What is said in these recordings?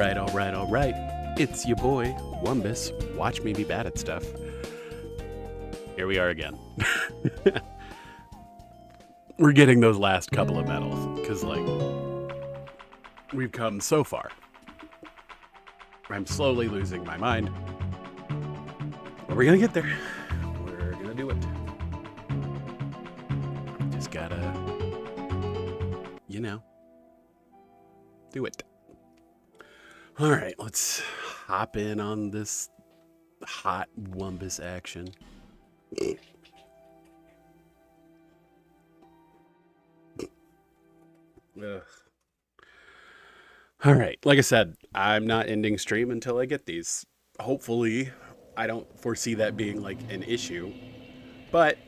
all right. It's your boy, Wumbus. Watch me be bad at stuff. Here we are again. We're getting those last couple of medals, because, like, we've come so far. I'm slowly losing my mind. But we're gonna get there. We're gonna do it. Just gotta, do it. All right, let's hop in on this hot Wumbus action. Ugh. All right, like I said, I'm not ending stream until I get these. Hopefully, I don't foresee that being like an issue, but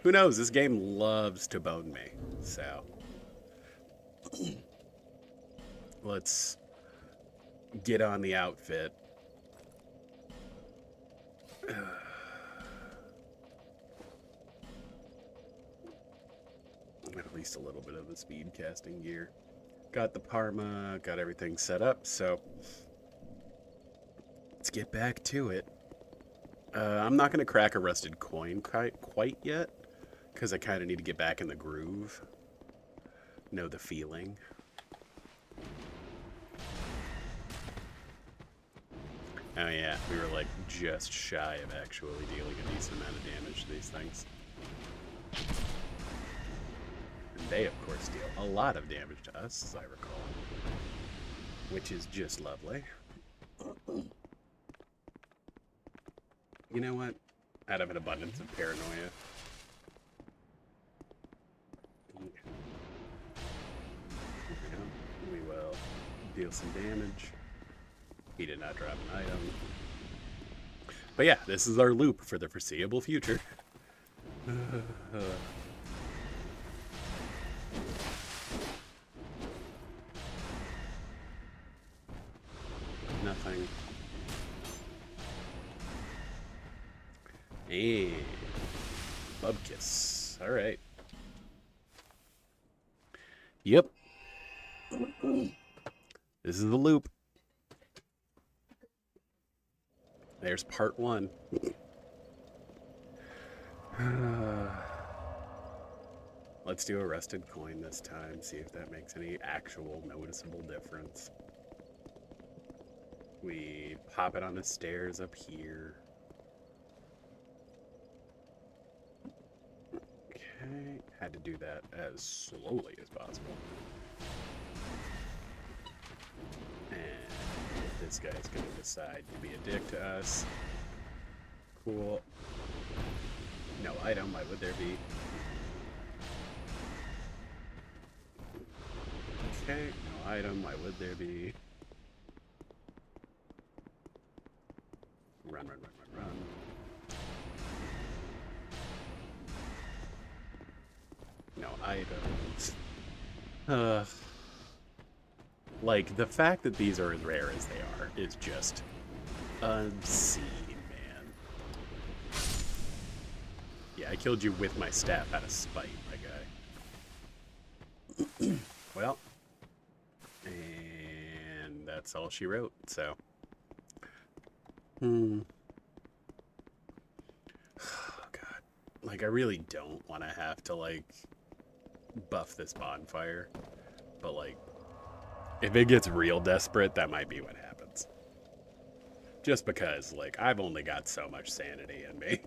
who knows? This game loves to bone me, so let's get on the outfit. At least a little bit of the speed casting gear. Got the Parma, got everything set up, so let's get back to it. I'm not going to crack a rusted coin quite yet, because I kind of need to get back in the groove. Know the feeling. Oh yeah, we were like just shy of actually dealing a decent amount of damage to these things. And they, of course, deal a lot of damage to us, as I recall. Which is just lovely. You know what? Out of an abundance of paranoia. We will deal some damage. He did not drop an item. But yeah, this is our loop for the foreseeable future. Nothing. And Bubkiss. Alright. Yep. This is the loop. There's part one. Let's do a rusted coin this time, see if that makes any actual noticeable difference. We pop it on the stairs up here. Okay, had to do that as slowly as possible. And this guy's gonna decide to be a dick to us. Cool. No item, why would there be? Okay, no item, why would there be? Run, run, run, run, run. No items. Like, the fact that these are as rare as they are is just obscene, man. Yeah, I killed you with my staff out of spite, my guy. Well, and that's all she wrote, so. Oh, God. Like, I really don't want to have to, like, buff this bonfire, but, like, if it gets real desperate, that might be what happens. Just because, like, I've only got so much sanity in me.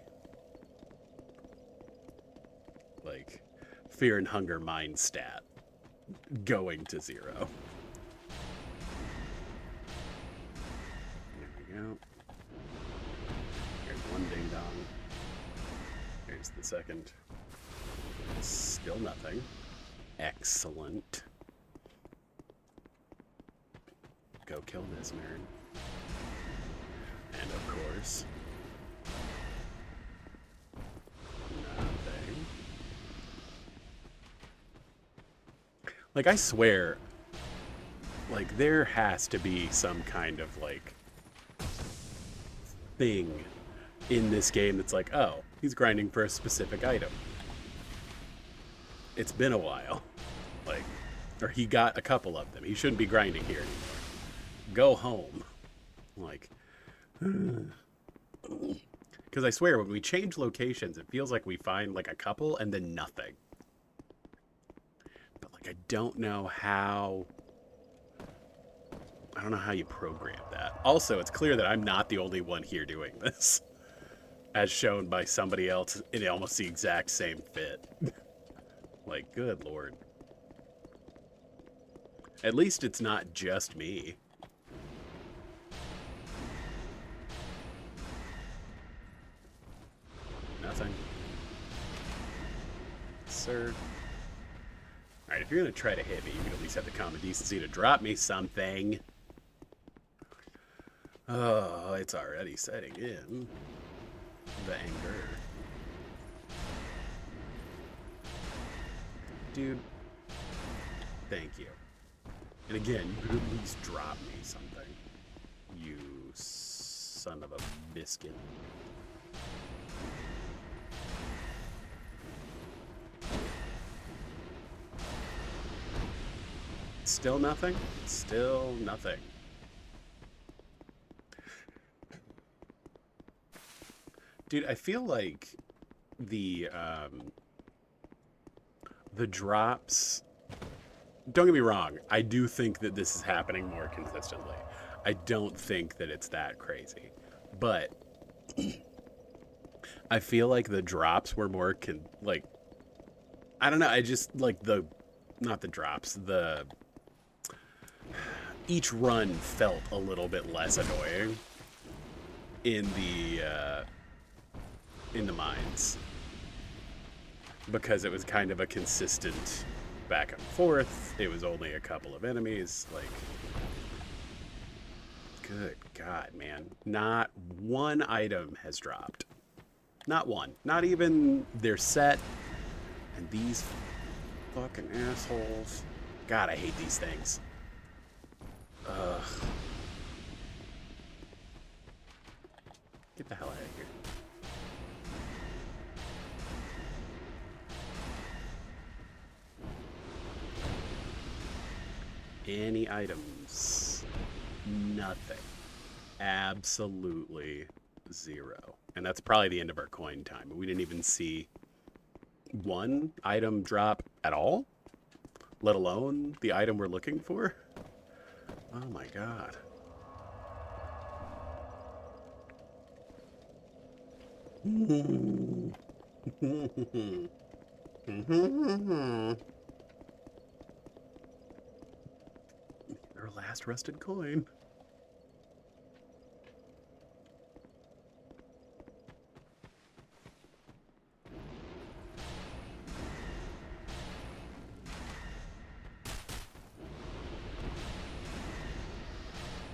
Like, fear and hunger mind stat going to 0. There we go. Here's one ding dong. Here's the second. Still nothing. Excellent. Go kill this nerd. And of course, nothing. Like, I swear, like, there has to be some kind of, like, thing in this game that's like, oh, he's grinding for a specific item. It's been a while. Like, or he got a couple of them. He shouldn't be grinding here anymore. Go home. Like, because I swear, when we change locations, it feels like we find like a couple and then nothing. But like, I don't know how you program that. Also, it's clear that I'm not the only one here doing this, as shown by somebody else in almost the exact same fit. Like, good lord. At least it's not just me. Nothing. Sir. Alright, if you're going to try to hit me, you can at least have the common decency to drop me something. Oh, it's already setting in. The anger. Dude. Thank you. And again, you could at least drop me something. You son of a biscuit. Still nothing? Still nothing. Dude, I feel like the drops... Don't get me wrong, I do think that this is happening more consistently. I don't think that it's that crazy. But I feel like the drops were more, I don't know, I just, like, not the drops, each run felt a little bit less annoying in the mines. Because it was kind of a consistent back and forth. It was only a couple of enemies. Like, good God, man. Not one item has dropped. Not one. Not even their set. And these fucking assholes. God, I hate these things. Ugh. Get the hell out of here. Any items? Nothing. Absolutely zero. And that's probably the end of our coin time. We didn't even see one item drop at all, let alone the item we're looking for. Oh my God. Our last rusted coin.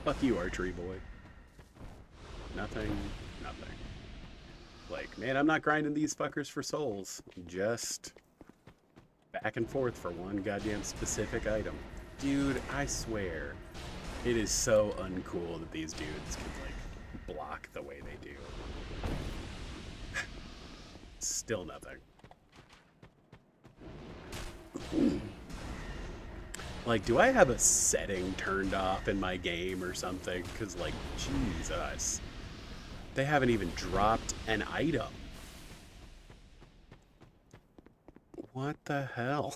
Fuck you, archery boy. Nothing, nothing. Like, man, I'm not grinding these fuckers for souls. Just back and forth for one goddamn specific item. Dude, I swear, it is so uncool that these dudes can, like, block the way they do. Still nothing. Like, do I have a setting turned off in my game or something? Because, like, Jesus. They haven't even dropped an item. What the hell?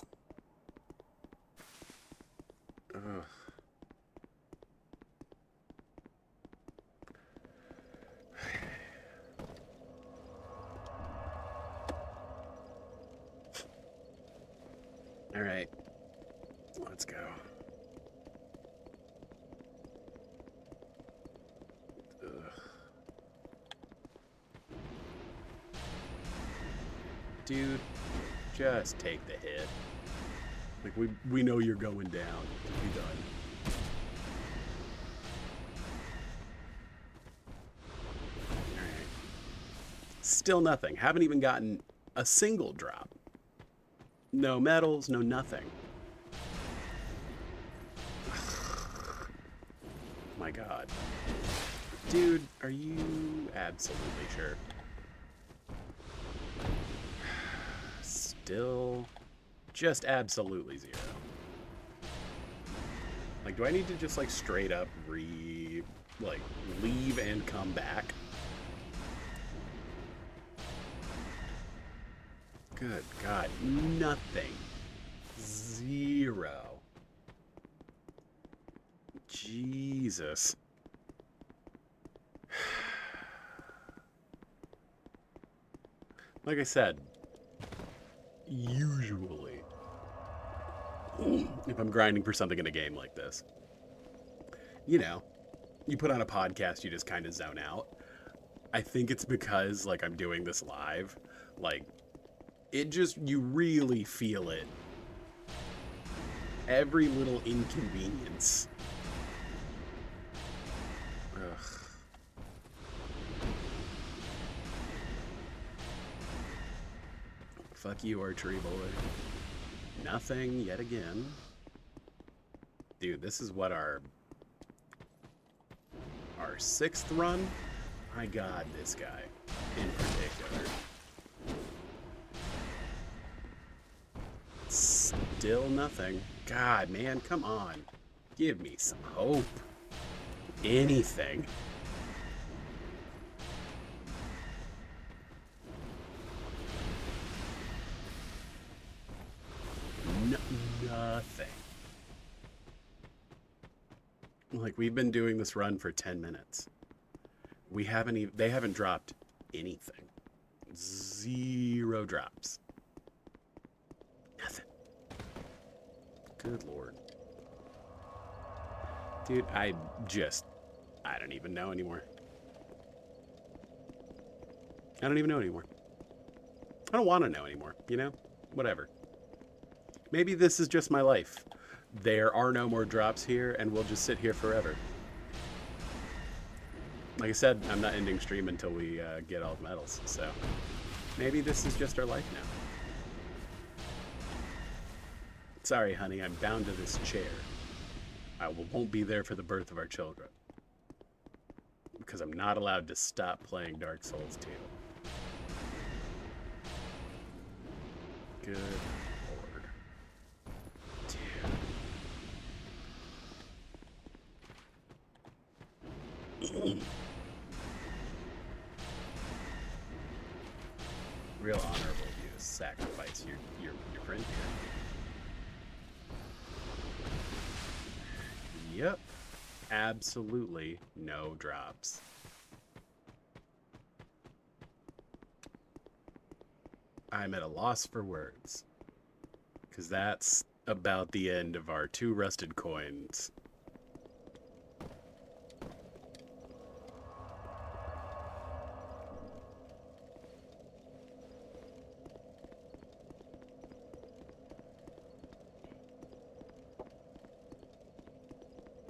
Ugh. All right, let's go. Ugh. Dude, just take the hit. Like, we know you're going down. Be done. Alright. Still nothing. Haven't even gotten a single drop. No medals, no nothing. My God. Dude, are you absolutely sure? Still just absolutely zero. Like, Like, do I need to just, like, straight up leave and come back? Good God, nothing. Zero. Jesus. Like I said, usually, if I'm grinding for something in a game like this, you know, you put on a podcast, you just kind of zone out. I think it's because, like, I'm doing this live. Like, it just, you really feel it. Every little inconvenience. Ugh. Fuck you, archery boy. Nothing yet again. Dude, this is what our 6th run? My God, this guy in particular. Still nothing. God, man, come on. Give me some hope. Anything. Nothing. Like, we've been doing this run for 10 minutes. They haven't dropped anything. 0 drops. Nothing. Good Lord. Dude, I don't even know anymore. I don't even know anymore. I don't want to know anymore, you know? Whatever. Maybe this is just my life. There are no more drops here, and we'll just sit here forever. Like I said, I'm not ending stream until we get all the medals, so maybe this is just our life now. Sorry, honey, I'm bound to this chair. I won't be there for the birth of our children. Because I'm not allowed to stop playing Dark Souls 2. Good Lord. Dude. Real honorable of you to sacrifice your friend here. Yep. Absolutely no drops. I'm at a loss for words. Because that's about the end of our 2 rusted coins.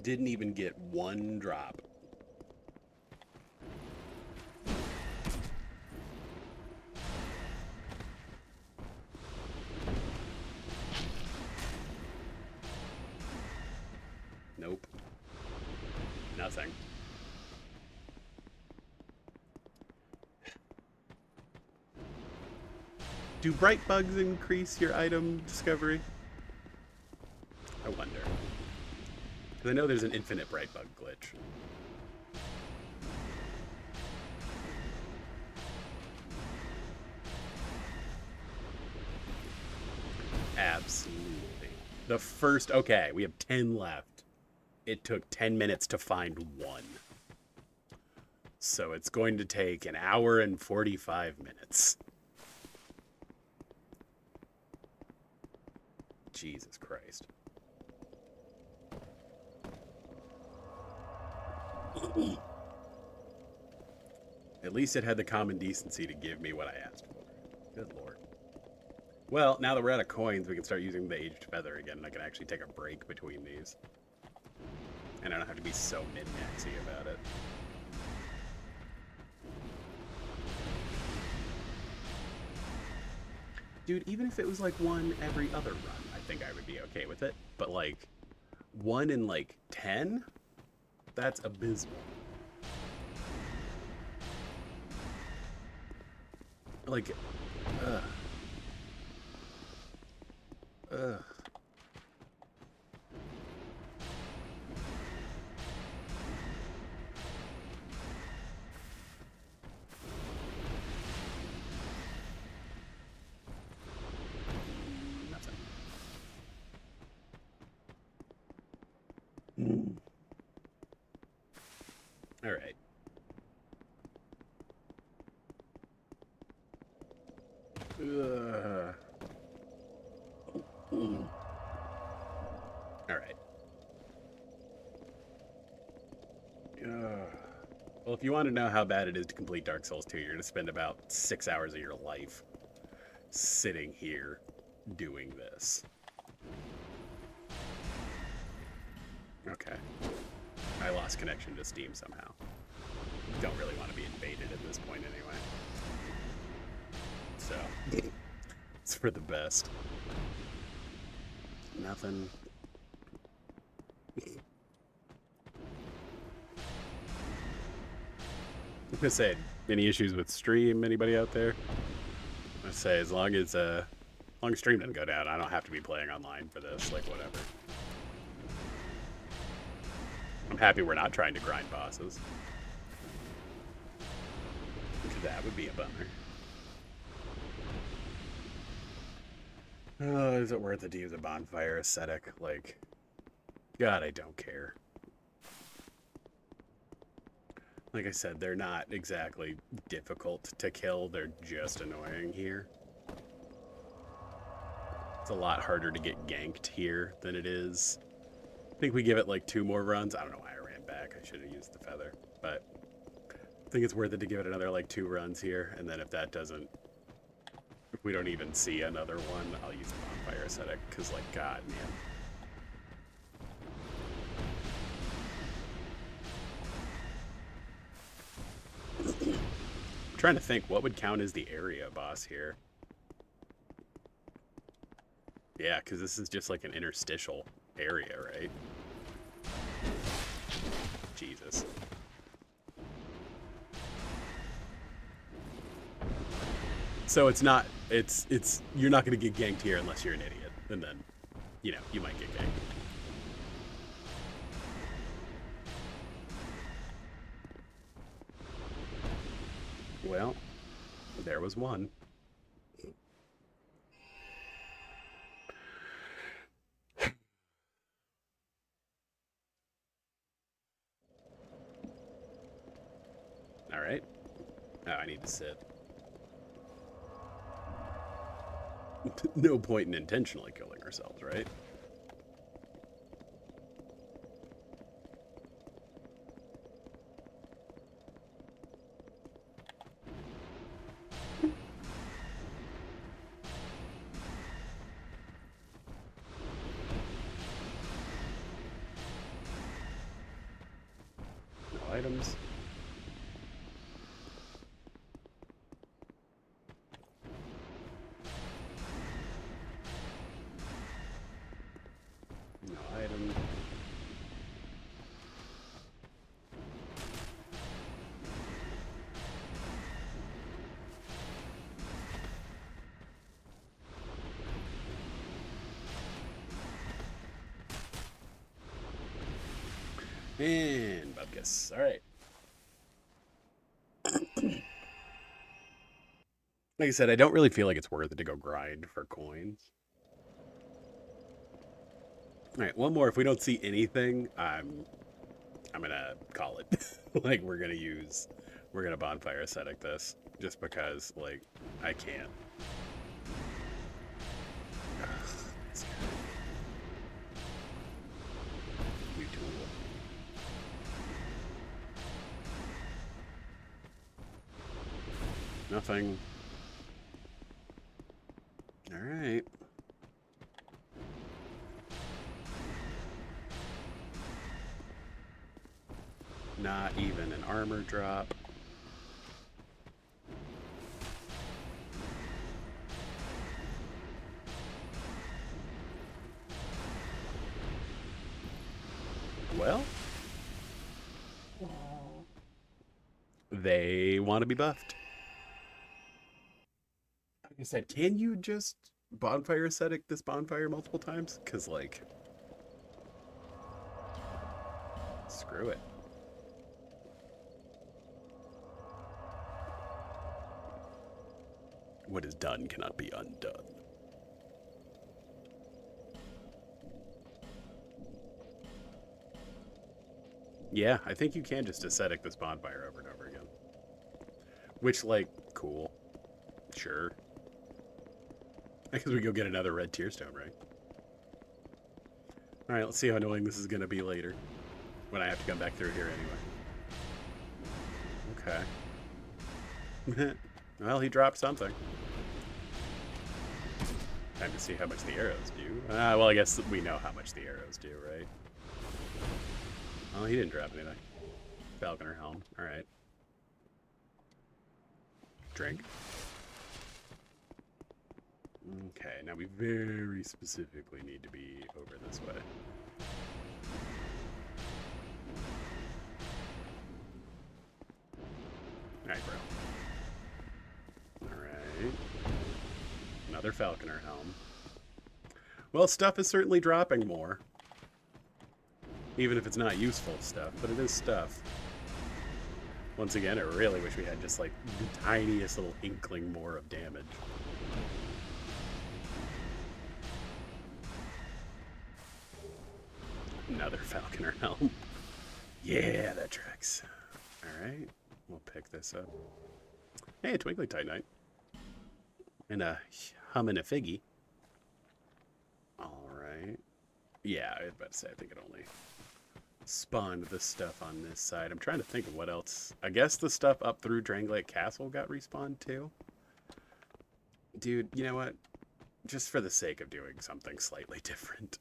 Didn't even get 1 drop. Nope. Nothing. Do bright bugs increase your item discovery? I wonder. Because I know there's an infinite bright bug glitch. Absolutely. The first, okay, we have 10 left. It took 10 minutes to find 1. So it's going to take 1 hour and 45 minutes. Jesus Christ. At least it had the common decency to give me what I asked for. Good Lord. Well, now that we're out of coins, we can start using the aged feather again, and I can actually take a break between these. And I don't have to be so min-maxy about it. Dude, even if it was like 1 every other run, I think I would be okay with it. But like 1 in like 10? That's abysmal. Like, ugh. All right. All right. Well, if you want to know how bad it is to complete Dark Souls 2, you're going to spend about 6 hours of your life sitting here doing this. Okay. I lost connection to Steam somehow. Don't really want to be invaded at this point anyway. So, it's for the best. Nothing. I'm gonna say, any issues with stream? Anybody out there? I say, as long as stream doesn't go down, I don't have to be playing online for this. Like, whatever. I'm happy we're not trying to grind bosses. That would be a bummer. Is it worth it to use a bonfire aesthetic? Like, God, I don't care. Like I said, they're not exactly difficult to kill. They're just annoying here. It's a lot harder to get ganked here than it is. I think we give it like 2 more runs. I don't know why I ran back. I should have used the feather. But I think it's worth it to give it another like 2 runs here. And then if that doesn't... If we don't even see another one, I'll use bonfire aesthetic. Because, like, God, man. I'm trying to think, what would count as the area boss here? Yeah, because this is just like an interstitial area, right? Jesus. So it's not, you're not going to get ganked here unless you're an idiot. And then, you know, you might get ganked. Well, there was one. All right. Oh, I need to sit. No point in intentionally killing ourselves, right? No items. No item. And Bubkus. All right. Like I said, I don't really feel like it's worth it to go grind for coins. All right, one more. If we don't see anything, I'm gonna call it. Like we're gonna bonfire aesthetic this just because like I can't. New tool. Nothing. All right. Not even an armor drop. Well, they want to be buffed. Like I said, can you just bonfire aesthetic this bonfire multiple times? Because, like, screw it. What is done cannot be undone. Yeah, I think you can just ascetic this bonfire over and over again. Which, like, cool. Sure. I guess we go get another red tear stone, right? Alright, let's see how annoying this is going to be later. When I have to come back through here anyway. Okay. Well, he dropped something. Time to see how much the arrows do. Well, I guess we know how much the arrows do, right? Oh, he didn't drop anything. Falconer helm. Alright. Drink. Okay, now we very specifically need to be over this way. Alright, bro. Alright. Another Falconer helm. Well, stuff is certainly dropping more. Even if it's not useful stuff, but it is stuff. Once again, I really wish we had just like the tiniest little inkling more of damage. Another Falconer helm. Yeah, that tracks. Alright, we'll pick this up. Hey, a Twinkly Titanite. And a Hummin' a Figgy. Alright. Yeah, I was about to say, I think it only spawned the stuff on this side. I'm trying to think of what else. I guess the stuff up through Drangleic Castle got respawned too. Dude, you know what? Just for the sake of doing something slightly different.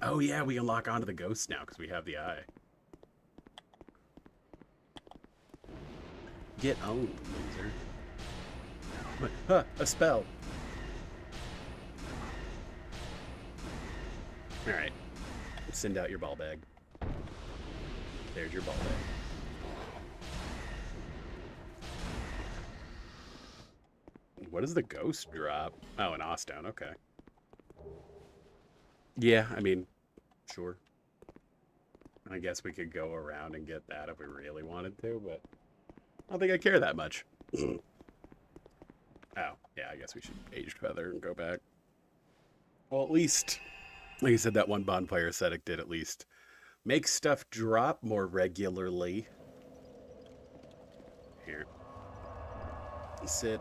Oh yeah, we can lock onto the ghost now because we have the eye. Get owned, loser. Huh, a spell. Alright. Send out your ball bag. There's your ball bag. What does the ghost drop? Oh, an Ostone, okay. Yeah, I mean, sure. I guess we could go around and get that if we really wanted to, but I don't think I care that much. Oh, yeah, I guess we should Aged Feather and go back. Well, at least, like I said, that one bonfire ascetic did at least make stuff drop more regularly. Here. Sit.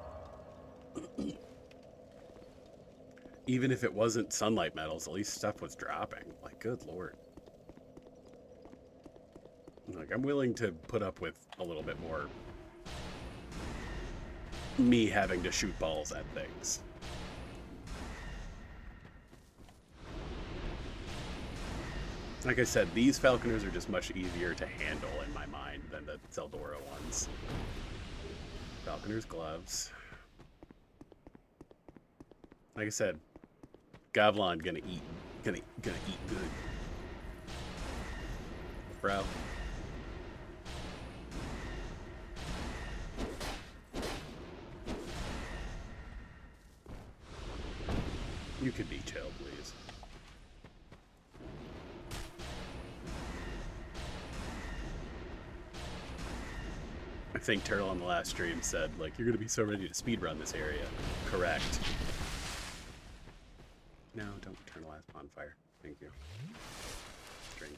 Even if it wasn't sunlight metals, at least stuff was dropping. Like, good lord. Like, I'm willing to put up with a little bit more me having to shoot balls at things. Like I said, these Falconers are just much easier to handle in my mind than the Zeldora ones. Falconer's gloves. Like I said, Gavlon gonna eat good. Bro. You could be chill, please. I think Turtle on the last stream said, like, you're gonna be so ready to speedrun this area. Correct. No, don't turn the last bonfire. Thank you. Drink.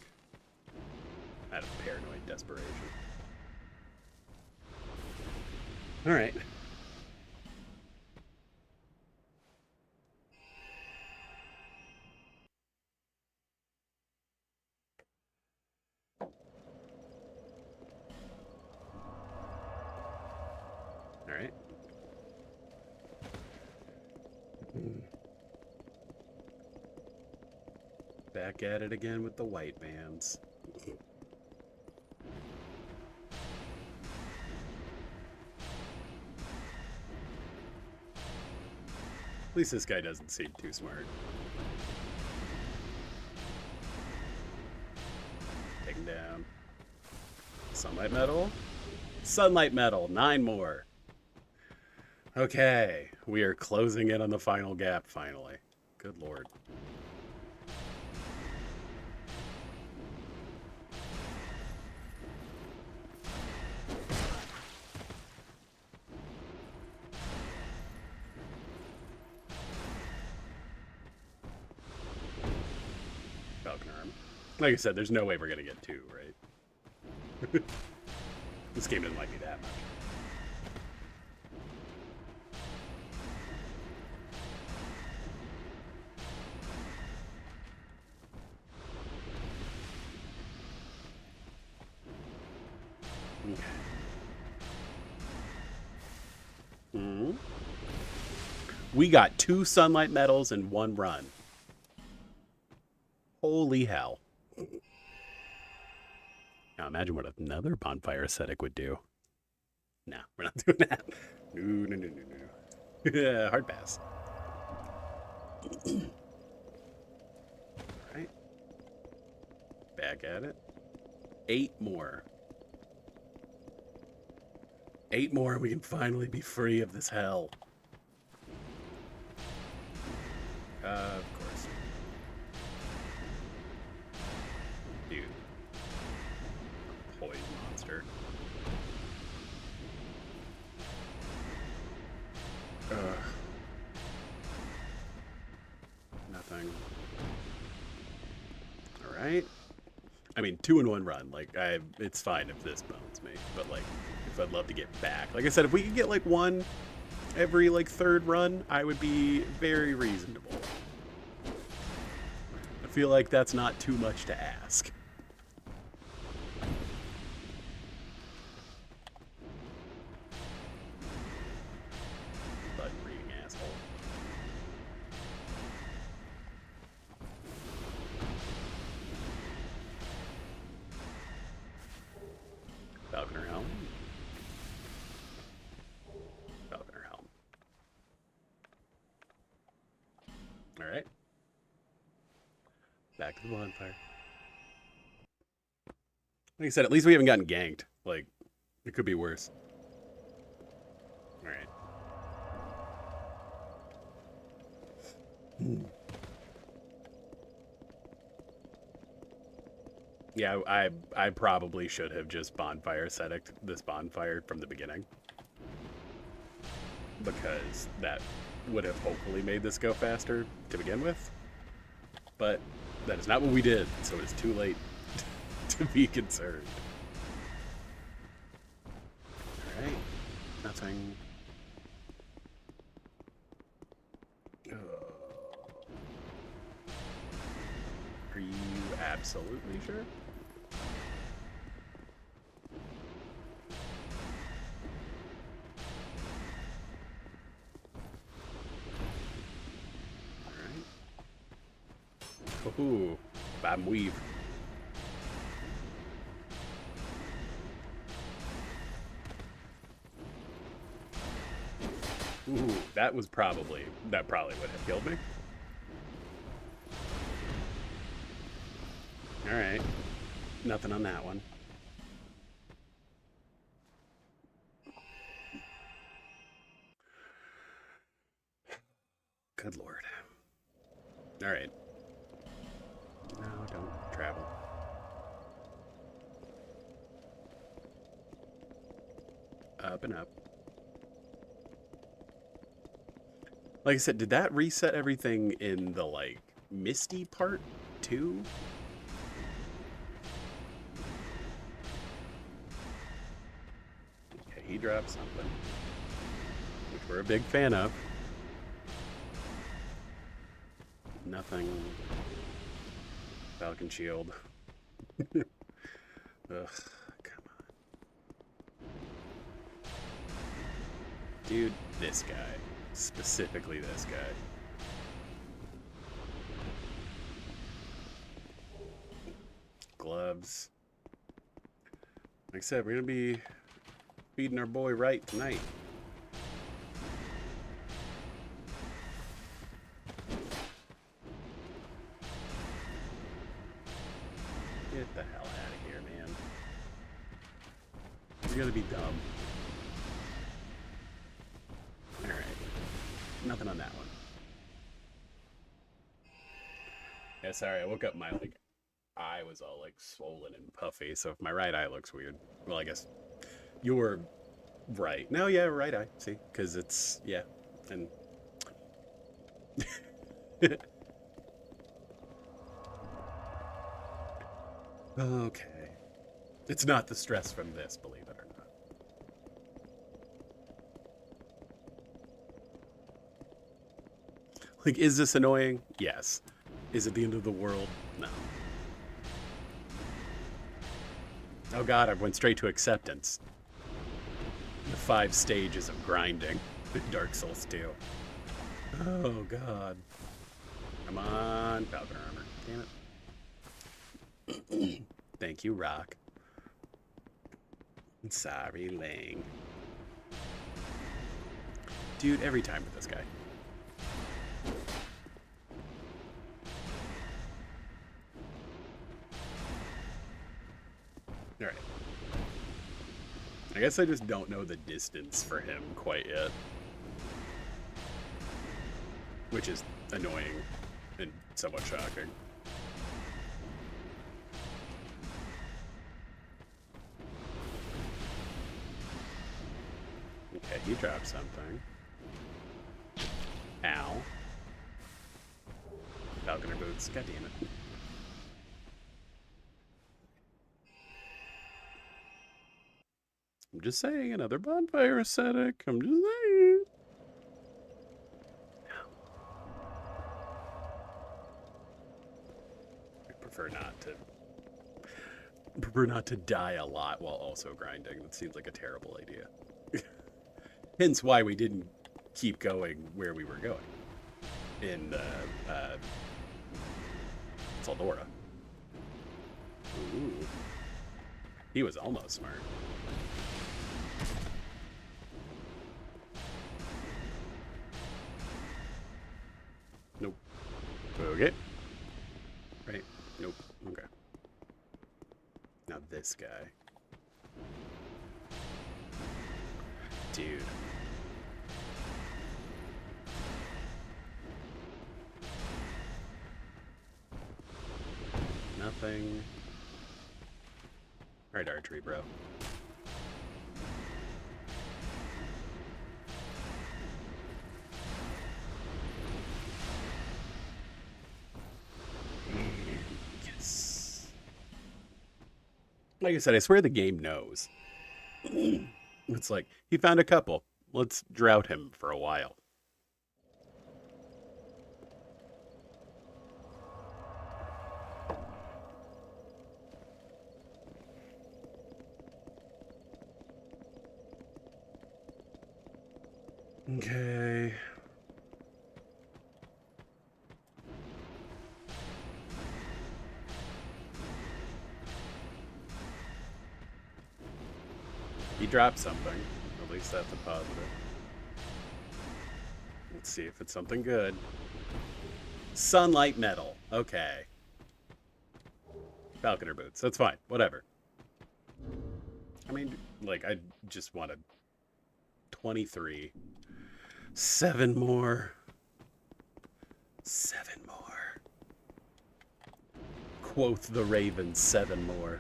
Out of paranoid desperation. Alright. Alright. Back at it again with the white bands. At least this guy doesn't seem too smart. Take him down. Sunlight metal? Sunlight metal, 9 more. Okay, we are closing in on the final gap finally. Good lord. Falconer arm. Like I said, there's no way we're gonna get 2, right? This game doesn't like me that much. Okay. We got 2 sunlight medals in 1 run. Holy hell. Now imagine what another bonfire ascetic would do. No, we're not doing that. No. Yeah, hard pass. Alright. Back at it. 8 more. 8 more and we can finally be free of this hell. Of course. Dude. Poison monster. Nothing. Alright. I mean, 2 in 1 run. Like, it's fine if this bones me. But, like, if I'd love to get back. Like I said, if we could get, like, 1 every, like, 3rd run, I would be very reasonable. I feel like that's not too much to ask. Button reading asshole. Falconer helm. Falconer helm. Alright. Back to the bonfire. Like I said, at least we haven't gotten ganked. Like, it could be worse. Alright. Yeah, I probably should have just bonfire ascetic this bonfire from the beginning. Because that would have hopefully made this go faster to begin with. But that is not what we did, so it's too late to be concerned. Alright. Nothing. Are you absolutely sure? Alright. Ooh, bottom weave. Ooh, that probably would have killed me. Alright. Nothing on that one. Good lord. Alright. No, don't travel. Up and up. Like I said, did that reset everything in the, like, misty part, too? Okay, he dropped something. Which we're a big fan of. Nothing. Falcon shield. Ugh, come on. Dude, this guy. Specifically this guy. Gloves. Like I said, we're gonna be feeding our boy right tonight. Get the hell out of here, man. You're gonna be dumb. Alright. Nothing on that one. Yeah, sorry, I woke up, my, like, eye was all, like, swollen and puffy, so if my right eye looks weird, well, I guess you're right. No, yeah, right eye, see? Because it's, yeah, and... Okay. It's not the stress from this, believe it or not. Like, is this annoying? Yes. Is it the end of the world? No. Oh god, I went straight to acceptance. The 5 stages of grinding. Dark Souls 2. Oh god. Come on, Falcon armor. Damn it. Thank you, Rock. Sorry, Ling. Dude, every time with this guy. Alright. I guess I just don't know the distance for him quite yet. Which is annoying and somewhat shocking. Okay, he dropped something. Ow. Falconer boots. God damn it. I'm just saying, another bonfire aesthetic. I'm just saying. I prefer not to die a lot while also grinding. That seems like a terrible idea. Hence why we didn't keep going where we were going in Saldora. Ooh. He was almost smart. Nope. Okay. Right. Nope. Okay. Now this guy. Dude. Nothing. Alright, archery, bro. Yes. Like I said, I swear the game knows. It's like, he found a couple. Let's drought him for a while. Okay. He dropped something. At least that's a positive. Let's see if it's something good. Sunlight metal. Okay. Falconer boots. That's fine. Whatever. I mean, like, I just wanted 23. 7 more. 7 more. Quoth the raven, 7 more.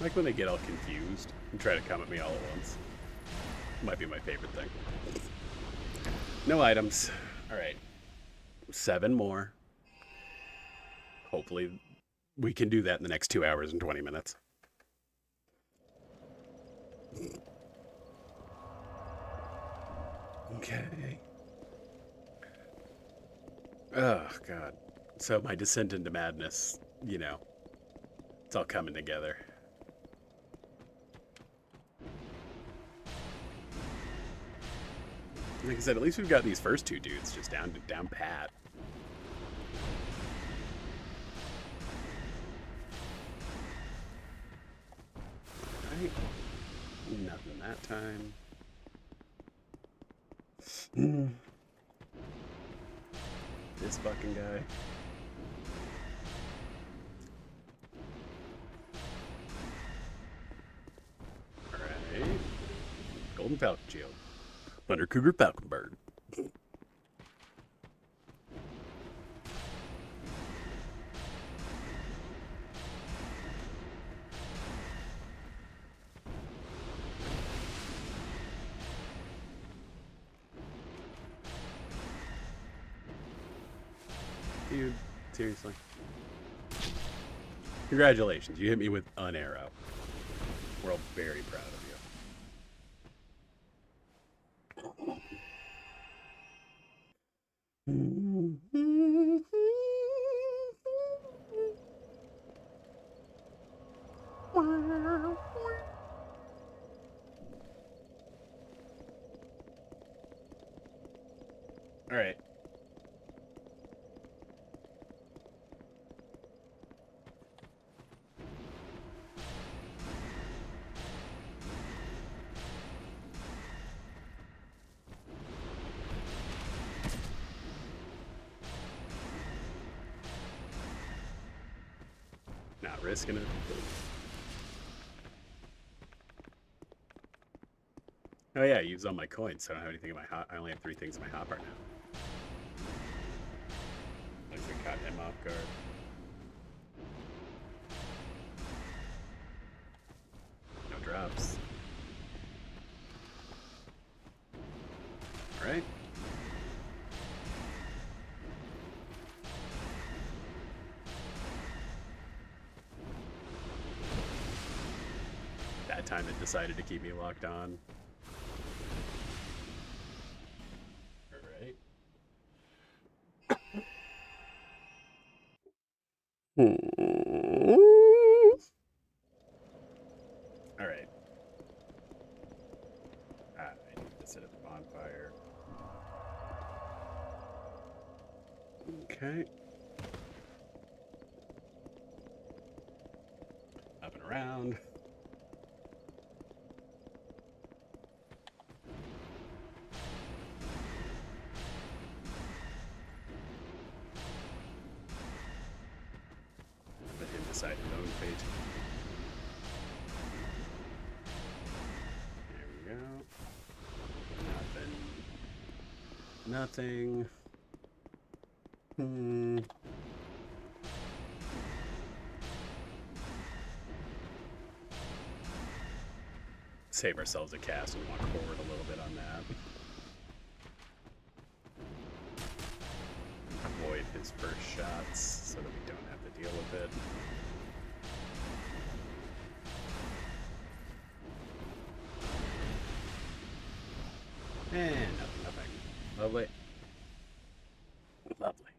Like when they get all confused and try to come at me all at once. Might be my favorite thing. No items. Alright. 7 more. Hopefully we can do that in the next 2 hours and 20 minutes. Okay. Oh, God. So my descent into madness, you know, it's all coming together. Like I said, at least we've got these first 2 dudes just down pat. Right. Nothing that time. This fucking guy. Alright. Golden Falcon Shield. Thunder Cougar Falcon Bird. Dude, seriously. Congratulations, you hit me with an arrow. We're all very proud of you. All right. Not risking it. Oh yeah, I used all my coins, so I don't have anything in my hot. I only have 3 things in my hopper now. I just caught him off guard. No drops. All right. That time it decided to keep me locked on. All right. All right. I need to sit at the bonfire. Okay. Up and around. Let him decide his own fate. There we go. Nothing. Save ourselves a cast and walk forward a little bit on that. Avoid his first shots so that we don't have to deal with it. And nothing. Lovely. Lovely.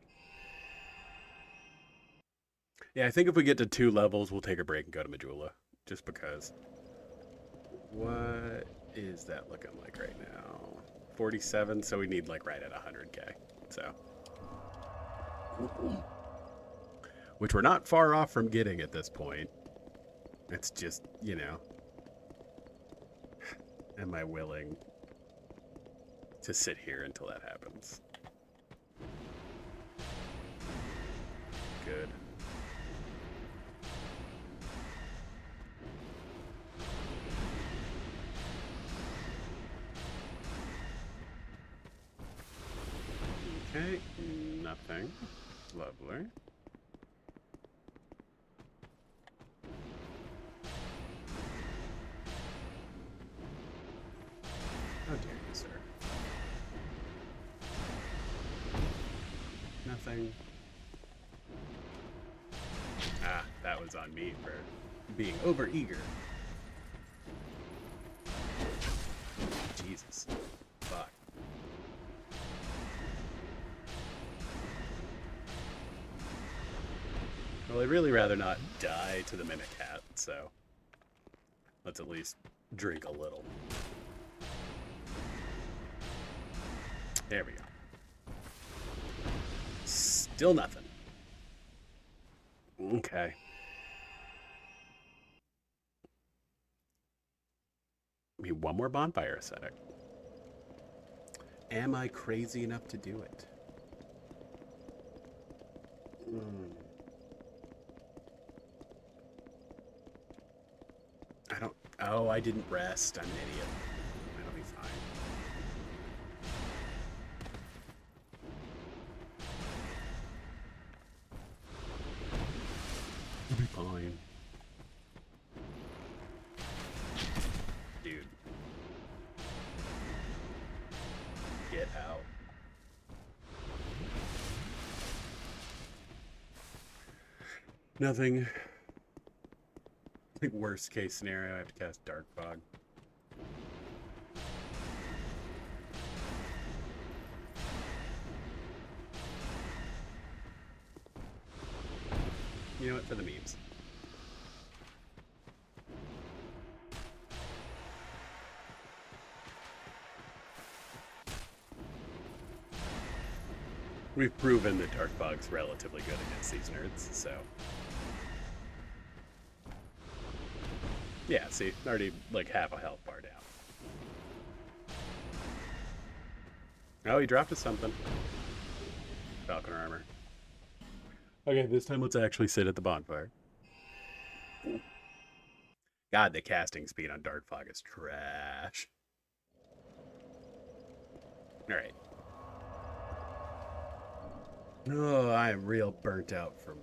Yeah, I think if we get to 2 levels, we'll take a break and go to Majula. Just because. What is that looking like right now? 47, so we need like right at 100k. So. Which we're not far off from getting at this point. It's just, you know. Am I willing to sit here until that happens? Good. Okay, nothing. Lovely. How dare you, sir? Nothing. Ah, that was on me for being overeager. Jesus. Fuck. Well, I'd really rather not die to the Mimic Hat, so let's at least drink a little. There we go. Still nothing. Okay. Maybe one more bonfire aesthetic. Am I crazy enough to do it? I don't... Oh, I didn't rest. I'm an idiot. That'll be fine. It'll be fine. Dude. Get out. Nothing. I think worst case scenario, I have to cast Dark Fog. You know what? For the memes. We've proven that Dark Fog's relatively good against these nerds, so. Yeah, see, already like half a health bar down. Oh, he dropped us something. Falcon armor. Okay, this time let's actually sit at the bonfire. God, the casting speed on Dark Fog is trash. Alright. Oh, I'm real burnt out from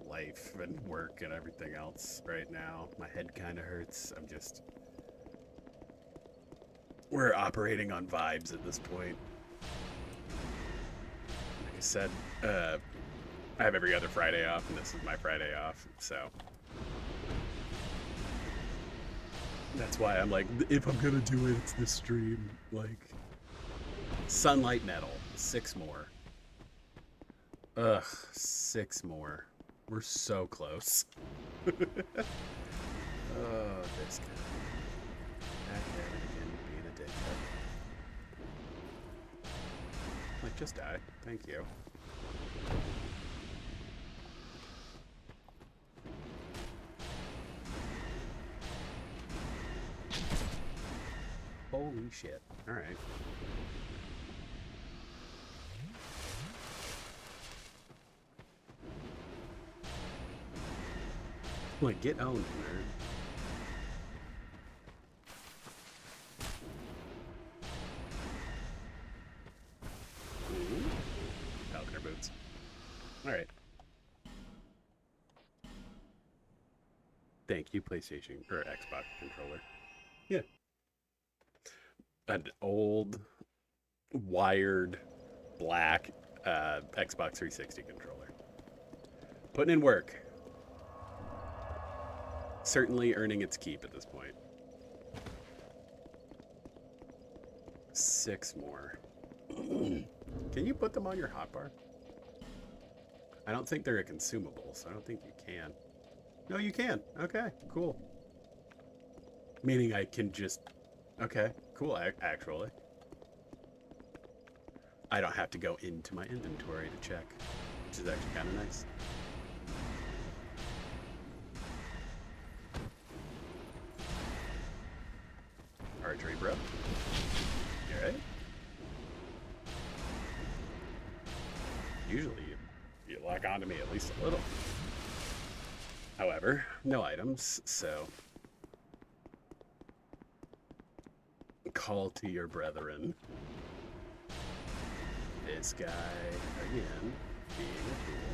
life and work and everything else right now. My head kind of hurts. I'm just... We're operating on vibes at this point. Like I said, I have every other Friday off, and this is my Friday off, so... That's why I'm like, if I'm gonna do it, it's this stream. Like, Sunlight Metal, 6 more. Ugh, 6 more. We're so close. Oh, this guy. Back at it again, being a dickhead. Like, just die. Thank you. Holy shit. Alright. Like, get owned, nerd. Falconer boots. Alright. Thank you, PlayStation, or Xbox controller. Yeah. An old, wired, black Xbox 360 controller. Putting in work. Certainly earning its keep at this point. 6 more. Can you put them on your hotbar? I don't think they're a consumable, so I don't think you can. No, you can. Okay, cool. Meaning I can just... Okay, cool, actually. I don't have to go into my inventory to check, which is actually kind of nice. Archery, bro. You alright? Usually you lock onto me at least a little. However, no items, so... Call to your brethren. This guy, again, being a fool.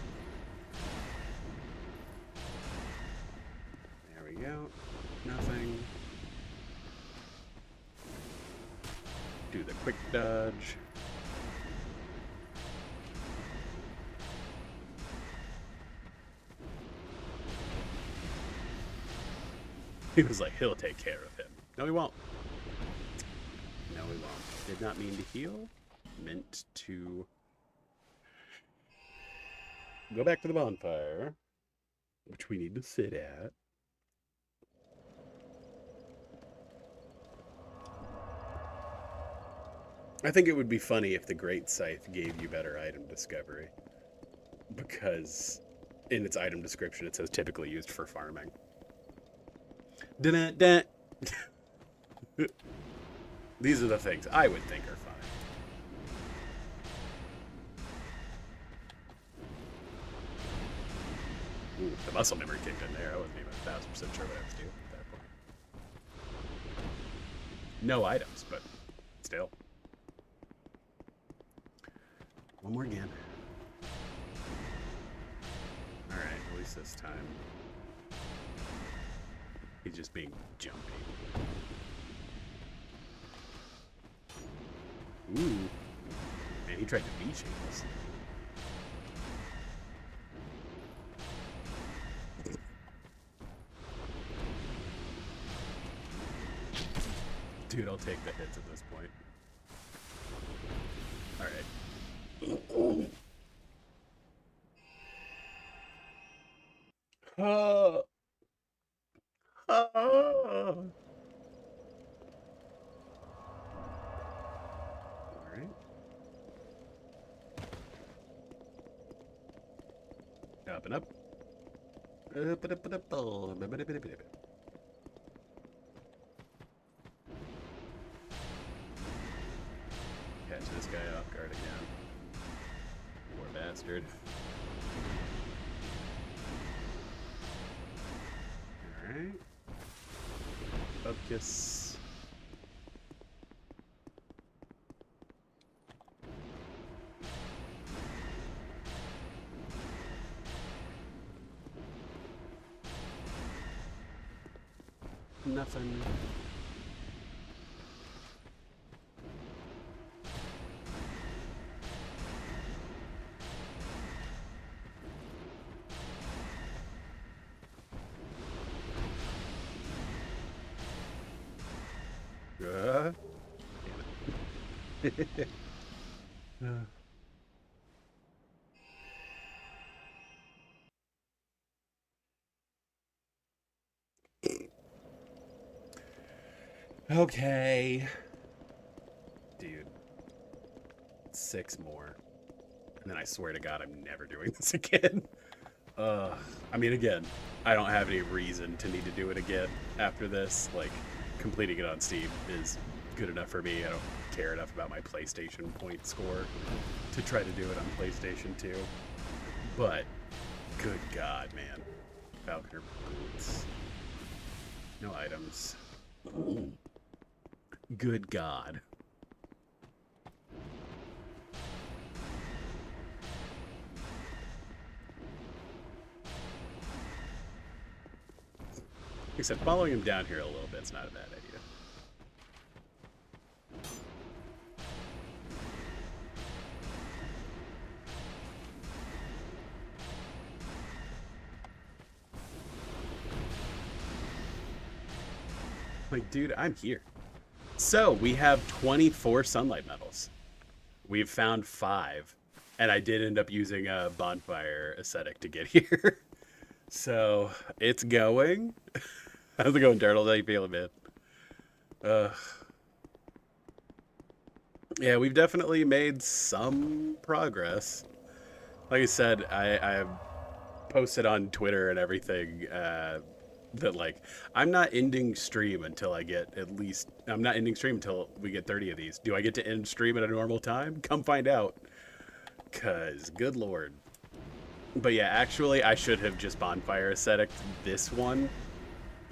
There we go. Nothing. Do the quick dodge. He was like, he'll take care of him. No, he won't. No, we won't. Did not mean to heal. Meant to go back to the bonfire, which we need to sit at. I think it would be funny if the Great Scythe gave you better item discovery, because in its item description it says typically used for farming. Dun-dun-dun. These are the things I would think are funny. Ooh, the muscle memory kicked in there. I wasn't even 1,000% sure what I was doing at that point. No items, but still. One more again. Alright, at least this time. He's just being jumpy. Ooh. Man, he tried to V-shape us. Dude, I'll take the hits at this point. Alright. Oh. Oh. Alright. Up and up. Up and up and up. Catch this guy off guard again. Poor bastard. Alright. Upkiss. Nothing. Damn it. Okay. Dude. 6 more. And then I swear to God, I'm never doing this again. I mean, again, I don't have any reason to need to do it again after this. Like, completing it on Steam is good enough for me. I don't care enough about my PlayStation point score to try to do it on PlayStation 2. But, good God, man. Falconer boots. No items. Good God. Like I said, following him down here a little bit's not a bad idea. Like, dude, I'm here. So, we have 24 sunlight metals. We've found 5. And I did end up using a bonfire aesthetic to get here. So, it's going. How's it going, Turtle? How you feeling, man? Yeah, we've definitely made some progress. Like I said, I posted on Twitter and everything that, like, I'm not ending stream until I get at least... I'm not ending stream until we get 30 of these. Do I get to end stream at a normal time? Come find out. Because, good lord. But yeah, actually, I should have just bonfire aesthetic this one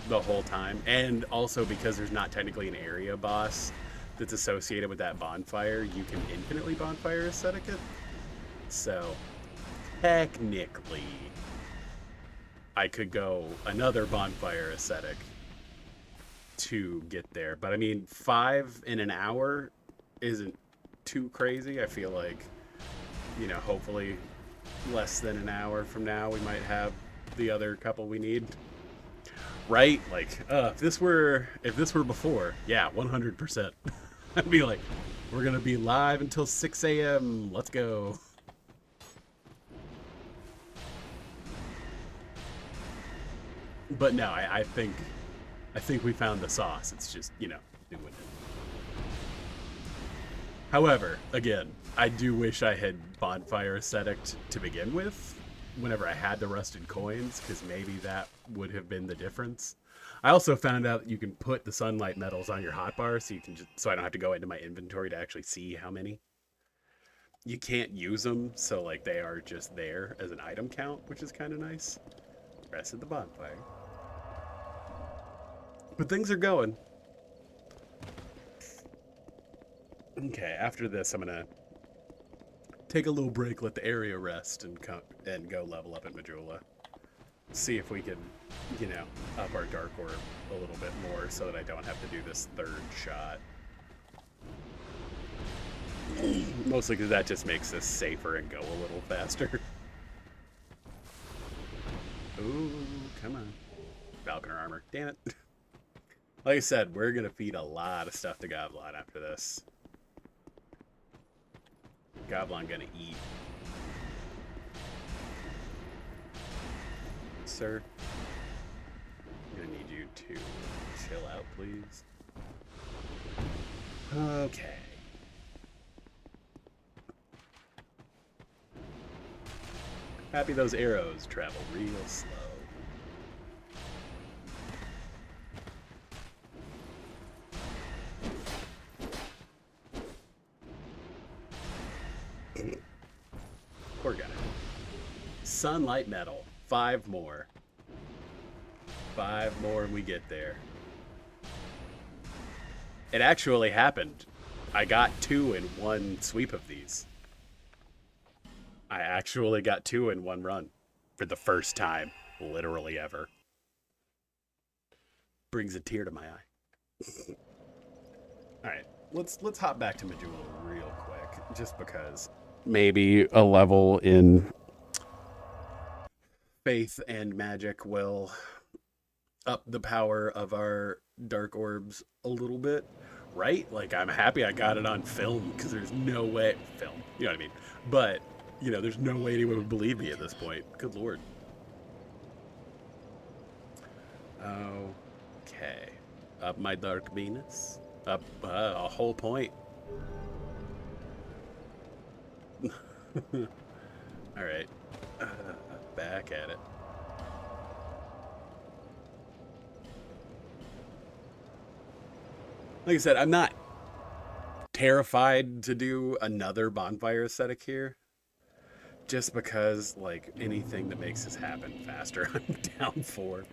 the whole time. And also because there's not technically an area boss that's associated with that bonfire, you can infinitely bonfire aesthetic it. So, technically, I could go another bonfire aesthetic to get there. But I mean, 5 in an hour isn't too crazy. I feel like, you know, hopefully less than an hour from now we might have the other couple we need. Right? Like, if this were before, yeah, 100%. I'd be like, we're gonna be live until 6 a.m. Let's go. But no, I think we found the sauce. It's just, you know, doing it. However, again, I do wish I had bonfire aesthetic to begin with whenever I had the rusted coins, because maybe that would have been the difference. I also found out that you can put the sunlight metals on your hotbar, so you can so I don't have to go into my inventory to actually see how many. You can't use them, so like they are just there as an item count, which is kind of nice. Rest of the bonfire. But things are going. Okay, after this, I'm gonna take a little break, let the area rest, and go level up at Majula. See if we can, you know, up our Dark Orb a little bit more so that I don't have to do this 3rd shot. Mostly because that just makes this safer and go a little faster. Ooh, come on. Falconer armor. Damn it. Like I said, we're going to feed a lot of stuff to Goblin after this. Goblin going to eat. Sir, I'm going to need you to chill out, please. Okay. Happy those arrows travel real slow. Poor guy. Sunlight metal. 5 more. 5 more and we get there. It actually happened. I got 2 in one sweep of these. I actually got 2 in one run. For the first time. Literally ever. Brings a tear to my eye. Alright. Let's hop back to Majula real quick. Just because. Maybe a level in faith and magic will up the power of our dark orbs a little bit, right? Like, I'm happy I got it on film because there's no way film, you know what I mean? But you know, there's no way anyone would believe me at this point. Good lord. Okay, up my dark Venus, up a whole point. All right, back at it. Like I said, I'm not terrified to do another bonfire aesthetic here. Just because, like, anything that makes this happen faster, I'm down for.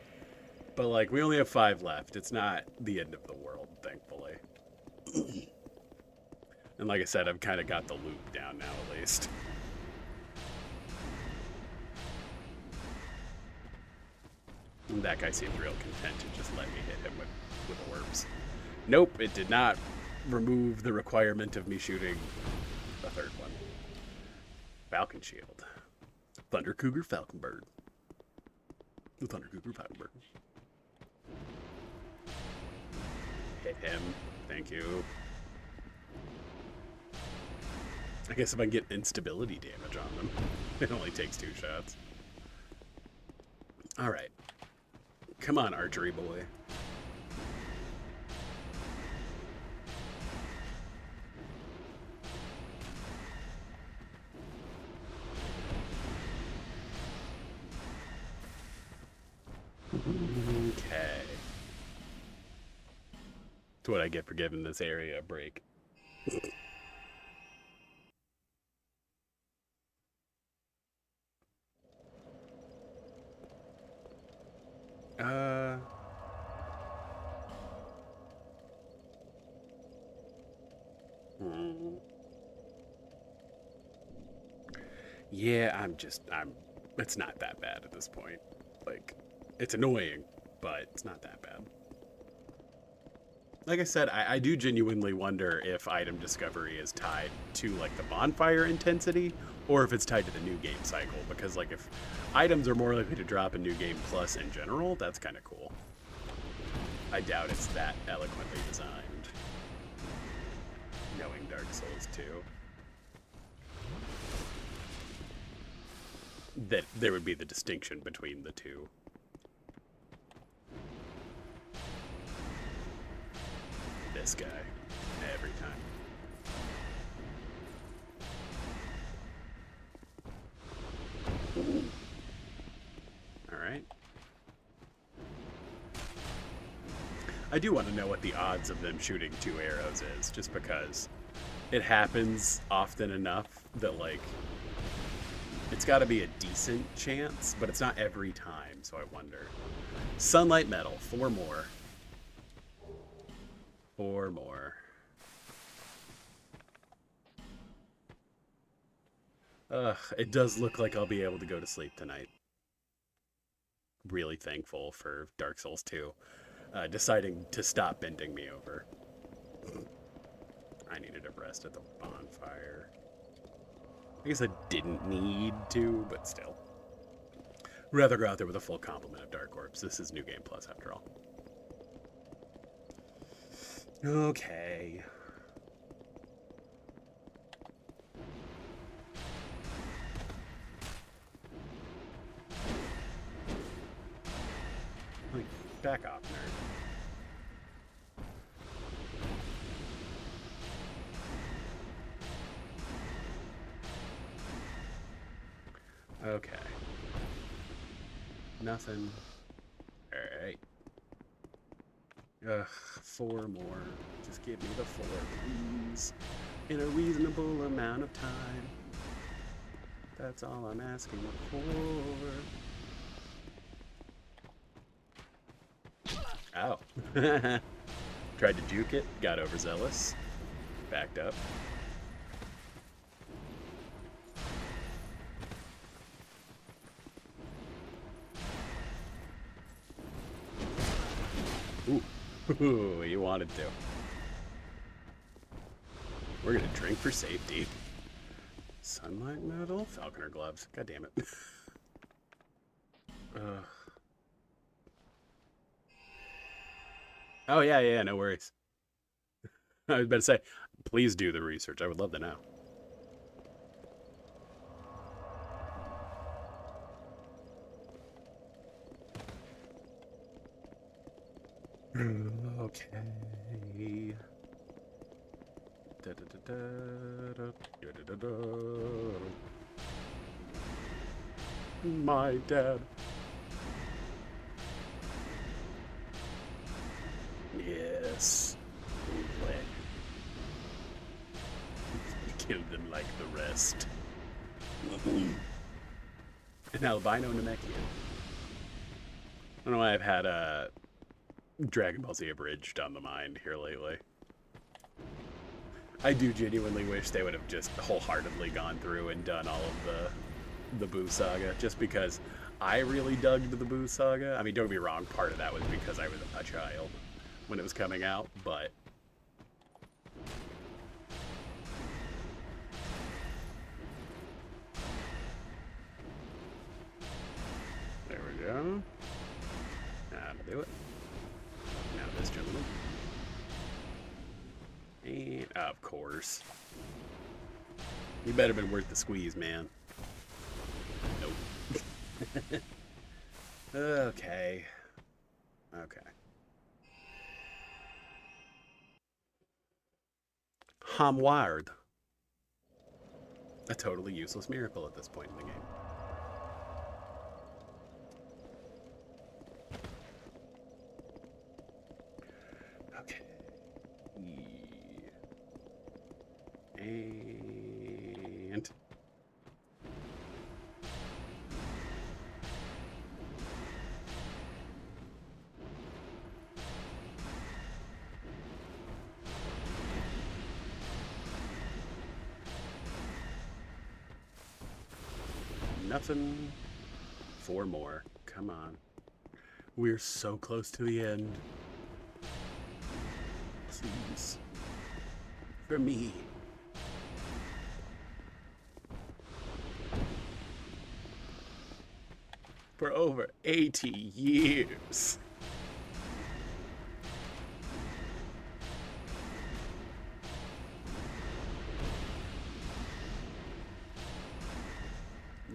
But, like, we only have 5 left. It's not the end of the world, thankfully. And like I said, I've kind of got the loop down now, at least. And that guy seemed real content to just let me hit him with orbs. Nope, it did not remove the requirement of me shooting a 3rd one. Falcon Shield. Thunder Cougar Falcon Bird. The Thunder Cougar Falcon Bird. Hit him. Thank you. I guess if I can get instability damage on them, it only takes 2 shots. Alright. Come on, archery boy. Okay. That's what I get for giving this area a break. Yeah, it's not that bad at this point. Like, it's annoying, but it's not that bad. Like I said, I do genuinely wonder if item discovery is tied to, like, the bonfire intensity, or if it's tied to the new game cycle, because, like, if items are more likely to drop in New Game Plus in general, that's kind of cool. I doubt it's that eloquently designed, knowing Dark Souls 2. That there would be the distinction between the two. This guy. Every time. Alright. I do want to know what the odds of them shooting 2 arrows is, just because it happens often enough that, like, it's got to be a decent chance, but it's not every time, so I wonder. Sunlight metal, 4 more. 4 more. It does look like I'll be able to go to sleep tonight. Really thankful for Dark Souls 2 deciding to stop bending me over. I needed a rest at the bonfire. I guess I didn't need to, but still. Rather go out there with a full complement of Dark Orbs. This is New Game Plus, after all. Okay. Like, back off, nerd. Okay. Nothing. Alright. Ugh, 4 more. Just give me the 4, please. In a reasonable amount of time. That's all I'm asking for. Ow. Tried to juke it, got overzealous. Backed up. Ooh, you wanted to. We're gonna drink for safety. Sunlight medal? Falconer gloves. God damn it. Oh, yeah, no worries. I was about to say, please do the research. I would love to know. Okay. My dad. Yes. Killed them like the rest. An albino Namekian. I don't know why I've had a Dragon Ball Z abridged on the mind here lately. I do genuinely wish they would have just wholeheartedly gone through and done all of the Boo Saga, just because I really dug the Boo Saga. I mean, don't get me wrong, part of that was because I was a child when it was coming out, but there we go. That'll do it. Now this gentleman. And of course. You better been worth the squeeze, man. Nope. Okay. Hamward. A totally useless miracle at this point in the game. Okay. And nothing. 4 more. Come on. We're so close to the end. Please. For me. For over 80 years.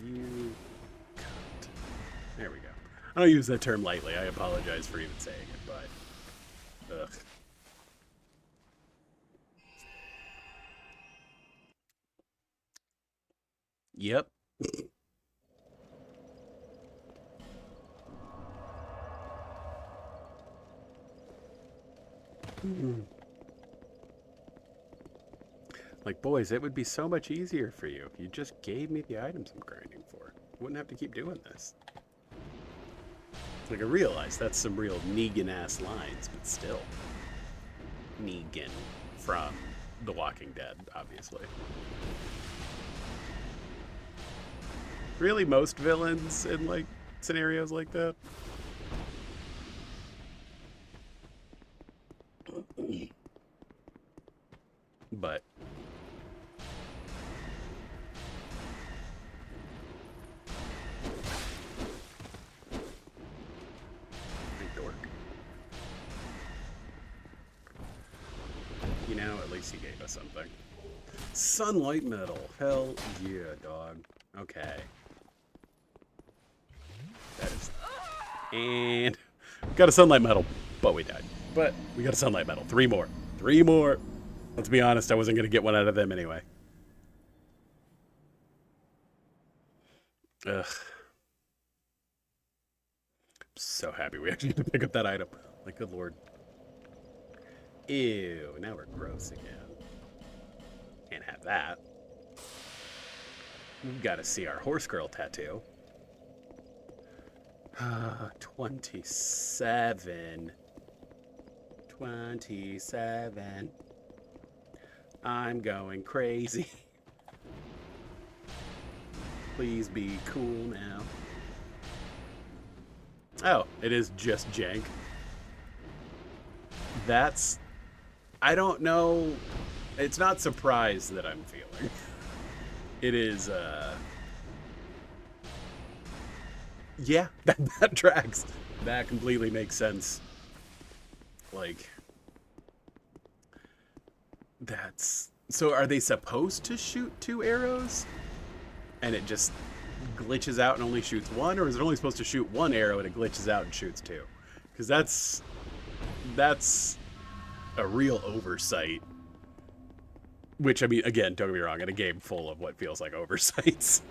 You cunt. There we go. I don't use that term lightly. I apologize for even saying it, but ugh. Yep. Like, boys, it would be so much easier for you if you just gave me the items I'm grinding for. Wouldn't have to keep doing this. Like, I realize that's some real Negan-ass lines, but still. Negan from The Walking Dead, obviously. Really, most villains in, like, scenarios like that? But least he gave us something. Sunlight metal. Hell yeah, dog. Okay. That is... And... we got a sunlight metal, but we died. But we got a sunlight metal. 3 more. 3 more. Let's be honest, I wasn't going to get one out of them anyway. Ugh. I'm so happy we actually had to pick up that item. Like, good lord. Ew, now we're gross again. Can't have that. We've got to see our horse girl tattoo. 27. 27. I'm going crazy. Please be cool now. Oh, it is just jank. That's... I don't know. It's not surprise that I'm feeling. It is, yeah, that tracks. That completely makes sense. Like, that's... So are they supposed to shoot 2 arrows? And it just glitches out and only shoots 1? Or is it only supposed to shoot 1 arrow and it glitches out and shoots 2? Because that's a real oversight. Which, I mean, again, don't get me wrong, in a game full of what feels like oversights.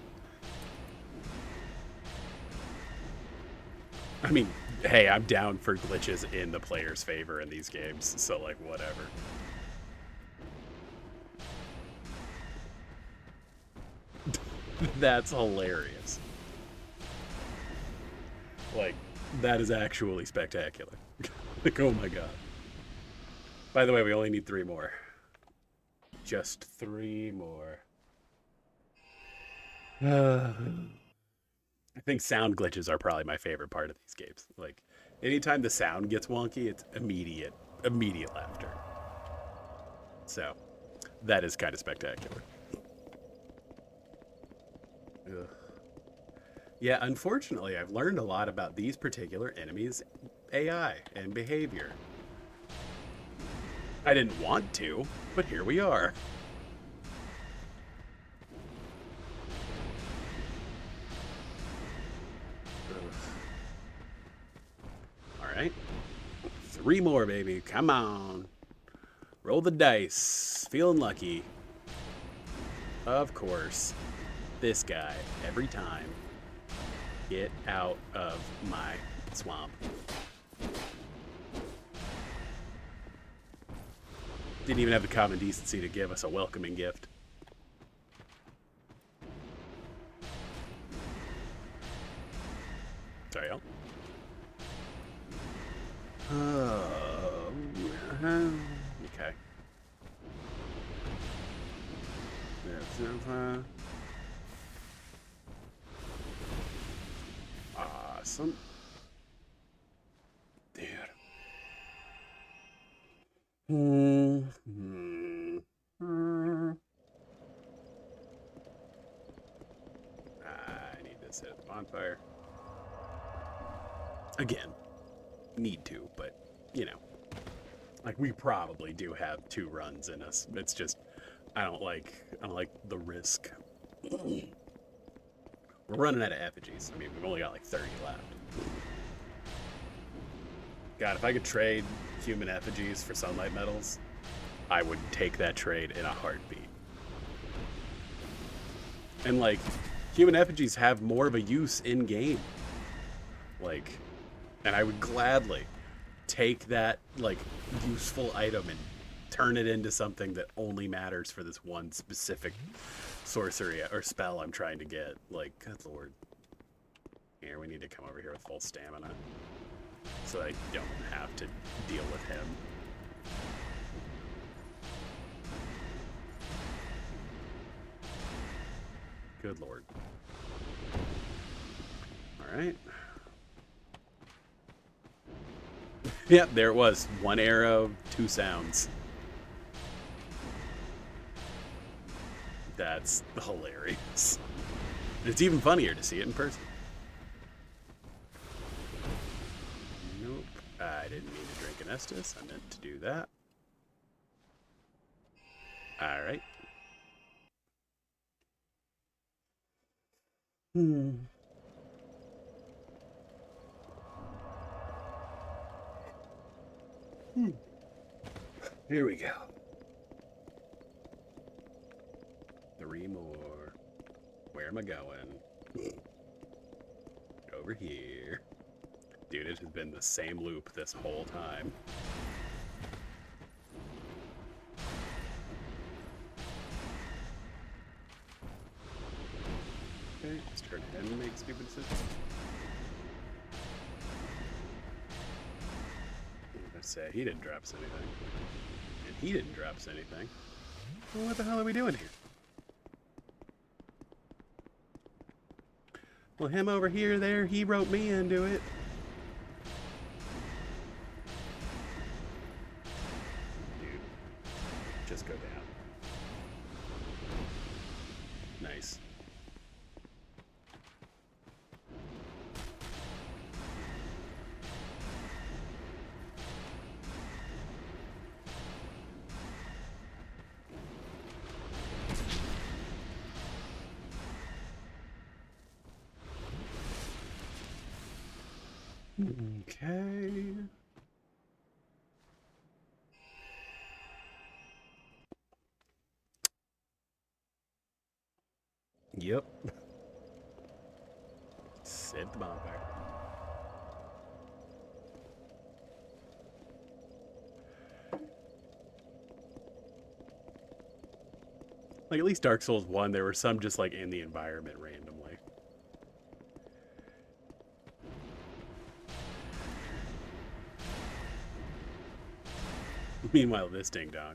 I mean, hey, I'm down for glitches in the player's favor in these games, so, like, whatever. That's hilarious. Like, that is actually spectacular. Like, oh my god. By the way, we only need 3 more. Just 3 more. I think sound glitches are probably my favorite part of these games. Like, anytime the sound gets wonky, it's immediate laughter. So, that is kind of spectacular. Ugh. Yeah, unfortunately, I've learned a lot about these particular enemies' AI and behavior. I didn't want to, but here we are. Alright. 3 more, baby. Come on. Roll the dice. Feeling lucky. Of course. This guy. Every time. Get out of my swamp. Didn't even have the common decency to give us a welcoming gift. Sorry, y'all. Okay. Awesome. Dude. I need this at the bonfire. Again, need to, but, you know. Like, we probably do have 2 runs in us. It's just, I don't like the risk. We're running out of effigies. I mean, we've only got like 30 left. God, if I could trade human effigies for sunlight metals, I would take that trade in a heartbeat. And, like, human effigies have more of a use in-game. Like, and I would gladly take that, like, useful item and turn it into something that only matters for this one specific sorcery or spell I'm trying to get. Like, good lord. Here, we need to come over here with full stamina so I don't have to deal with him. Good lord. Alright. Yep, there it was. 1 arrow, 2 sounds. That's hilarious. It's even funnier to see it in person. Nope. I didn't mean to drink an Estus. I meant to do that. All right. Here we go. 3 more. Where am I going? Over here. Dude, it has been the same loop this whole time. Okay, let's turn him and make stupid decisions. Let's say he didn't drop us anything. And he didn't drop us anything. Well, what the hell are we doing here? Well, him over here, there, he wrote me into it. Dude, just go down. Nice. Okay. Yep. Set the bonfire. Like, at least Dark Souls 1, there were some just, like, in the environment randomly. Meanwhile, this ding dong.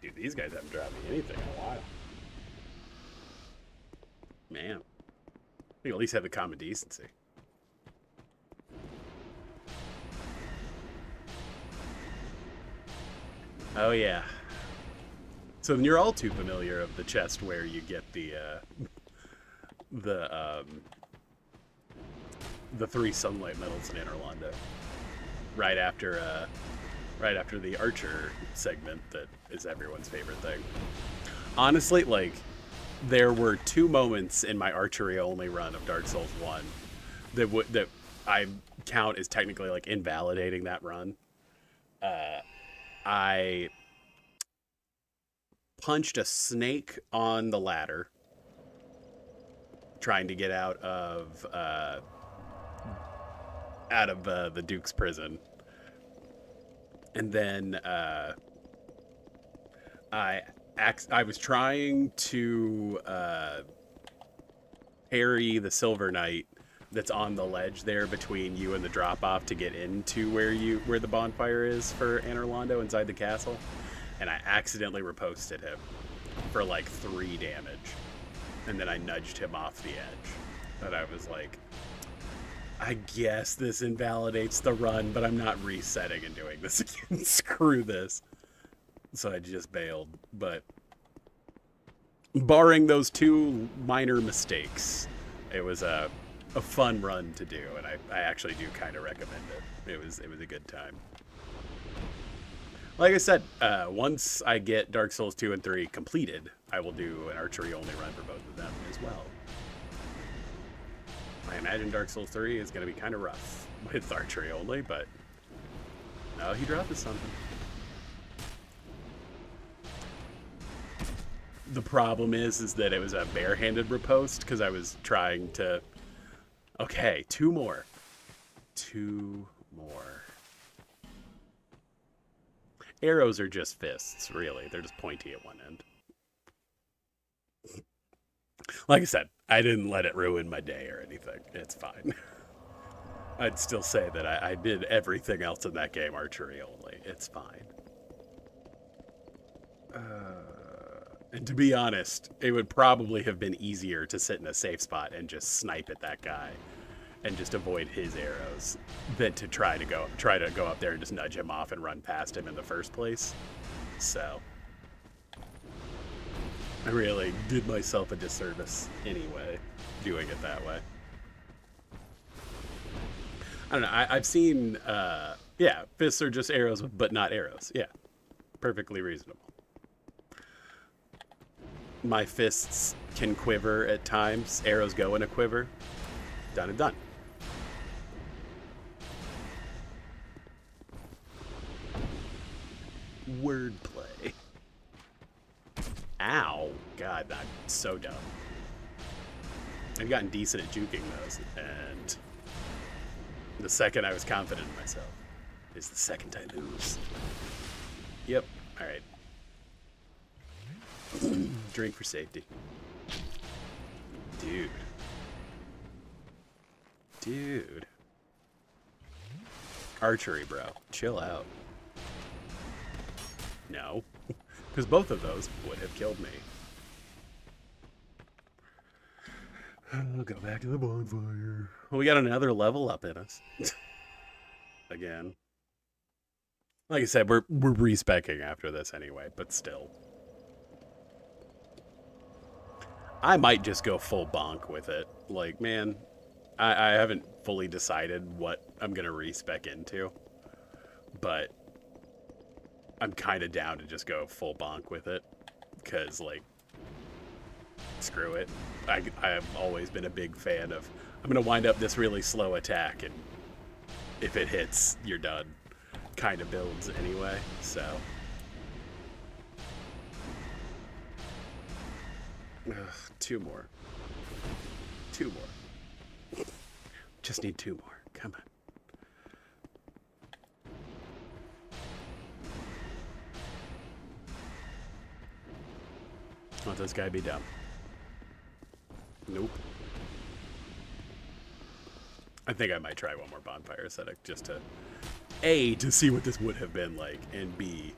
Dude, these guys haven't dropped me anything in a while. Man. We at least have the common decency. Oh, yeah. So then you're all too familiar of the chest where you get the 3 sunlight medals in Orlando. Right after the Archer segment that is everyone's favorite thing. Honestly, like, there were 2 moments in my archery only run of Dark Souls 1 that I count as technically like invalidating that run. I punched a snake on the ladder trying to get out of the Duke's prison. And then I was trying to parry the Silver Knight that's on the ledge there between you and the drop-off to get into where the bonfire is for Anor Londo inside the castle. And I accidentally riposted him for like 3 damage. And then I nudged him off the edge. And I was like, I guess this invalidates the run, but I'm not resetting and doing this again. Screw this. So I just bailed. But barring those 2 minor mistakes, it was a fun run to do, and I actually do kind of recommend it. It was a good time. Like I said, once I get Dark Souls 2 and 3 completed, I will do an archery only run for both of them as well. I imagine Dark Souls 3 is going to be kind of rough with archery only, but no, he dropped us something. The problem is that it was a barehanded riposte because I was trying to. Okay, 2 more. 2 more. Arrows are just fists, really. They're just pointy at one end. Like I said, I didn't let it ruin my day or anything. It's fine. I'd still say that I did everything else in that game archery only. It's fine. And to be honest, it would probably have been easier to sit in a safe spot and just snipe at that guy and just avoid his arrows than to try to go up there and just nudge him off and run past him in the first place. So I really did myself a disservice anyway, doing it that way. I don't know. I've seen, yeah, fists are just arrows, but not arrows. Yeah, perfectly reasonable. My fists can quiver at times. Arrows go in a quiver. Done and done. Wordplay. Ow. God, I'm so dumb. I've gotten decent at juking those, and the second I was confident in myself is the second I lose. Yep. All right. Drink for safety. Dude. Dude. Archery, bro. Chill out. No. Because both of those would have killed me. I'll go back to the bonfire. Well, we got another level up in us. Again. Like I said, we're respecking after this anyway, but still. I might just go full bonk with it. Like, man, I haven't fully decided what I'm going to respec into. But I'm kind of down to just go full bonk with it. Because, like, screw it. I have always been a big fan of, I'm going to wind up this really slow attack, and if it hits, you're done. Kind of builds anyway, so. Ugh, two more. Just need two more. Come on. Let this guy be dumb. Nope. I think I might try one more bonfire aesthetic just to, A, to see what this would have been like, and B,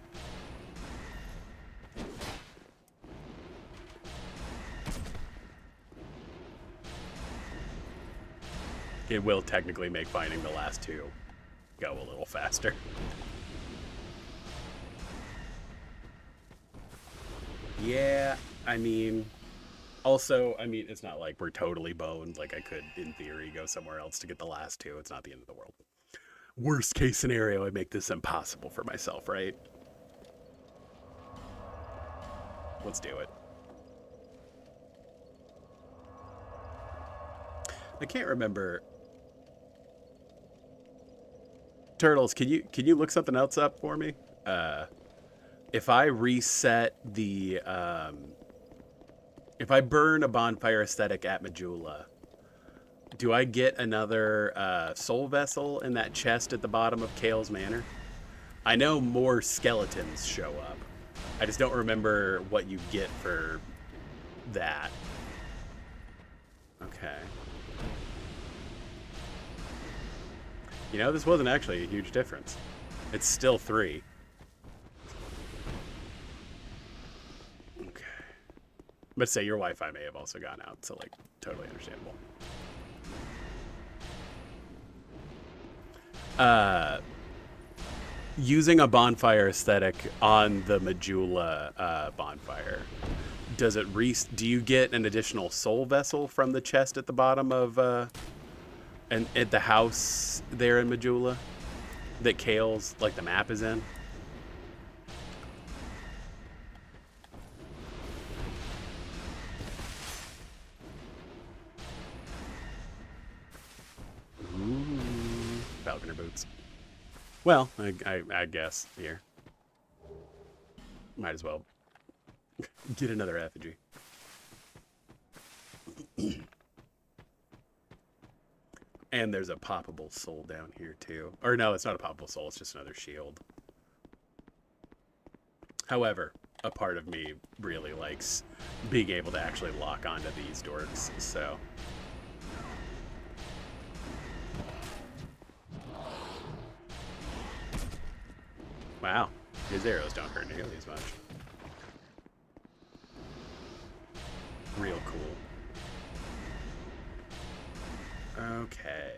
it will technically make finding the last two go a little faster. Yeah, I mean, also, I mean, it's not like we're totally boned. Like, I could, in theory, go somewhere else to get the last two. It's not the end of the world. Worst case scenario, I make this impossible for myself, right? Let's do it. I can't remember. Turtles, can you look something else up for me? If I reset the if I burn a bonfire aesthetic at Majula, do I get another soul vessel in that chest at the bottom of Kale's Manor? I know more skeletons show up. I just don't remember what you get for that. Okay. You know, this wasn't actually a huge difference. It's still 3. Okay. But say your Wi-Fi may have also gone out, so, like, totally understandable. Using a bonfire aesthetic on the Majula bonfire, does it do you get an additional soul vessel from the chest at the bottom of and at the house there in Majula that Kale's, like, the map is in? Ooh, falconer boots. Well, I guess here. Might as well get another effigy. And there's a poppable soul down here too. Or no, it's not a poppable soul, it's just another shield. However, a part of me really likes being able to actually lock onto these dorks, so. Wow, his arrows don't hurt nearly as much. Real cool. Okay.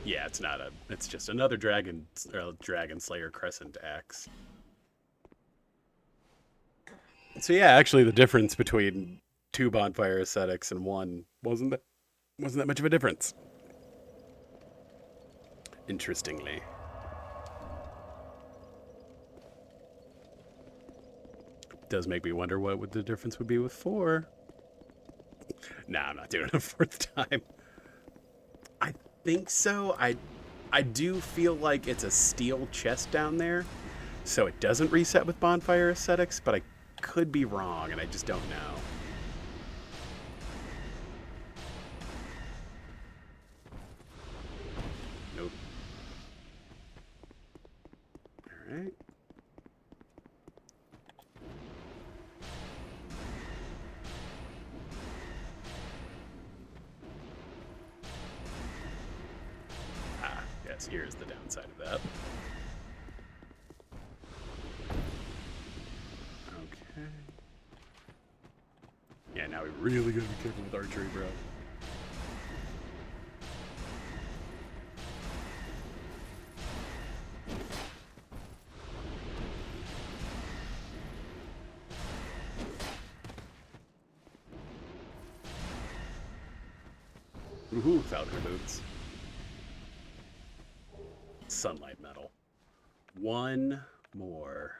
Yeah, it's not a. It's just another dragon slayer crescent axe. So yeah, actually, the difference between 2 bonfire aesthetics and 1 wasn't that much of a difference. Interestingly. Does make me wonder what the difference would be with 4. Nah, I'm not doing it a 4th time. I think so. I do feel like it's a steel chest down there, so it doesn't reset with bonfire aesthetics, but I could be wrong, and I just don't know. Nope. Alright. Ah, yes, here's the downside of that. Okay. Yeah, now we really gotta be careful with archery, bro. Woohoo, Falconer boots. Sunlight metal. One more.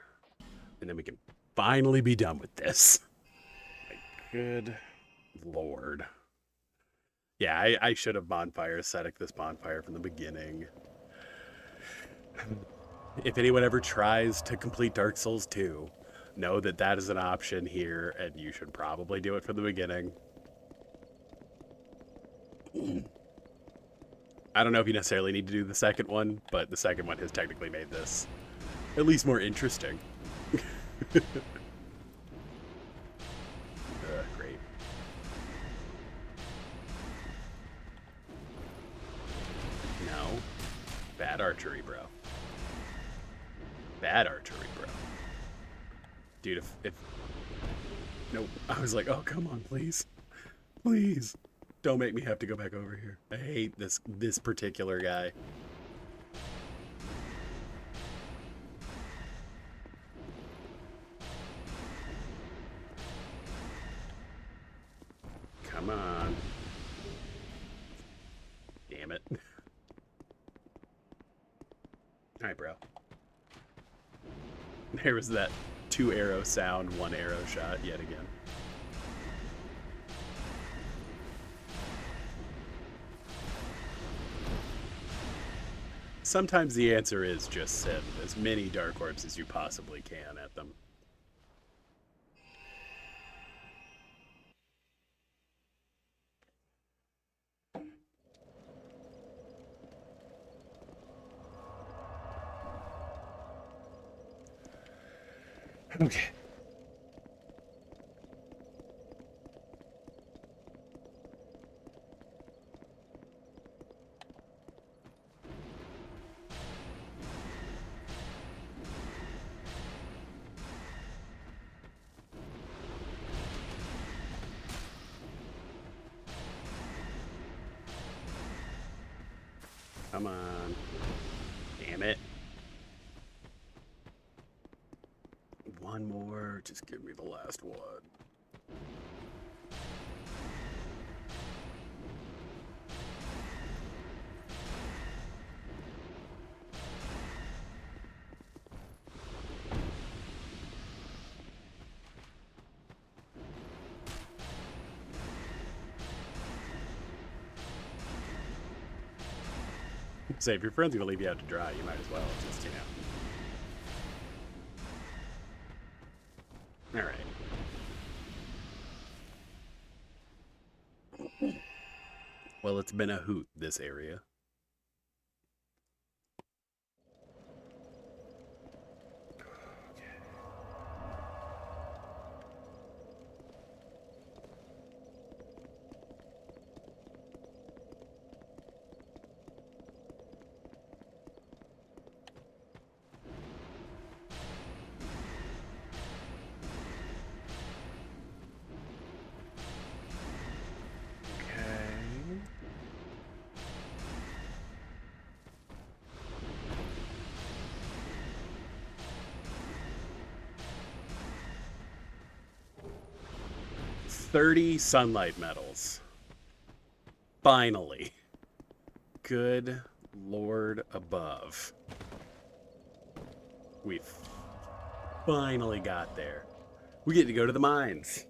And then we can finally be done with this. My good lord. Yeah, I should have bonfire aesthetic this bonfire from the beginning. If anyone ever tries to complete Dark Souls 2, know that that is an option here, and you should probably do it from the beginning. I don't know if you necessarily need to do the second one, but the second one has technically made this at least more interesting. Great. No. Bad archery, bro. Bad archery, bro. Dude, if... Nope. I was like, oh, come on, please. Please. Don't make me have to go back over here. I hate this particular guy. Come on. Damn it. Alright, bro. There was that 2 arrow sound, 1 arrow shot yet again. Sometimes the answer is just send as many dark orbs as you possibly can at them. Okay. Come on. Damn it. One more. Just give me the last one. Say, if your friend's gonna leave you out to dry, you might as well just, you know. Alright. Well, it's been a hoot, this area. $30 sunlight metals. Finally. Good Lord above. We finally got there. We get to go to the mines.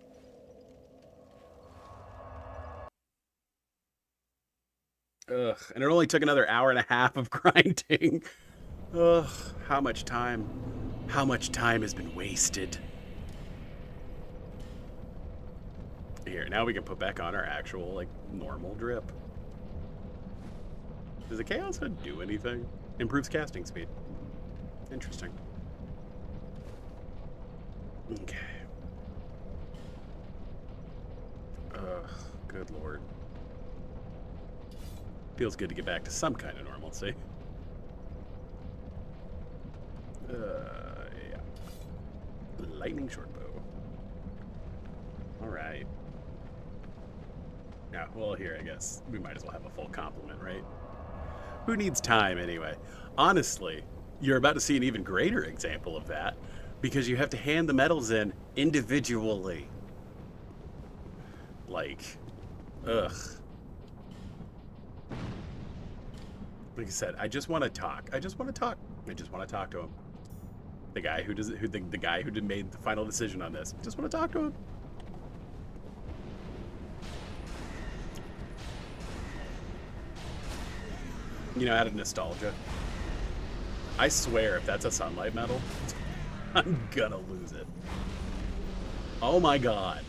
Ugh, and it only took another hour and a half of grinding. Ugh, how much time has been wasted. Here, now we can put back on our actual, like, normal drip. Does the Chaos Hood do anything? Improves casting speed. Interesting. Okay. Ugh, good lord. Feels good to get back to some kind of normalcy. Yeah. Lightning short bow. Alright. Yeah, well, here, I guess. We might as well have a full complement, right? Who needs time, anyway? Honestly, you're about to see an even greater example of that, because you have to hand the medals in individually. Like, ugh. Like I said, I just want to talk. I just want to talk to him. The guy who does the guy who made the final decision on this. Just want to talk to him. You know, out of nostalgia. I swear, if that's a sunlight medal, I'm gonna lose it. Oh my god.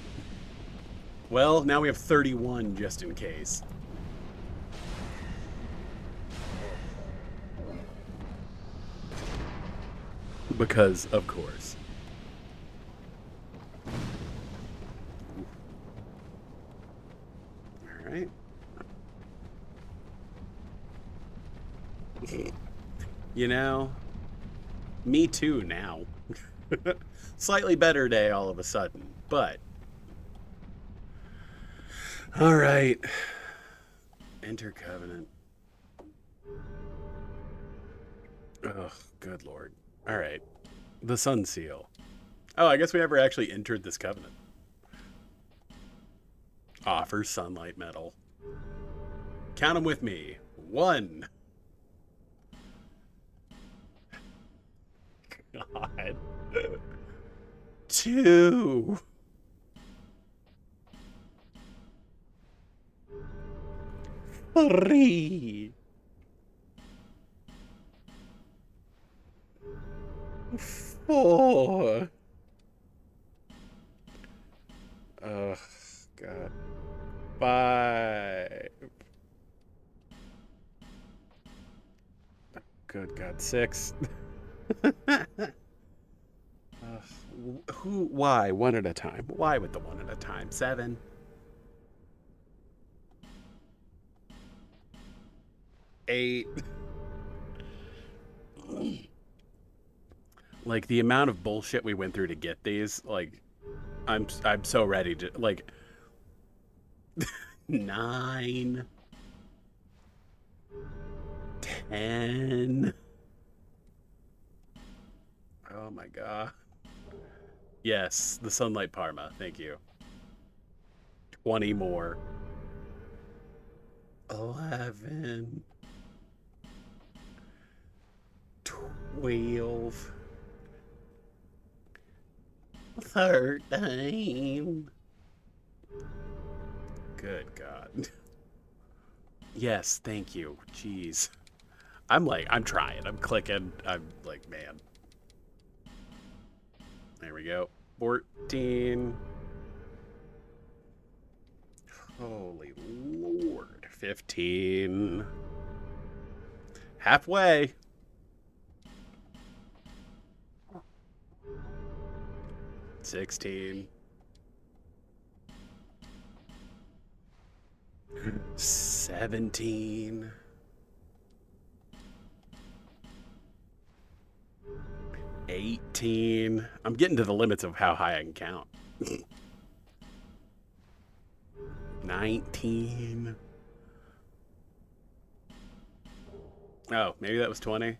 Well, now we have 31 just in case. Because, of course. Alright. You know, me too now. Slightly better day all of a sudden, but... Alright. Enter Covenant. Ugh, good lord. Alright. The Sun Seal. Oh, I guess we never actually entered this covenant. Offer Sunlight Medal. Count them with me. 1. God. 2. 3. 4. Ugh, God. 5. Good God. 6. Why? One at a time. Why with the one at a time? 7. 8. Like, the amount of bullshit we went through to get these, like, I'm so ready to, like, 9. 10. Oh my god. Yes, the Sunlight Parma, thank you. 20 more. 11. 12. 13. Good God. Yes, thank you. Jeez. I'm trying. I'm clicking. I'm like, man. There we go. 14. Holy Lord. 15. Halfway. 16. 17. 18. I'm getting to the limits of how high I can count. 19. Oh, maybe that was 20.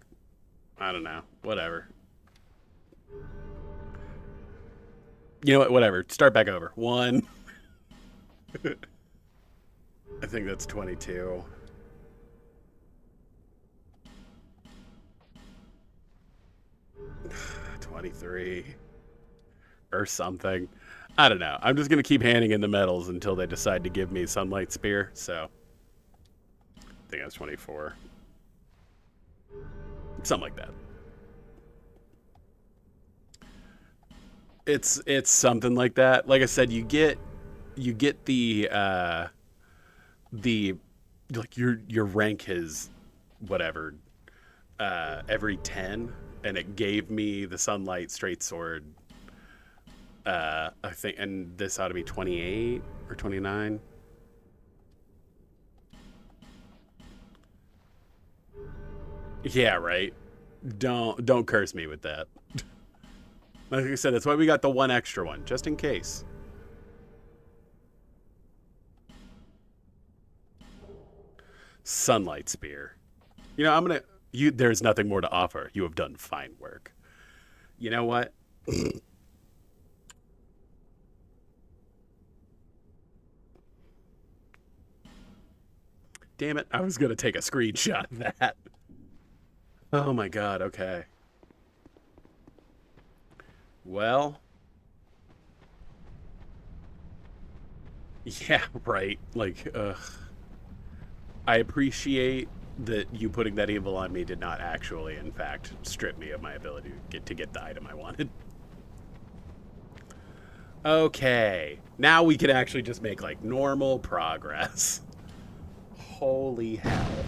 I don't know. Whatever. You know what? Whatever. Start back over. 1. I think that's 22. 23 or something. I don't know. I'm just going to keep handing in the medals until they decide to give me Sunlight Spear. So I think that's 24. Something like that. It's something like that. Like I said, you get the like your rank is whatever every 10, and it gave me the Sunlight Straight Sword. I think, and this ought to be 28 or 29. Yeah, right. Don't curse me with that. Like I said, that's why we got the one extra one, just in case. Sunlight Spear. You know, I'm gonna. There's nothing more to offer. You have done fine work. You know what? Damn it! I was gonna take a screenshot of that. Oh my god. Okay. Well. Yeah. Right. Like. Ugh. I appreciate that you putting that evil on me did not actually, in fact, strip me of my ability to get the item I wanted. Okay, now we can actually just make like normal progress. Holy hell.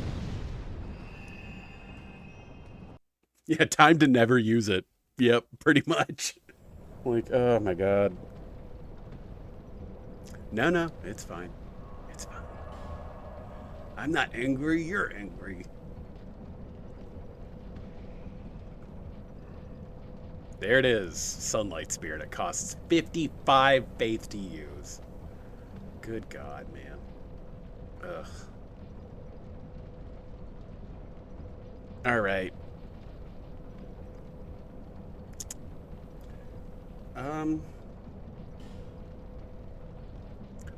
Yeah, time to never use it. Yep, pretty much. Like, oh my god. No, it's fine. It's fine. I'm not angry, you're angry. There it is, Sunlight Spirit. It costs 55 faith to use. Good God, man. Ugh. Alright.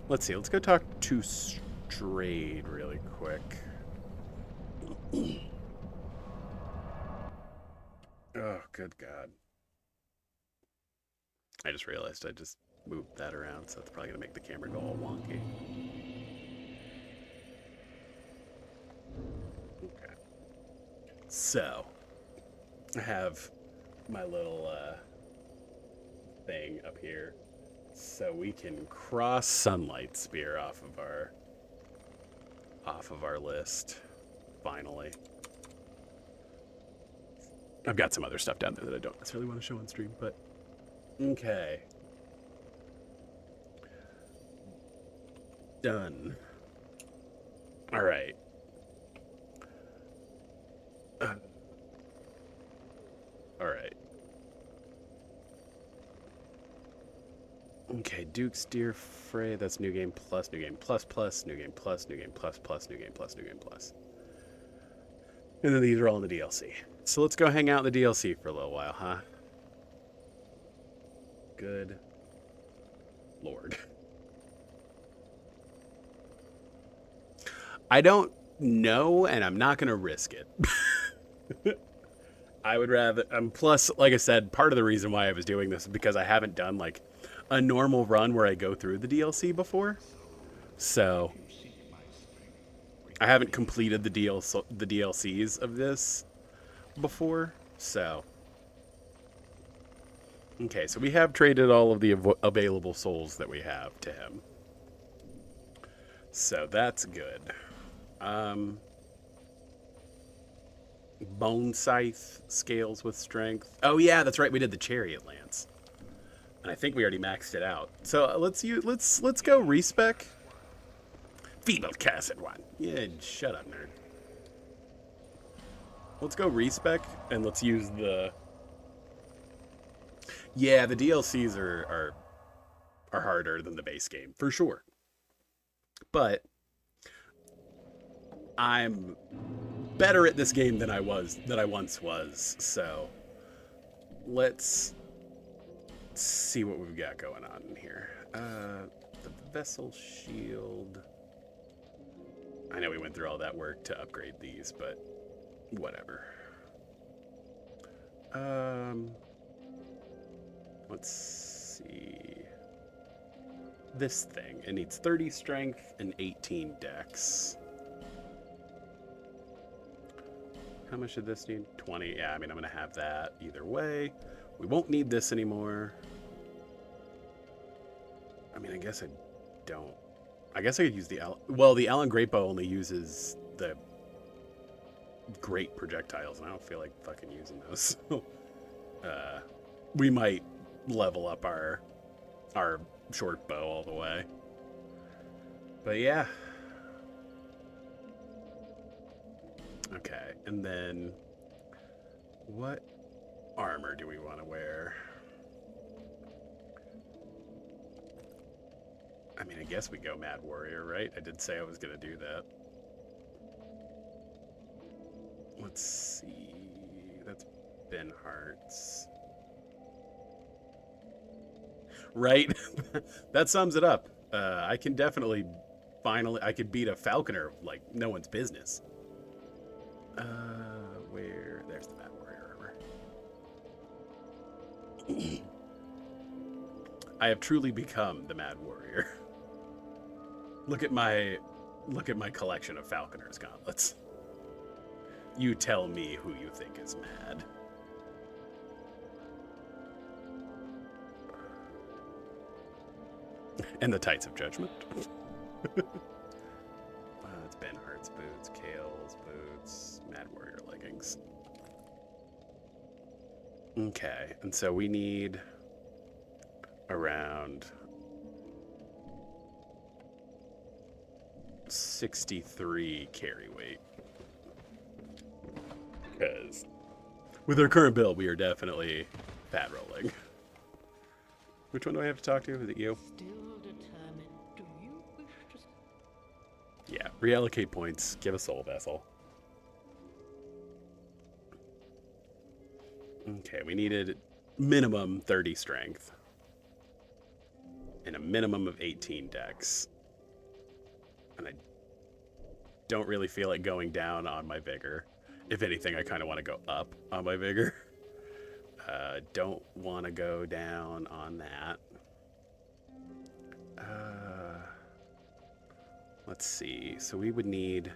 Let's see. Let's go talk to Strayed really quick. Oh, good God. I just realized I just moved that around, so that's probably going to make the camera go all wonky. Okay. So, I have my little thing up here, so we can cross Sunlight Spear off of our list. Finally, I've got some other stuff down there that I don't necessarily want to show on stream, but okay. Done. All right. All right. Okay, Duke's Deer Fray, that's New Game Plus, New Game Plus Plus, New Game Plus, New Game Plus Plus, New Game Plus, New Game Plus. And then these are all in the DLC. So let's go hang out in the DLC for a little while, huh? Good Lord. I don't know, and I'm not going to risk it. I would rather... plus, like I said, part of the reason why I was doing this is because I haven't done, like, a normal run where I go through the DLC before. So, I haven't completed the DLCs of this before. So, okay, so we have traded all of the available souls that we have to him. So, that's good. Bone Scythe scales with strength. Oh yeah, that's right. We did the Chariot Lance, and I think we already maxed it out. So let's go respec. Feeble Cassid one. Yeah, shut up, nerd. Let's go respec and let's use the. Yeah, the DLCs are harder than the base game for sure, but I'm better at this game than I once was. So let's see what we've got going on in here. The Vessel Shield. I know we went through all that work to upgrade these, but whatever. Let's see. This thing. It needs 30 strength and 18 dex. How much did this need? 20. Yeah, I mean, I'm going to have that either way. We won't need this anymore. I mean, I guess I don't. I guess I could use the... Well, the Allen Great Bow only uses the great projectiles, and I don't feel like fucking using those. We might level up our short bow all the way. But yeah. Okay, and then what armor do we want to wear? I mean, I guess we go Mad Warrior, right? I did say I was going to do that. Let's see. That's Ben Hart's. Right? That sums it up. I can definitely I could beat a Falconer like no one's business. Where? There's the Mad Warrior armor. I have truly become the Mad Warrior. Look at my collection of Falconer's gauntlets. You tell me who you think is mad. And the Tights of Judgment. It's Ben Hart's boots, Kale's boots, Mad Warrior leggings. Okay, and so we need around 63 carry weight. Because with our current build, we are definitely fat rolling. Which one do I have to talk to? Is it you? Still determined. Do you wish to... Yeah, reallocate points. Give a soul vessel. Okay, we needed minimum 30 strength. And a minimum of 18 dex. And I don't really feel like going down on my vigor. If anything, I kind of want to go up on my vigor. Don't want to go down on that. Let's see. So we would need...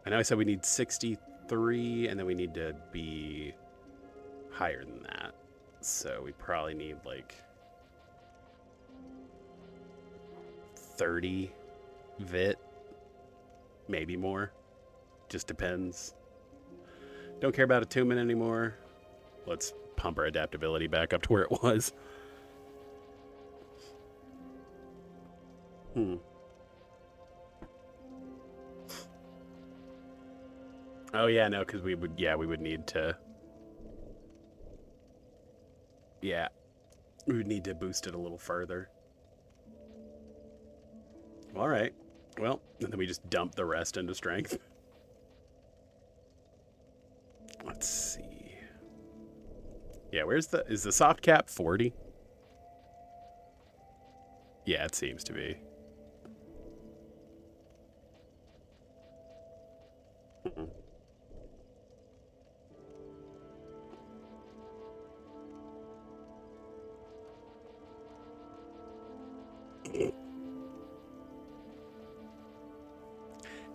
I know I said we need 63, and then we need to be higher than that. So we probably need like 30 vit. Maybe more. Just depends. Don't care about attunement anymore. Let's pump our adaptability back up to where it was. Oh yeah, no, because we would need to. Yeah, we would need to boost it a little further. All right. Well, and then we just dump the rest into strength. Let's see. Yeah, is the soft cap 40? Yeah, it seems to be.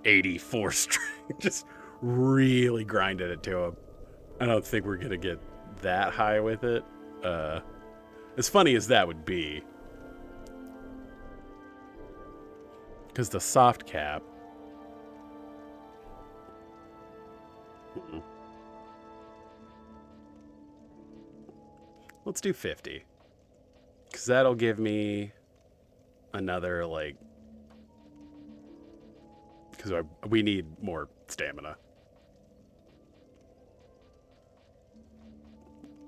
84 strength. Just really grinded it to him. I don't think we're going to get that high with it. As funny as that would be. Because the soft cap... Let's do 50. Because that'll give me another, like... Because we need more stamina.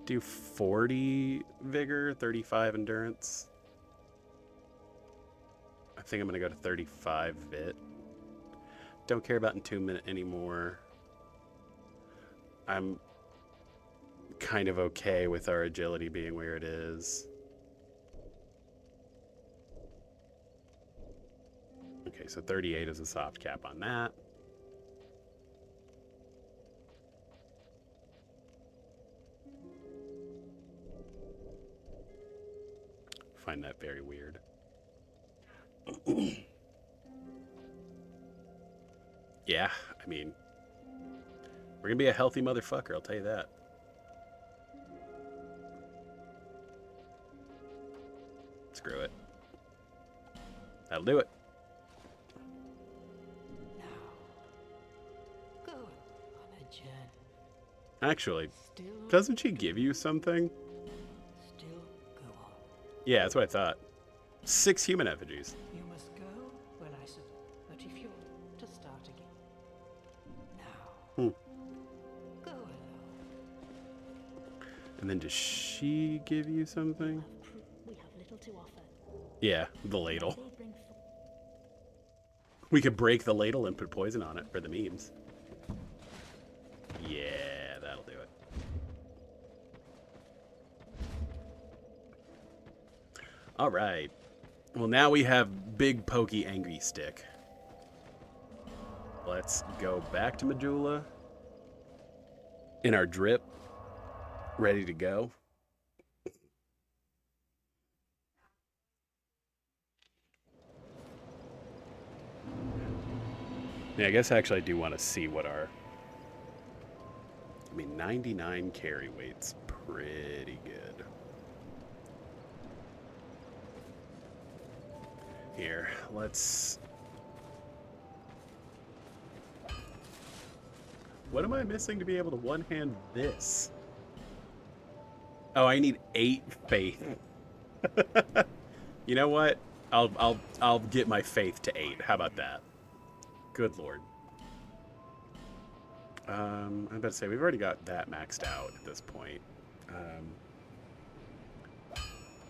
Do 40 vigor, 35 endurance. I think I'm going to go to 35 vit. Don't care about attunement anymore. I'm kind of okay with our agility being where it is. Okay, so 38 is a soft cap on that. find that very weird. Yeah, I mean, we're gonna be a healthy motherfucker, I'll tell you that. Screw it. That'll do it. Now, go on a journey. Actually, Still, doesn't she give you something? still go on. Yeah, that's what I thought. 6 human effigies. You must go when I said, but if you're to start again. Now, go alone. And then does she give you something? We have little to offer. Yeah, the ladle. They bring We could break the ladle and put poison on it for the memes. Yeah, that'll do it. All right. Well, now we have Big Pokey Angry Stick. Let's go back to Medulla. In our drip. Ready to go. Yeah, I guess actually I do want to see what our... I mean, 99 carry weight's pretty good. Here, let's... What am I missing to be able to one-hand this? Oh, I need 8 faith. You know what? I'll get my faith to 8. How about that? Good lord. I'm about to say we've already got that maxed out at this point.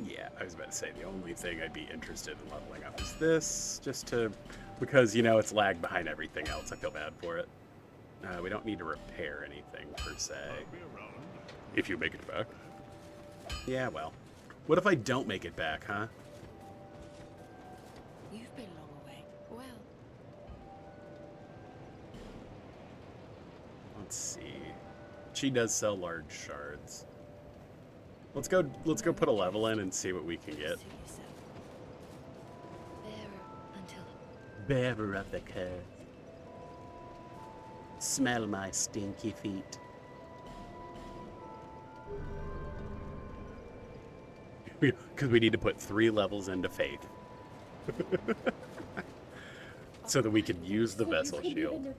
Yeah, I was about to say the only thing I'd be interested in leveling up is this, just to, because you know it's lagged behind everything else. I feel bad for it. We don't need to repair anything per se. If you make it back. Yeah, well, what if I don't make it back, huh? You've been long away. Well, Let's see. She does sell large shards. Let's go put a level in and see what we can get. see yourself. Bearer until Bearer of the curse. Smell my stinky feet. Because we need to put 3 levels into faith. So that we can use the vessel shield.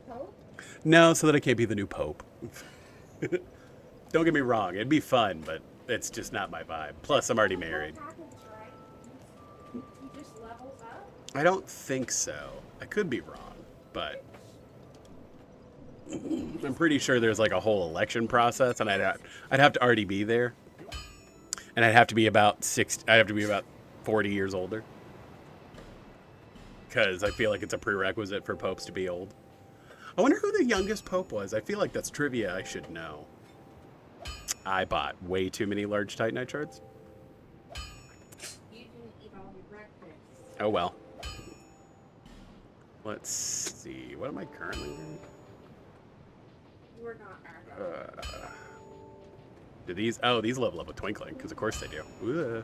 No, so that I can't be the new pope. Don't get me wrong, it'd be fun, but it's just not my vibe. Plus, I'm already married. I don't think so. I could be wrong, but I'm pretty sure there's like a whole election process, and I'd have to already be there, and I'd have to be about 40 years older, because I feel like it's a prerequisite for popes to be old. I wonder who the youngest pope was. I feel like that's trivia I should know. I bought way too many large Titanite shards. You didn't eat all your breakfast. Oh well. Let's see. What am I currently wearing? You were not active. Do these? Oh, these level up with twinkling, because of course they do. Ooh.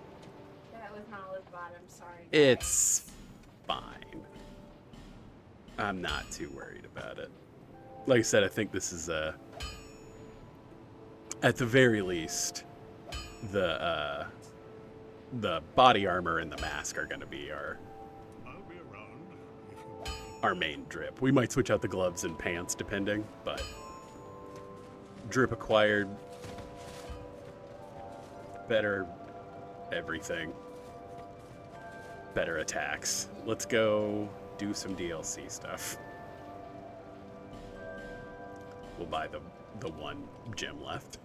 That was not Liz Bottom, sorry. It's fine. I'm not too worried about it. Like I said, I think this is at the very least, the body armor and the mask are going to be our main drip. We might switch out the gloves and pants depending, but drip acquired, better everything, better attacks. Let's go do some DLC stuff. We'll buy the one gem left.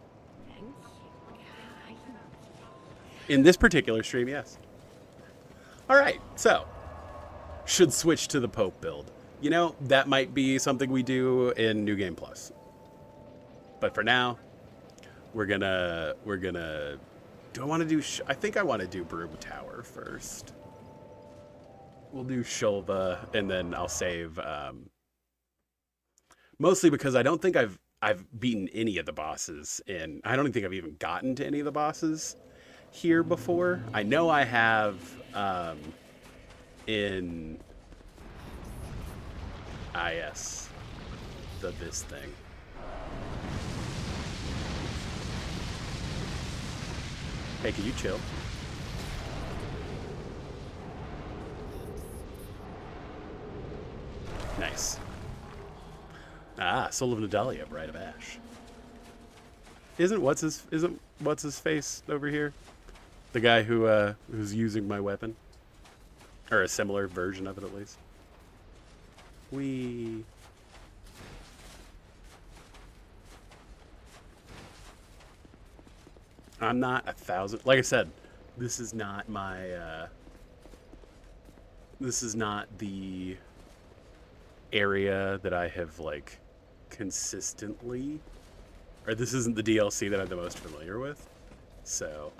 In this particular stream, yes. All right, so should switch to the Pope build. You know, that might be something we do in New Game Plus. But for now, we're gonna. Do I want to do? I think I want to do Broom Tower first. We'll do Shulva, and then I'll save. Mostly because I don't think I've beaten any of the bosses, and I don't think I've even gotten to any of the bosses here before. I know I have in IS this thing. Hey, can you chill? Nice. Ah, Soul of Nadalia, Bride of Ash. Isn't what's his face over here? The guy who's using my weapon, or a similar version of it at least. I'm not 1,000. Like I said, this is not my. This is not the area that I have like consistently, or this isn't the DLC that I'm the most familiar with. So,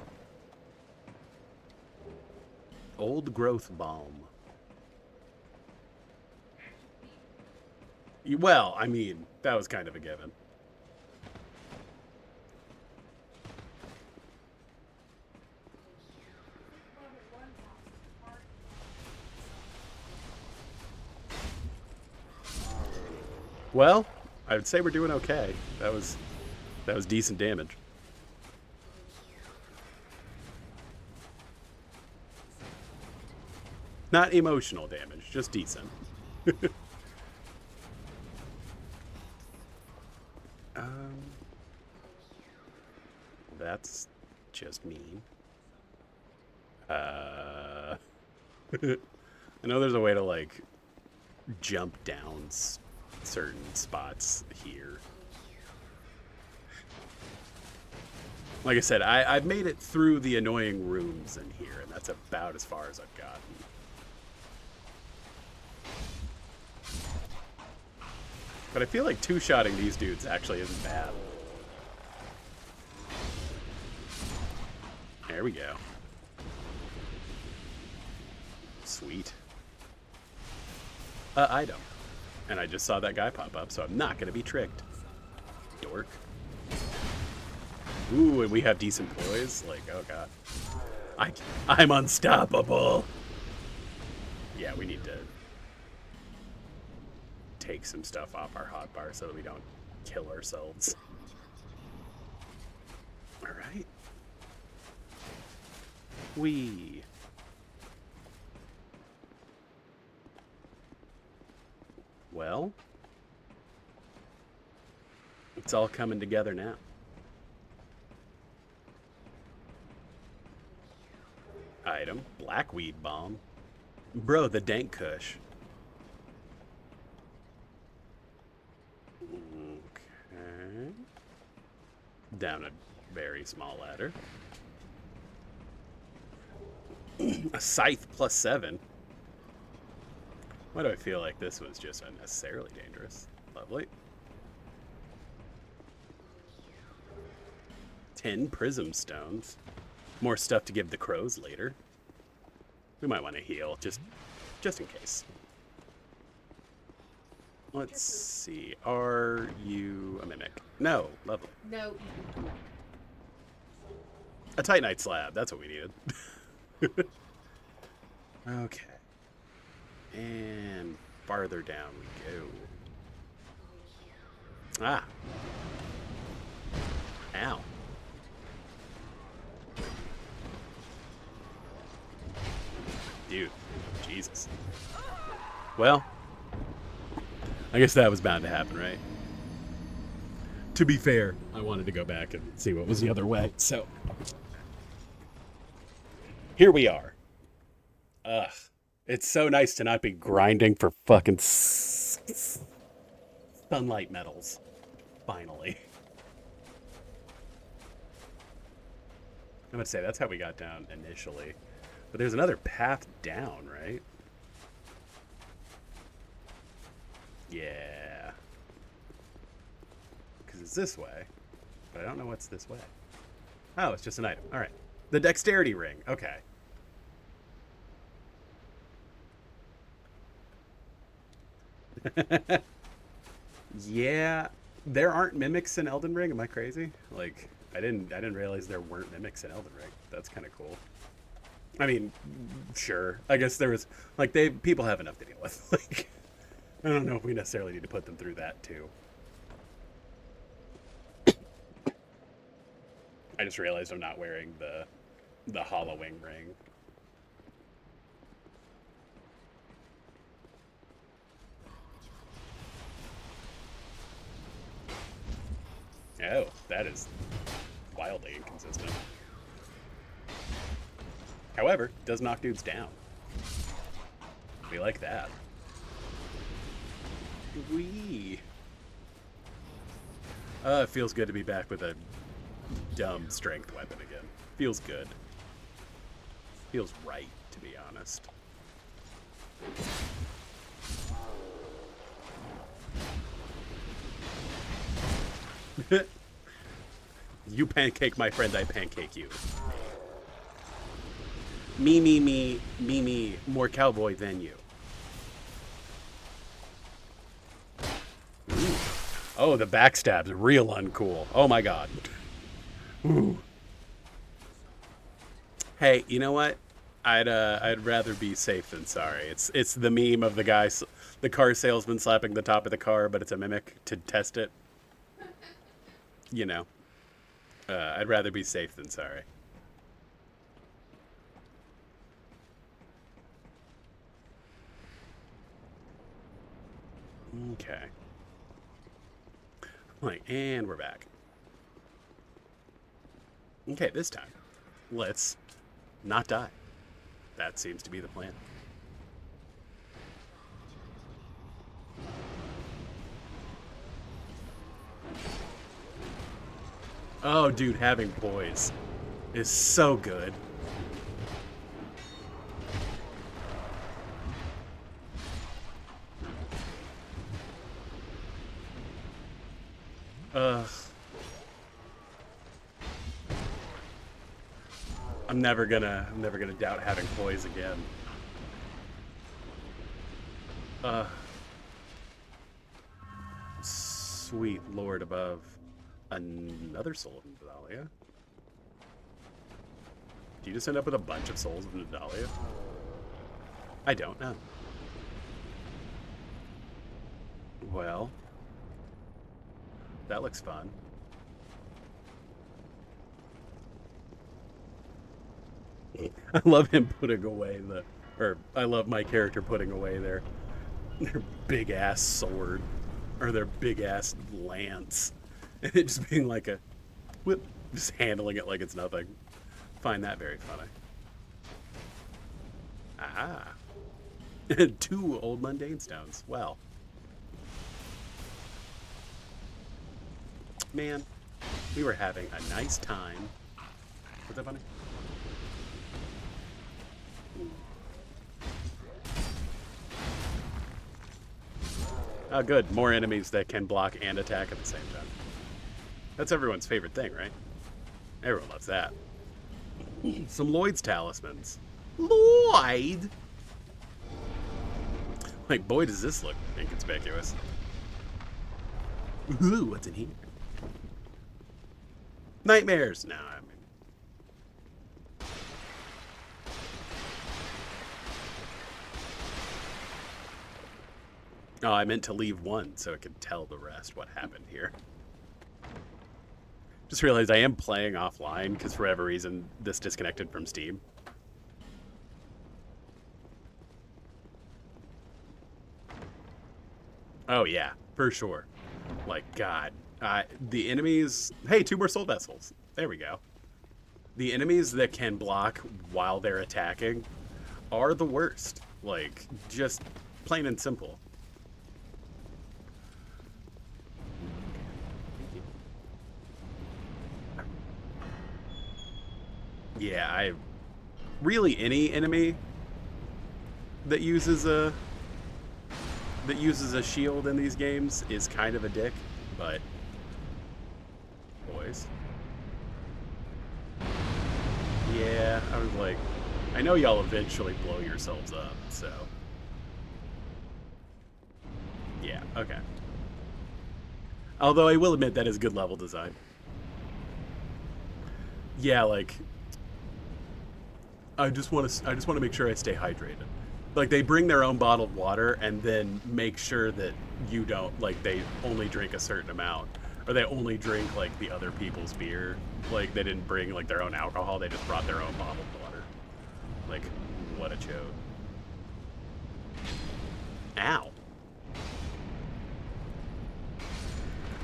Old Growth Balm. Well, I mean, that was kind of a given. Well, I would say we're doing okay. That was decent damage. Not emotional damage, just decent. That's just mean. I know there's a way to like jump down certain spots here. Like I said, I've made it through the annoying rooms in here, and that's about as far as I've gotten. But I feel like two-shotting these dudes actually isn't bad. There we go. Sweet. Item. And I just saw that guy pop up, so I'm not going to be tricked. Dork. Ooh, and we have decent poise? Like, oh god. I'm unstoppable! Yeah, we need to take some stuff off our hotbar so that we don't kill ourselves. Alright. Well, it's all coming together now. Item, Blackweed Bomb. Bro, the dank kush. Okay. Down a very small ladder. A scythe +7. Why do I feel like this was just unnecessarily dangerous? Lovely. 10 prism stones. More stuff to give the crows later. We might want to heal, just in case. Let's see. Are you a mimic? No. Lovely. No. A Titanite slab. That's what we needed. Okay. And farther down we go. Ah. Ow. Dude. Jesus. Well, I guess that was bound to happen, right? To be fair, I wanted to go back and see what was the other way, so here we are. Ugh. It's so nice to not be grinding for fucking sunlight metals. Finally. I'm gonna say that's how we got down initially. But there's another path down, right? Yeah. Because it's this way. But I don't know what's this way. Oh, it's just an item. Alright. The dexterity ring. Okay. Yeah, there aren't mimics in Elden Ring. Am I crazy? Like, I didn't realize there weren't mimics in Elden Ring. That's kind of cool. I mean, sure. I guess there was like people have enough to deal with. Like, I don't know if we necessarily need to put them through that too. I just realized I'm not wearing the hollowing ring. Oh, that is wildly inconsistent. However, does knock dudes down. We like that. Wee. It feels good to be back with a dumb strength weapon again. Feels good. Feels right, to be honest. You pancake my friend, I pancake you. Me, more cowboy than you. Ooh. Oh, the backstab's real uncool. Oh my god. Ooh. Hey, you know what? I'd rather be safe than sorry. It's the meme of the car salesman slapping the top of the car, but it's a mimic to test it. You know. I'd rather be safe than sorry. Okay. And we're back. Okay, this time, let's not die. That seems to be the plan. Oh, dude, having boys is so good. I'm never gonna doubt having poise again. Sweet Lord above. Another soul of Nadalia? Do you just end up with a bunch of souls of Nadalia? I don't know. Well, that looks fun. I love him putting away I love my character putting away their big ass sword or their big ass lance, and it just being like a whip, just handling it like it's nothing. Find that very funny. Ah, 2 old mundane stones. Well, man, we were having a nice time. Was that funny? Oh, good. More enemies that can block and attack at the same time. That's everyone's favorite thing, right? Everyone loves that. Some Lloyd's talismans. Lloyd? Like, boy, does this look inconspicuous. Ooh, what's in here? Nightmares. No, I mean... Oh, I meant to leave one so it could tell the rest what happened here. Just realized I am playing offline because for whatever reason this disconnected from Steam. Oh yeah, for sure. Like, God. The enemies... Hey, 2 more soul vessels. There we go. The enemies that can block while they're attacking are the worst. Like, just plain and simple. Yeah, really any enemy that uses a shield in these games is kind of a dick, but boys. Yeah, I was like, I know y'all eventually blow yourselves up, so yeah, okay. Although I will admit that is good level design. Yeah, like I just want to make sure I stay hydrated. Like they bring their own bottled water and then make sure that you don't like they only drink a certain amount or they only drink like the other people's beer. Like they didn't bring like their own alcohol, they just brought their own bottled water. Like what a chode. Ow.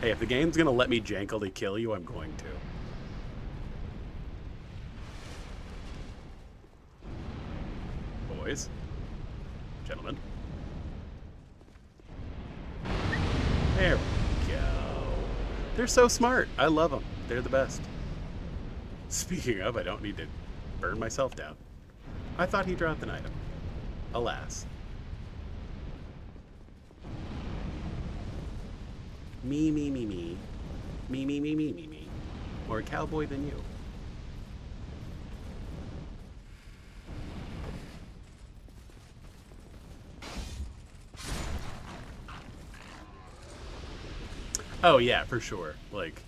Hey, if the game's gonna let me jankily kill you, I'm going to. Boys. Gentlemen. There we go. They're so smart. I love them. They're the best. Speaking of, I don't need to burn myself down. I thought he dropped an item. Alas. Me, me, me, me. Me, me, me, me, me, me. More cowboy than you. Oh yeah, for sure. Like,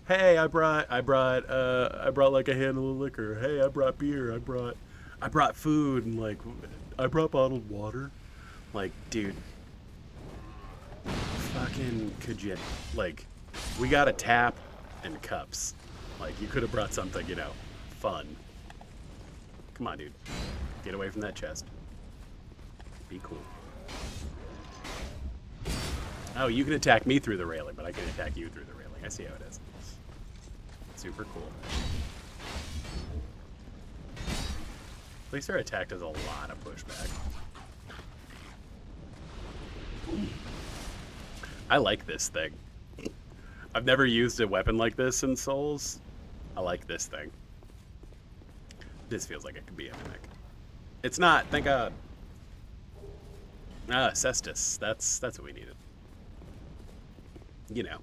hey, I brought like a handle of liquor. Hey, I brought beer. I brought food, and like, I brought bottled water. Like, dude, fucking could you? Like, we got a tap and cups. Like, you could have brought something, you know, fun. Come on, dude, get away from that chest. Be cool. Oh, you can attack me through the railing, but I can attack you through the railing. I see how it is. Super cool. At least our attack does a lot of pushback. I like this thing. I've never used a weapon like this in Souls. I like this thing. This feels like it could be a mimic. It's not, thank God. Ah, Cestus. That's what we needed. You know.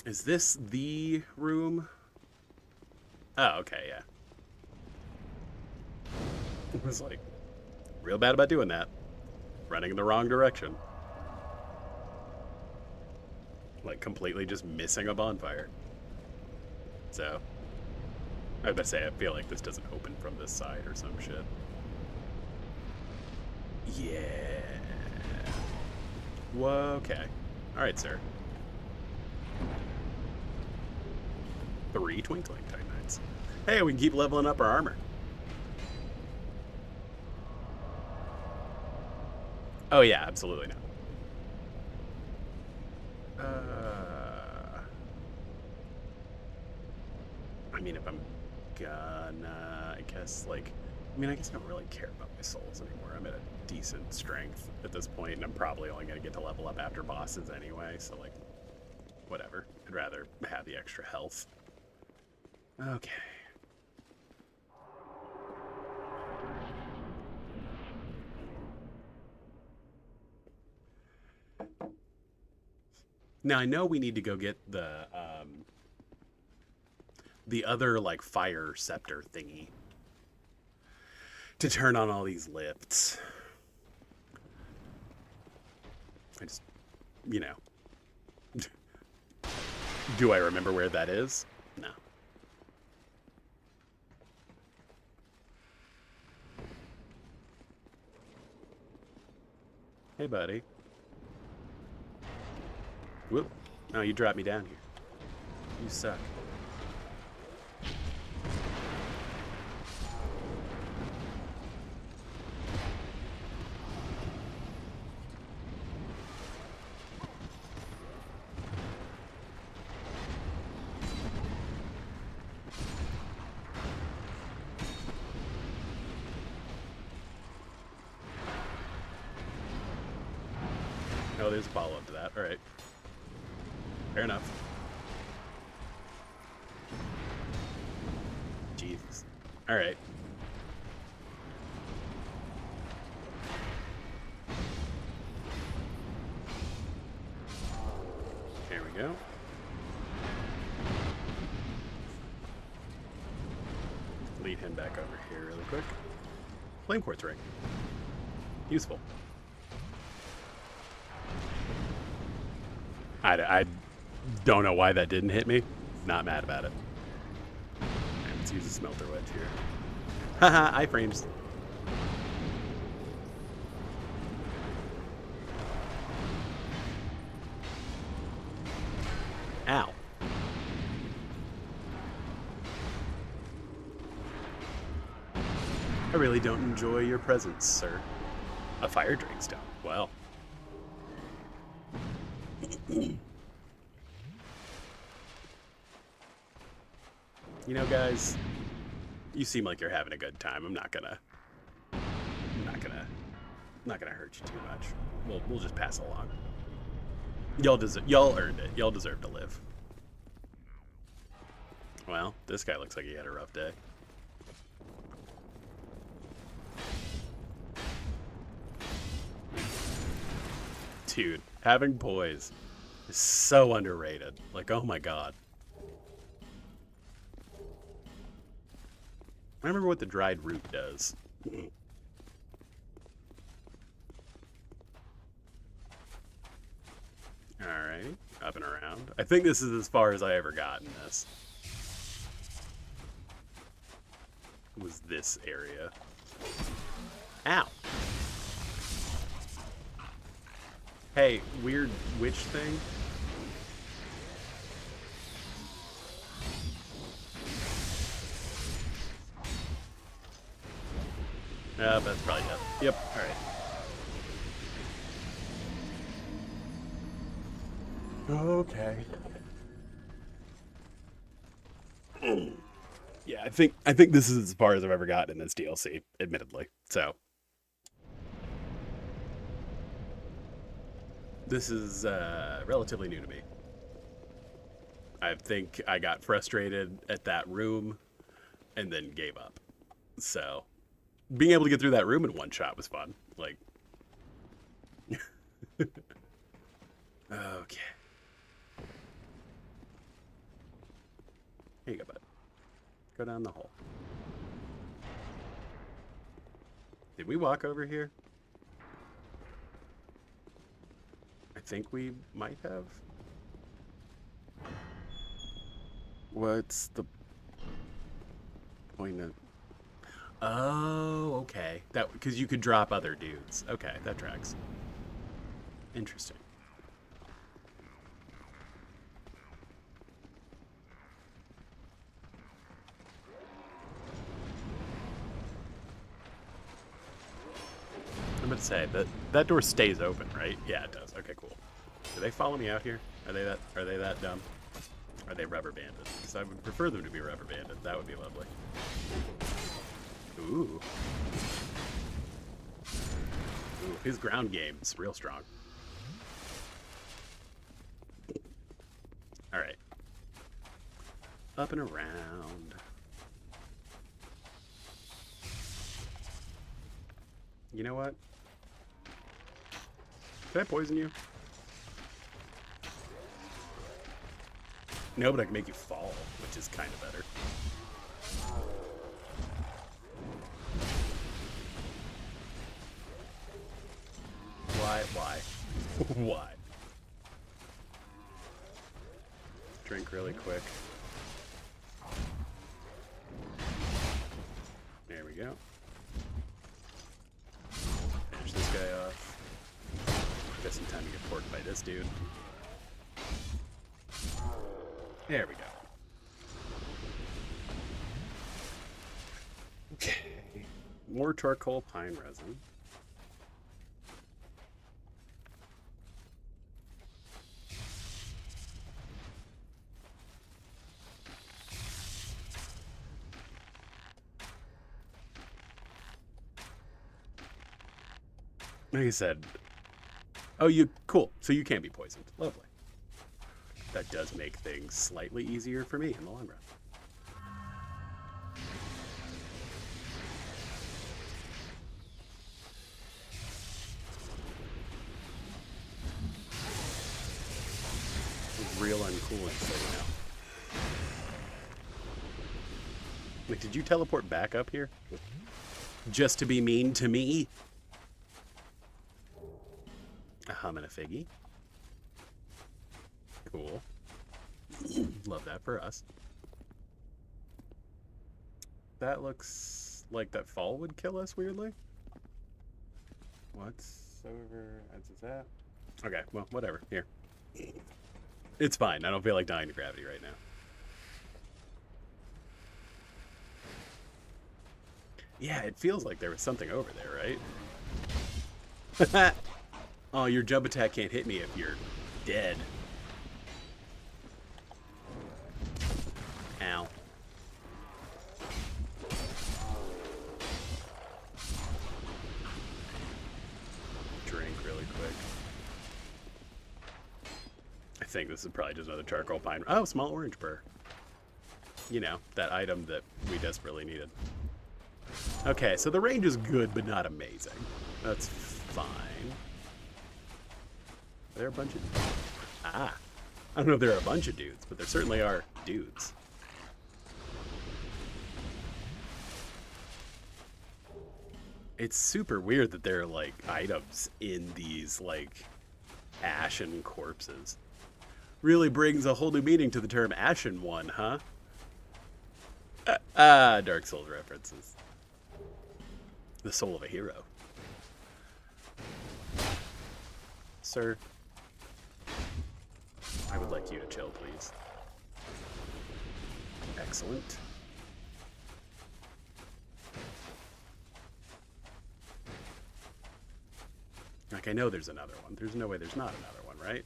Is this the room? Oh, okay, yeah. I was like, real bad about doing that. Running in the wrong direction. Like, completely just missing a bonfire. So, I was about to say, I feel like this doesn't open from this side or some shit. Yeah. Whoa, okay. Alright, sir. 3 twinkling Titanites. Hey, we can keep leveling up our armor. Oh yeah, absolutely not. I mean, if I'm gonna, I guess, like, I mean, I guess I don't really care about my souls anymore. I'm at a decent strength at this point, and I'm probably only gonna get to level up after bosses anyway, so, like, whatever. I'd rather have the extra health. Okay. Now, I know we need to go get the other, like, fire scepter thingy to turn on all these lifts. I just, you know. Do I remember where that is? No. Hey, buddy. Whoop. No, you dropped me down here. You suck. Oh, there's a follow-up to that. All right. Fair enough. Jesus. All right. There we go. Lead him back over here really quick. Flame quartz ring. Useful. I don't know why that didn't hit me. Not mad about it. Alright, let's use a smelter wedge here. Haha, iframes. Ow. I really don't enjoy your presence, sir. A fire drink stone. Well. You know, guys, you seem like you're having a good time. I'm not gonna hurt you too much. We'll just pass along. Y'all earned it. Y'all deserve to live. Well, this guy looks like he had a rough day. Dude, having poise is so underrated. Like, oh my god. I remember what the dried root does. Alright, up and around. I think this is as far as I ever got in this. Was this area. Ow! Hey, weird witch thing. That's probably death. Yep, alright. Okay. Yeah, I think this is as far as I've ever gotten in this DLC, admittedly. So this is relatively new to me. I think I got frustrated at that room and then gave up. So being able to get through that room in one shot was fun. Like, okay. Here you go, bud. Go down the hole. Did we walk over here? I think we might have. What's the point of... Oh, okay. That because you could drop other dudes. Okay, that tracks. Interesting. I'm gonna say that door stays open, right? Yeah, it does. Okay, cool. Do they follow me out here? Are they that dumb? Are they rubber banded? Because I would prefer them to be rubber banded. That would be lovely. Ooh. Ooh, his ground game's real strong. All right. Up and around. You know what? Can I poison you? No, but I can make you fall, which is kind of better. Why? Why? Drink really quick. There we go. Finish this guy off. Got some time to get porked by this dude. There we go. Okay. More charcoal pine resin. Like I said, oh, cool. So you can be poisoned. Lovely. That does make things slightly easier for me in the long run. It's real uncool, so you know. Like, did you teleport back up here? Just to be mean to me? A hum and a figgy? Cool. Love that for us. That looks like that fall would kill us weirdly. What's over? Is that? Okay, well, whatever. Here. It's fine. I don't feel like dying to gravity right now. Yeah, it feels like there was something over there, right? Oh, your jump attack can't hit me if you're dead. Ow. Drink really quick. I think this is probably just another charcoal pine. Oh, small orange burr. You know, that item that we desperately needed. Okay, so the range is good, but not amazing. That's fine. Are there a bunch of... Ah. I don't know if there are a bunch of dudes, but there certainly are dudes. It's super weird that there are, like, items in these, like, ashen corpses. Really brings a whole new meaning to the term ashen one, huh? Dark Souls references. The soul of a hero. Sir, I would like you to chill, please. Excellent. Like, I know there's another one. There's no way there's not another one, right?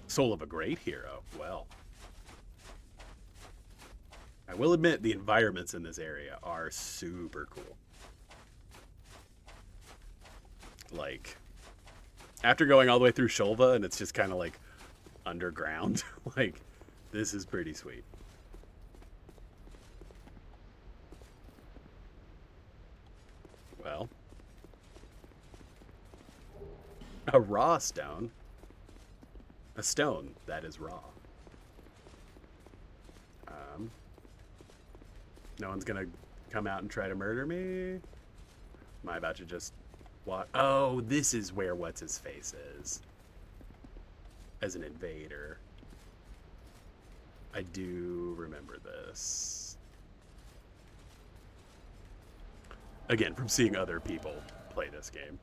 Soul of a great hero. Well. I will admit the environments in this area are super cool. Like, after going all the way through Shulva and it's just kind of like underground, like, this is pretty sweet. Well. A raw stone. A stone that is raw. No one's gonna come out and try to murder me? Am I about to just walk? Oh, this is where what's-his-face is. As an invader. I do remember this. Again, from seeing other people play this game.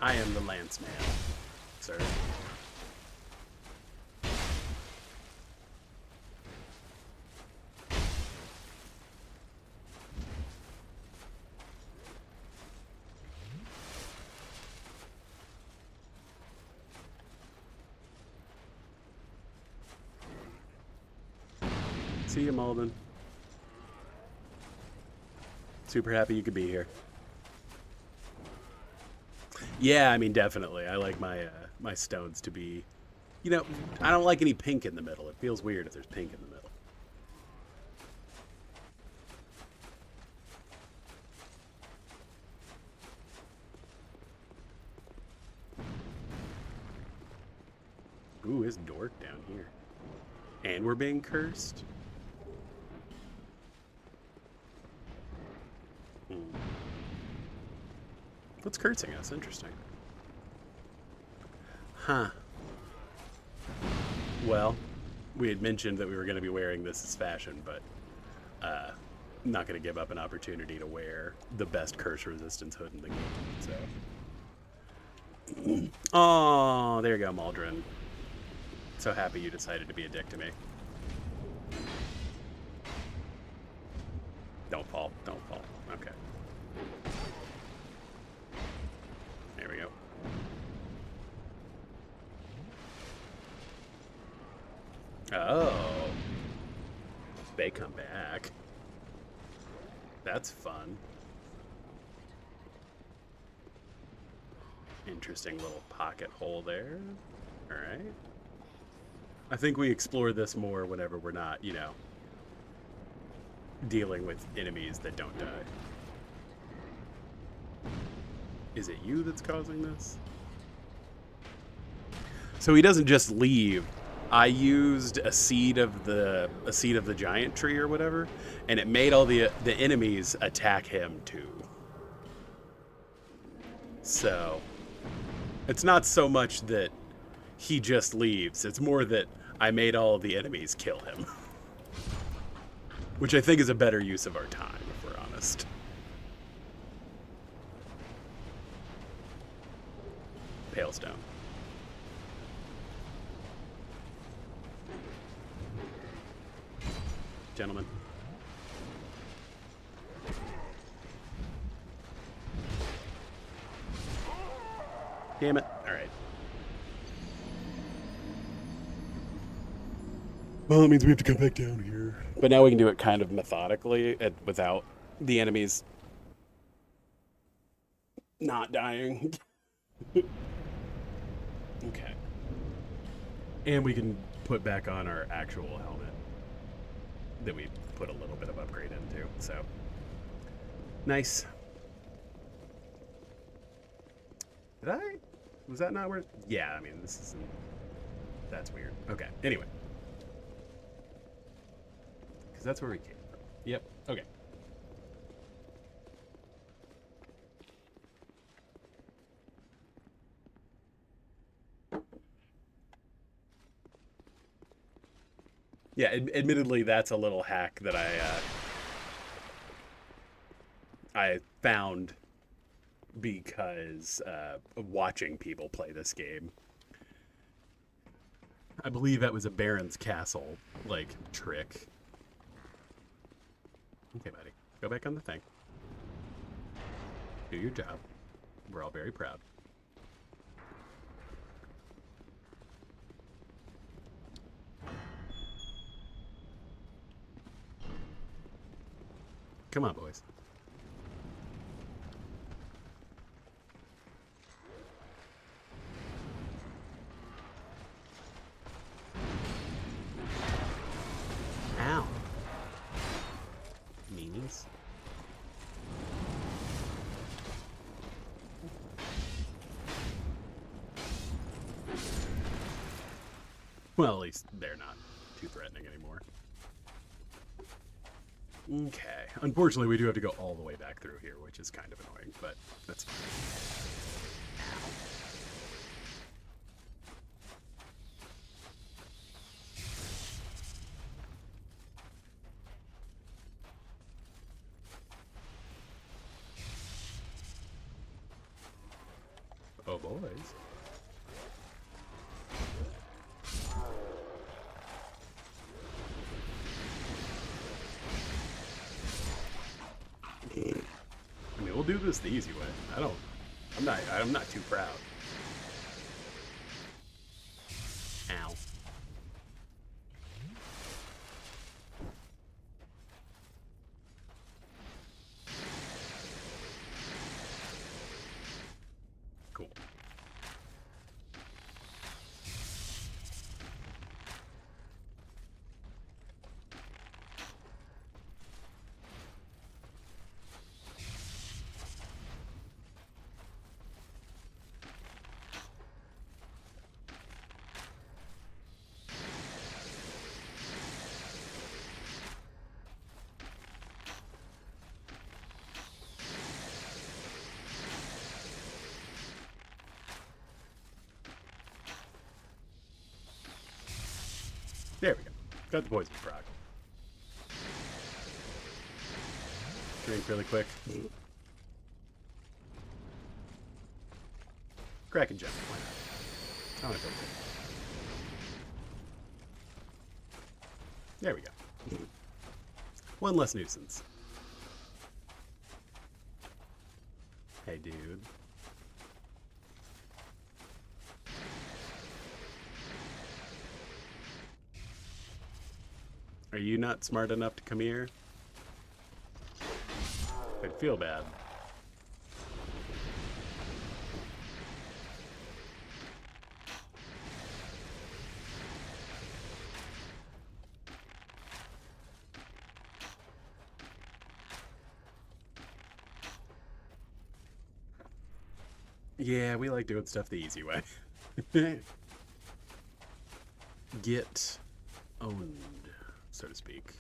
I am the lance man, sir. See you, Malden. Super happy you could be here. Yeah, I mean, definitely. I like my my stones to be, you know, I don't like any pink in the middle. It feels weird if there's pink in the middle. Ooh, it's dork down here. And we're being cursed? What's cursing us? Interesting. Huh. Well, we had mentioned that we were going to be wearing this as fashion, but not going to give up an opportunity to wear the best curse resistance hood in the game. So, oh, there you go, Maldrin. So happy you decided to be a dick to me. Don't fall. Don't fall. Okay. There we go. Oh. They come back. That's fun. Interesting little pocket hole there. Alright. I think we explore this more whenever we're not, you know, dealing with enemies that don't die. Is it you that's causing this? So he doesn't just leave. I used a seed of the giant tree or whatever, and it made all the enemies attack him too. So it's not so much that he just leaves, it's more that I made all of the enemies kill him. Which I think is a better use of our time, if we're honest. Palestone. Gentlemen. Damn it. Alright. Well, that means we have to come back down here. But now we can do it kind of methodically without the enemies not dying. Okay. And we can put back on our actual helmet that we put a little bit of upgrade into, so. Nice. Did I? Was that not where? Yeah, I mean, this isn't. That's weird. Okay, anyway. Because that's where we came from. Yep, okay. Yeah, admittedly, that's a little hack that I found because of watching people play this game. I believe that was a Baron's Castle, like, trick. Okay, buddy. Go back on the thing. Do your job. We're all very proud. Come on, boys. Ow. Meanies. Well, at least they're not too threatening anymore. Okay. Unfortunately, we do have to go all the way back through here, which is kind of annoying, but that's fine. Oh, boys. I mean, we'll do this the easy way. I'm not too proud. Ow. Cool. There we go. Got the poison frog. Drink really quick. Kraken gem. Why not? I want to feel good. There we go. One less nuisance. Hey, dude. Are you not smart enough to come here? I'd feel bad. Yeah, we like doing stuff the easy way. Get owned, so to speak.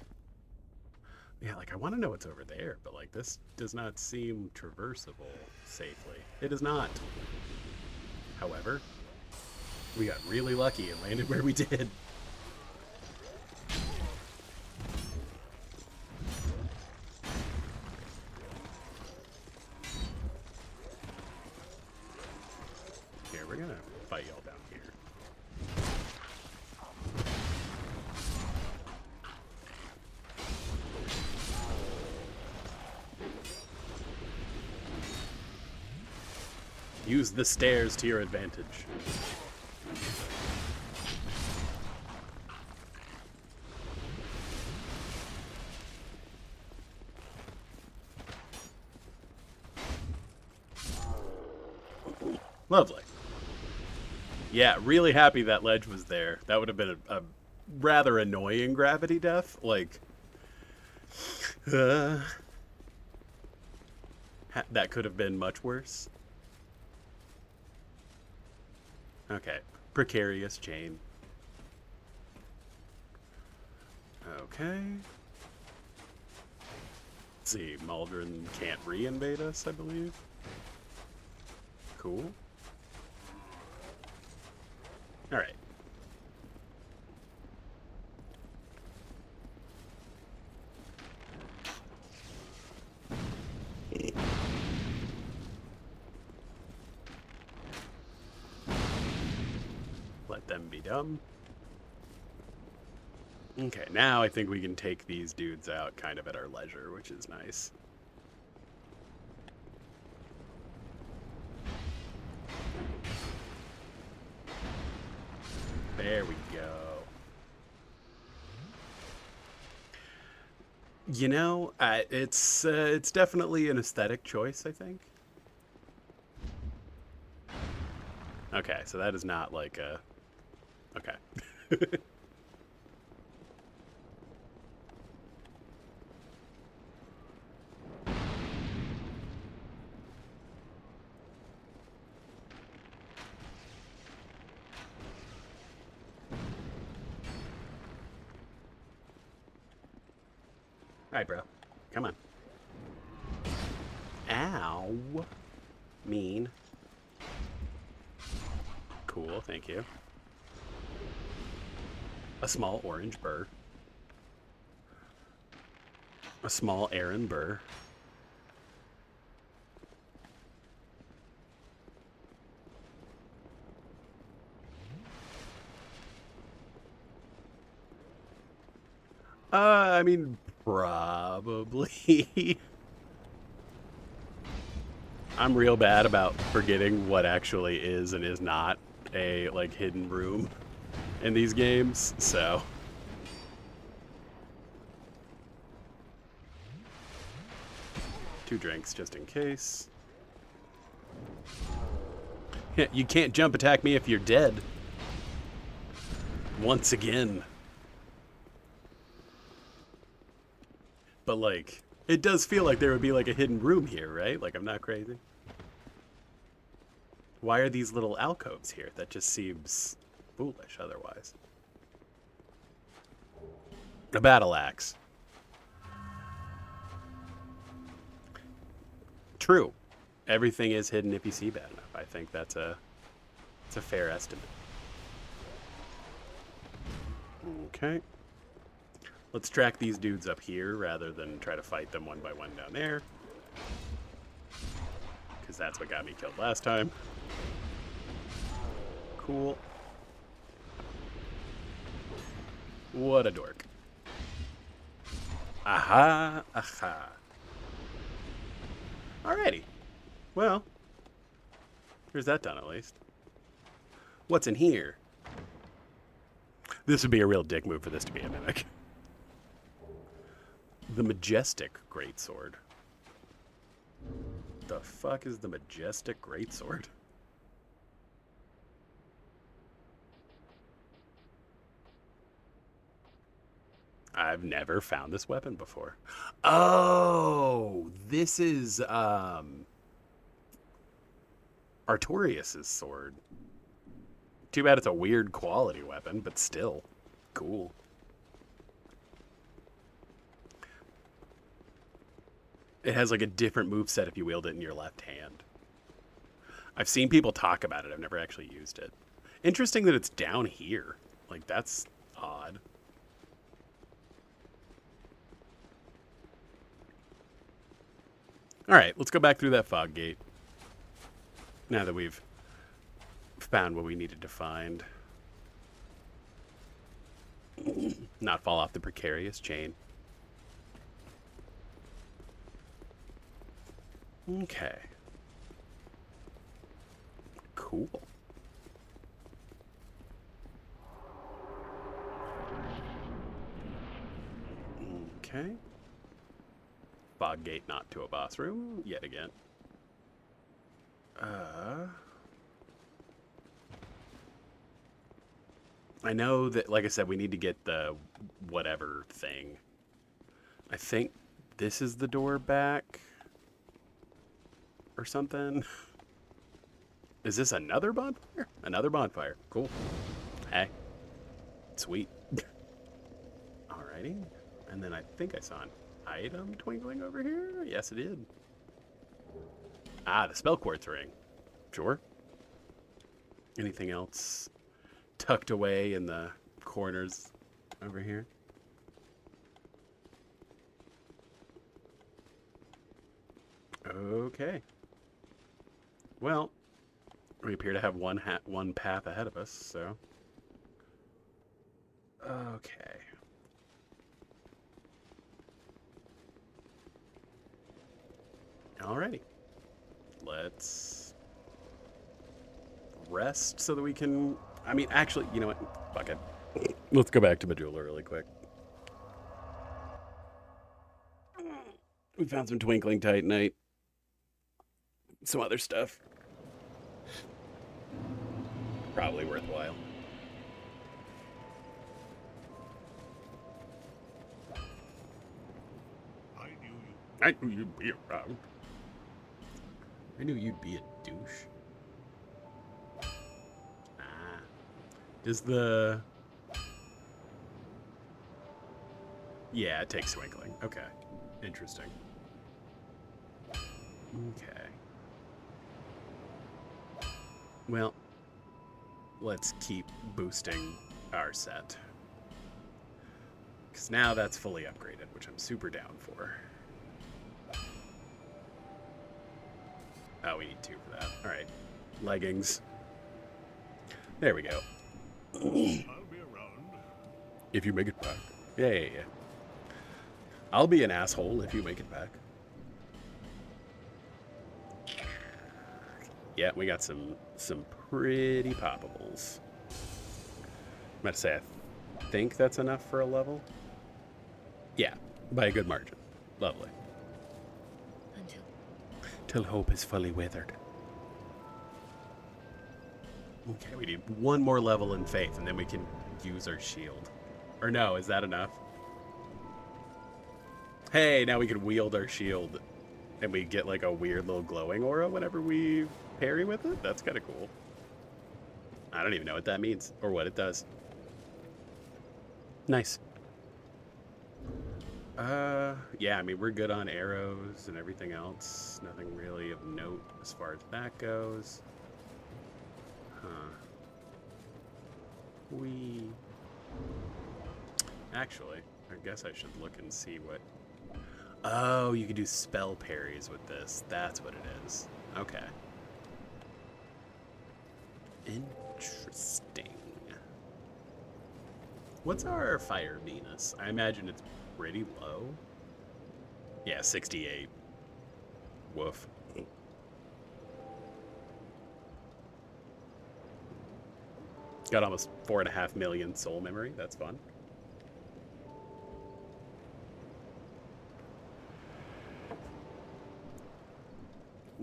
Yeah, like I want to know what's over there, but like this does not seem traversable safely. It is not. However, we got really lucky and landed where we did. Here, we're gonna fight y'all down here. Use the stairs to your advantage. Lovely. Yeah, really happy that ledge was there. That would have been a rather annoying gravity death. Like, that could have been much worse. Okay, precarious chain. Okay. Let's see, Maldron can't re-invade us, I believe. Cool. Alright. Let them be dumb. Okay, now I think we can take these dudes out kind of at our leisure, which is nice. There we go. You know, it's definitely an aesthetic choice, I think. Okay, so that is not like a... Okay. Alright, bro. Come on. Ow. Mean. Cool, thank you. A small orange burr. A small Aaron burr. I mean, probably. I'm real bad about forgetting what actually is and is not a, like, hidden room in these games, so. Two drinks just in case. Yeah, you can't jump attack me if you're dead. Once again. But, like, it does feel like there would be, like, a hidden room here, right? Like, I'm not crazy. Why are these little alcoves here? That just seems foolish otherwise. A battle axe. True. Everything is hidden if you see bad enough. I think that's a fair estimate. Okay. Let's track these dudes up here rather than try to fight them one by one down there. Because that's what got me killed last time. Cool. What a dork. Aha, aha. Alrighty. Well, here's that done at least. What's in here? This would be a real dick move for this to be a mimic. The Majestic Greatsword. The fuck is the Majestic Greatsword? I've never found this weapon before. Oh, this is Artorias' sword. Too bad it's a weird quality weapon, but still cool. It has like a different moveset if you wield it in your left hand. I've seen people talk about it. I've never actually used it. Interesting that it's down here. Like, that's odd. All right, let's go back through that fog gate. Now that we've found what we needed to find. Not fall off the precarious chain. Okay. Cool. Okay. Fog gate not to a boss room yet again. I know that, like I said, we need to get the whatever thing. I think this is the door back or something. Is this another bonfire? Another bonfire. Cool. Hey. Sweet. Alrighty. And then I think I saw an item twinkling over here. Yes, it did. Ah, the spell quartz ring. Sure. Anything else tucked away in the corners over here? Okay. Well, we appear to have one path ahead of us, so. Okay. Alrighty. Let's rest so that we can... I mean, actually, you know what? Fuck it. Let's go back to Majula really quick. We found some twinkling titanite. Some other stuff. Probably worthwhile. I knew you'd be around. I knew you'd be a douche. Ah. Does the... Yeah, it takes twinkling. Okay. Interesting. Okay. Well, let's keep boosting our set. Because now that's fully upgraded, which I'm super down for. Oh, we need 2 for that. All right. Leggings. There we go. I'll be around. If you make it back. Yeah. I'll be an asshole if you make it back. Yeah, we got some pretty poppables. I'm about to say, I think that's enough for a level. Yeah, by a good margin. Lovely. Till hope is fully withered. Okay, we need 1 more level in faith, and then we can use our shield. Or no, is that enough? Hey, now we can wield our shield, and we get like a weird little glowing aura whenever we parry with it? That's kind of cool. I don't even know what that means, or what it does. Nice. Yeah, I mean, we're good on arrows and everything else. Nothing really of note as far as that goes. Huh. Actually, I guess I should look and see what... Oh, you can do spell parries with this. That's what it is. Okay. Interesting. What's our fire Venus? I imagine it's pretty low. Yeah, 68. Woof. Got almost 4.5 million soul memory. That's fun.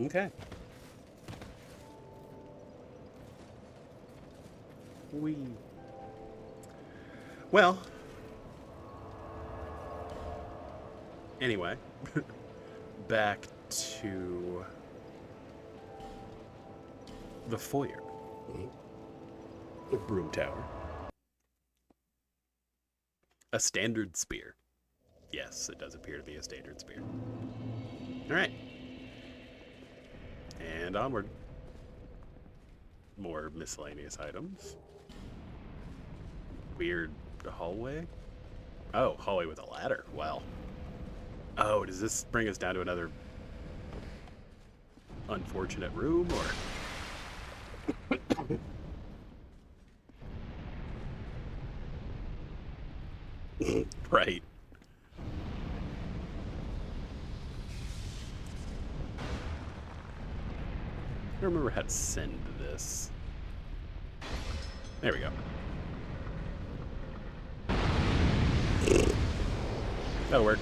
Okay. Well. Anyway. Back to the foyer. The broom tower. A standard spear. Yes, it does appear to be a standard spear. Alright. And onward. More miscellaneous items. Weird hallway. Oh, hallway with a ladder. Well. Oh, does this bring us down to another unfortunate room, or? Right. I don't remember how to send this. There we go. That'll work.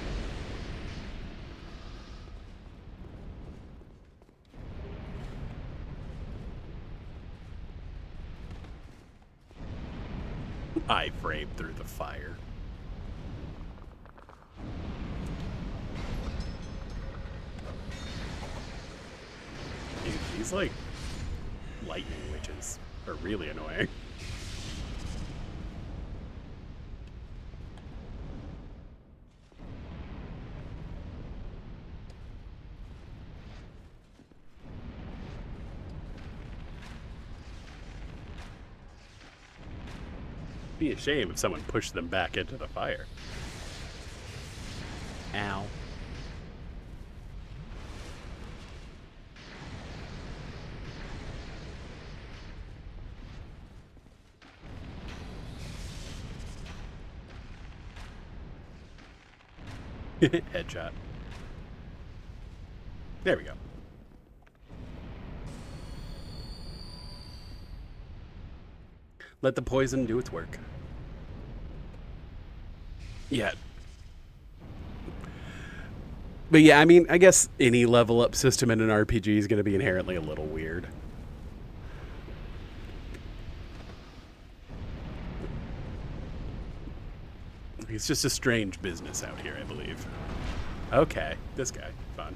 I framed through the fire. Dude, these like lightning witches are really annoying. Be a shame if someone pushed them back into the fire. Ow. Headshot. There we go. Let the poison do its work. Yeah. But yeah, I mean, I guess any level up system in an RPG is going to be inherently a little weird. It's just a strange business out here, I believe. Okay, this guy. Fun.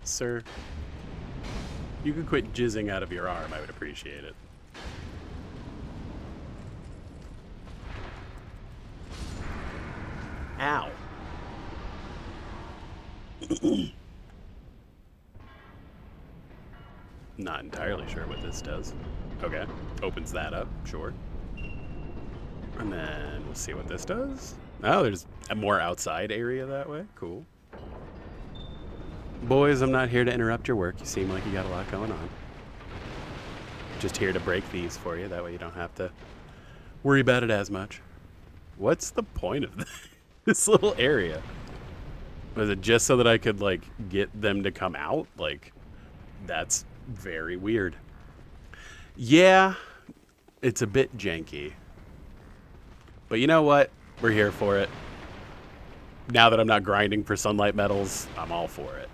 Sir, you could quit jizzing out of your arm. I would appreciate it. Ow. Not entirely sure what this does. Okay, opens that up, sure. And then we'll see what this does. Oh, there's a more outside area that way. Cool. Boys, I'm not here to interrupt your work. You seem like you got a lot going on. Just here to break these for you. That way you don't have to worry about it as much. What's the point of this little area? Was it just so that I could, like, get them to come out? Like, that's very weird. Yeah, it's a bit janky. But you know what? We're here for it. Now that I'm not grinding for sunlight metals, I'm all for it.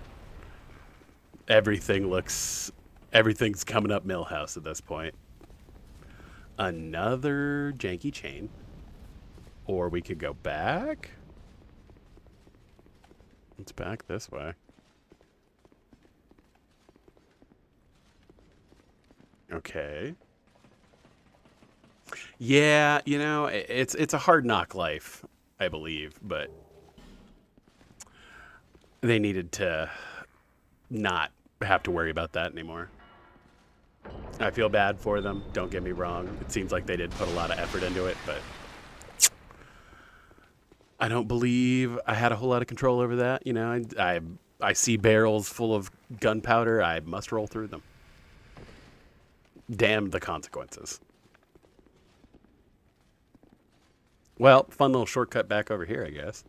Everything's coming up Millhouse at this point. Another janky chain. Or we could go back. It's back this way. Okay. Yeah, you know, it's a hard knock life, I believe, but they needed to not have to worry about that anymore. I feel bad for them, don't get me wrong. It seems like they did put a lot of effort into it, but I don't believe I had a whole lot of control over that. You know, I see barrels full of gunpowder, I must roll through them. Damn the consequences. Well, fun little shortcut back over here, I guess.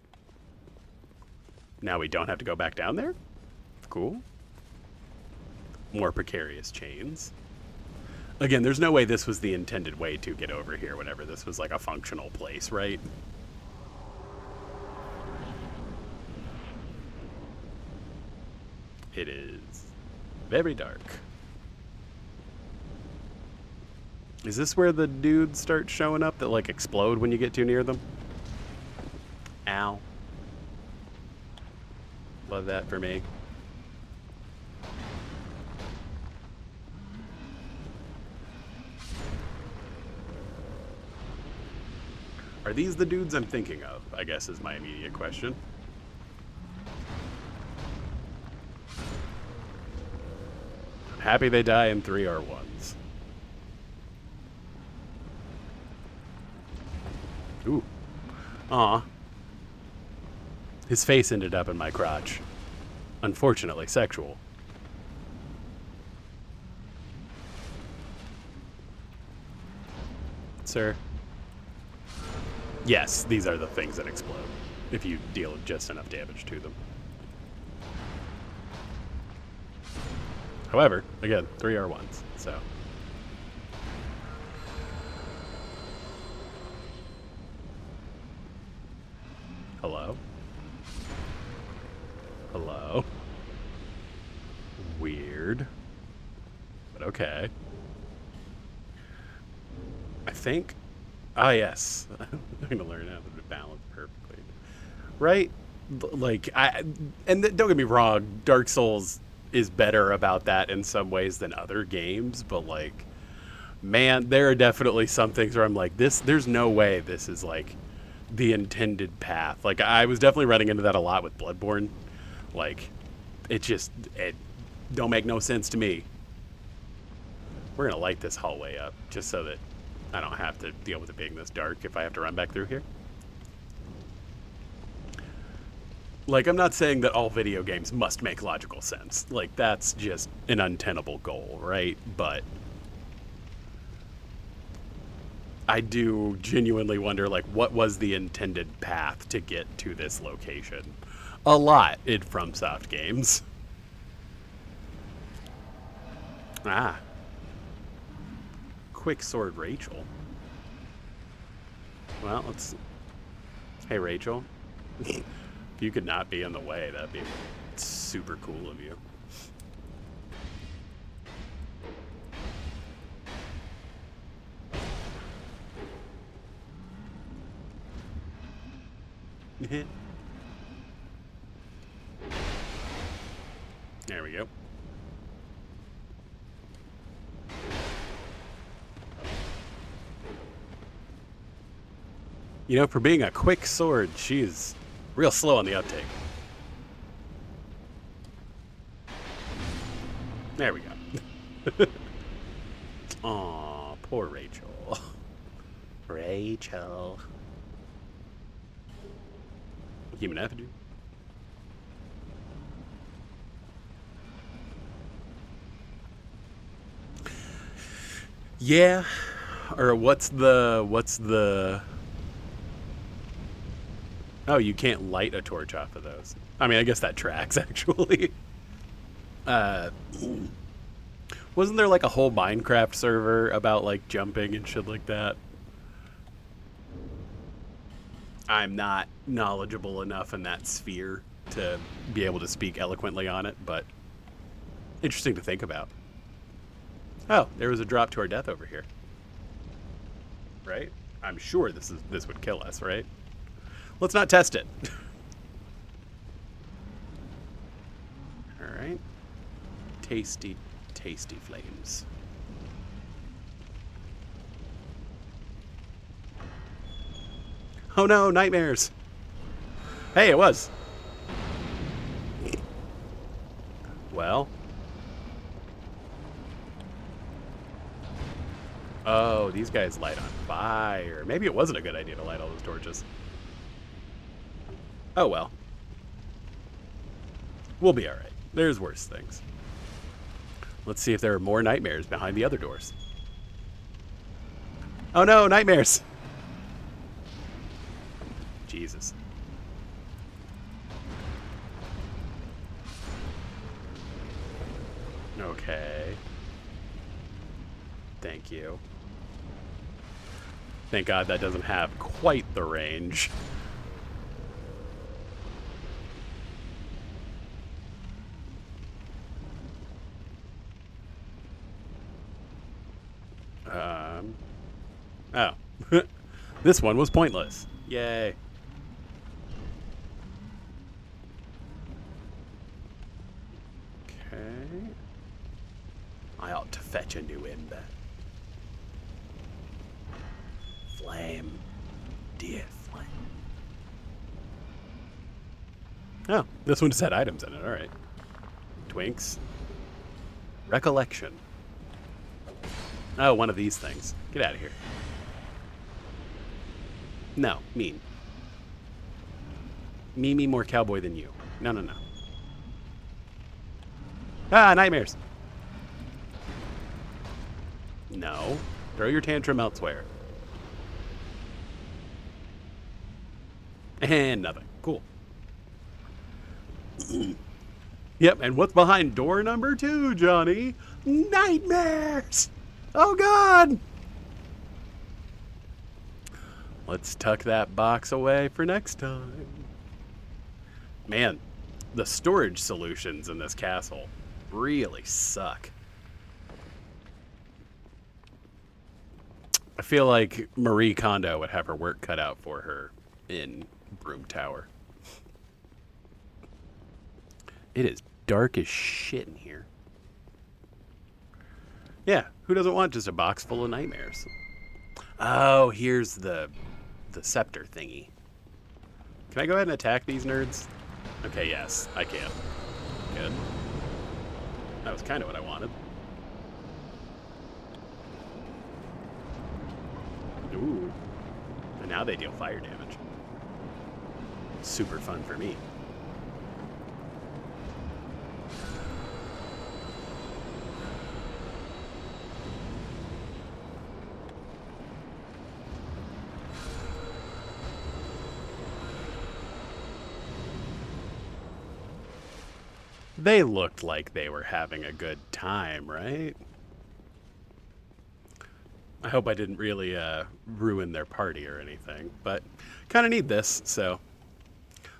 Now we don't have to go back down there? Cool. More precarious chains. Again, there's no way this was the intended way to get over here whenever this was like a functional place, right? It is very dark. Is this where the dudes start showing up that like explode when you get too near them? Ow. Love that for me. Are these the dudes I'm thinking of, I guess is my immediate question. I'm happy they die in 3R1s. Ooh. Aw. His face ended up in my crotch. Unfortunately sexual. Sir? Yes, these are the things that explode if you deal just enough damage to them. However, again, 3R1s, so. Hello? Hello? Weird. But okay. I think. Ah, yes. I'm going to learn how to balance perfectly. Right? Like, don't get me wrong, Dark Souls is better about that in some ways than other games, but like, man, there are definitely some things where I'm like, there's no way this is like the intended path. Like, I was definitely running into that a lot with Bloodborne. Like, it don't make no sense to me. We're going to light this hallway up just so that I don't have to deal with it being this dark if I have to run back through here. Like, I'm not saying that all video games must make logical sense. Like, that's just an untenable goal, right? But I do genuinely wonder, like, what was the intended path to get to this location? A lot in FromSoft games. Ah. Quick Sword Rachel. Well, let's... Hey, Rachel. If you could not be in the way, that'd be super cool of you. There we go. You know, for being a quick sword, she's real slow on the uptake. There we go. Aw, poor Rachel. Rachel. Human effigy. Yeah. Or what's the... Oh, you can't light a torch off of those. I mean, I guess that tracks, actually. Wasn't there like a whole Minecraft server about like jumping and shit like that? I'm not knowledgeable enough in that sphere to be able to speak eloquently on it, but interesting to think about. Oh, there was a drop to our death over here. Right? I'm sure this would kill us, right? Let's not test it. All right. Tasty, tasty flames. Oh no, nightmares. Hey, it was. Well. Oh, these guys light on fire. Maybe it wasn't a good idea to light all those torches. Oh well. We'll be alright. There's worse things. Let's see if there are more nightmares behind the other doors. Oh no, nightmares! Jesus. Okay. Thank you. Thank God that doesn't have quite the range. Oh. This one was pointless. Yay. Okay. I ought to fetch a new ember. Flame. Dear flame. Oh, this one just had items in it. All right. Twinks. Recollection. Oh, one of these things. Get out of here. No, mean. Me more cowboy than you. No, no, no. Ah, nightmares. No. Throw your tantrum elsewhere. And nothing. Cool. Yep, and what's behind door number 2, Johnny? Nightmares! Oh, God! Let's tuck that box away for next time. Man, the storage solutions in this castle really suck. I feel like Marie Kondo would have her work cut out for her in Broom Tower. It is dark as shit in here. Yeah, who doesn't want just a box full of nightmares? Oh, here's the scepter thingy. Can I go ahead and attack these nerds? Okay, yes, I can. Good. That was kind of what I wanted. Ooh. And now they deal fire damage. Super fun for me. They looked like they were having a good time, right? I hope I didn't really ruin their party or anything, but kind of need this, so.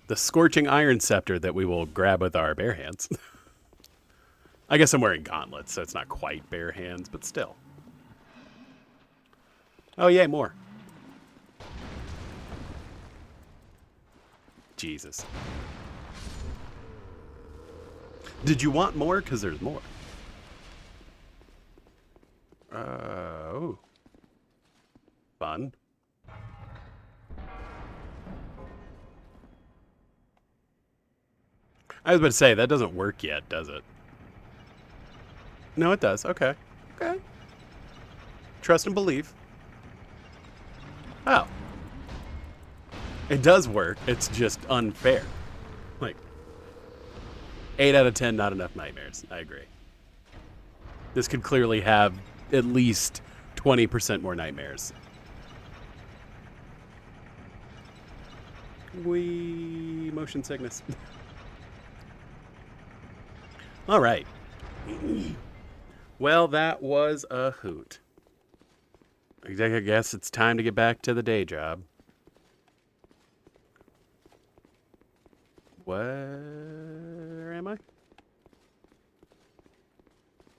The scorching iron scepter that we will grab with our bare hands. I guess I'm wearing gauntlets, so it's not quite bare hands, but still. Oh, yay, more. Jesus. Did you want more? Because there's more. Oh. Fun. I was about to say, that doesn't work yet, does it? No, it does. Okay. Okay. Trust and believe. Oh. It does work. It's just unfair. Like, 8 out of 10, not enough nightmares. I agree. This could clearly have at least 20% more nightmares. Wee motion sickness. All right. Well, that was a hoot. I guess it's time to get back to the day job. Where am I?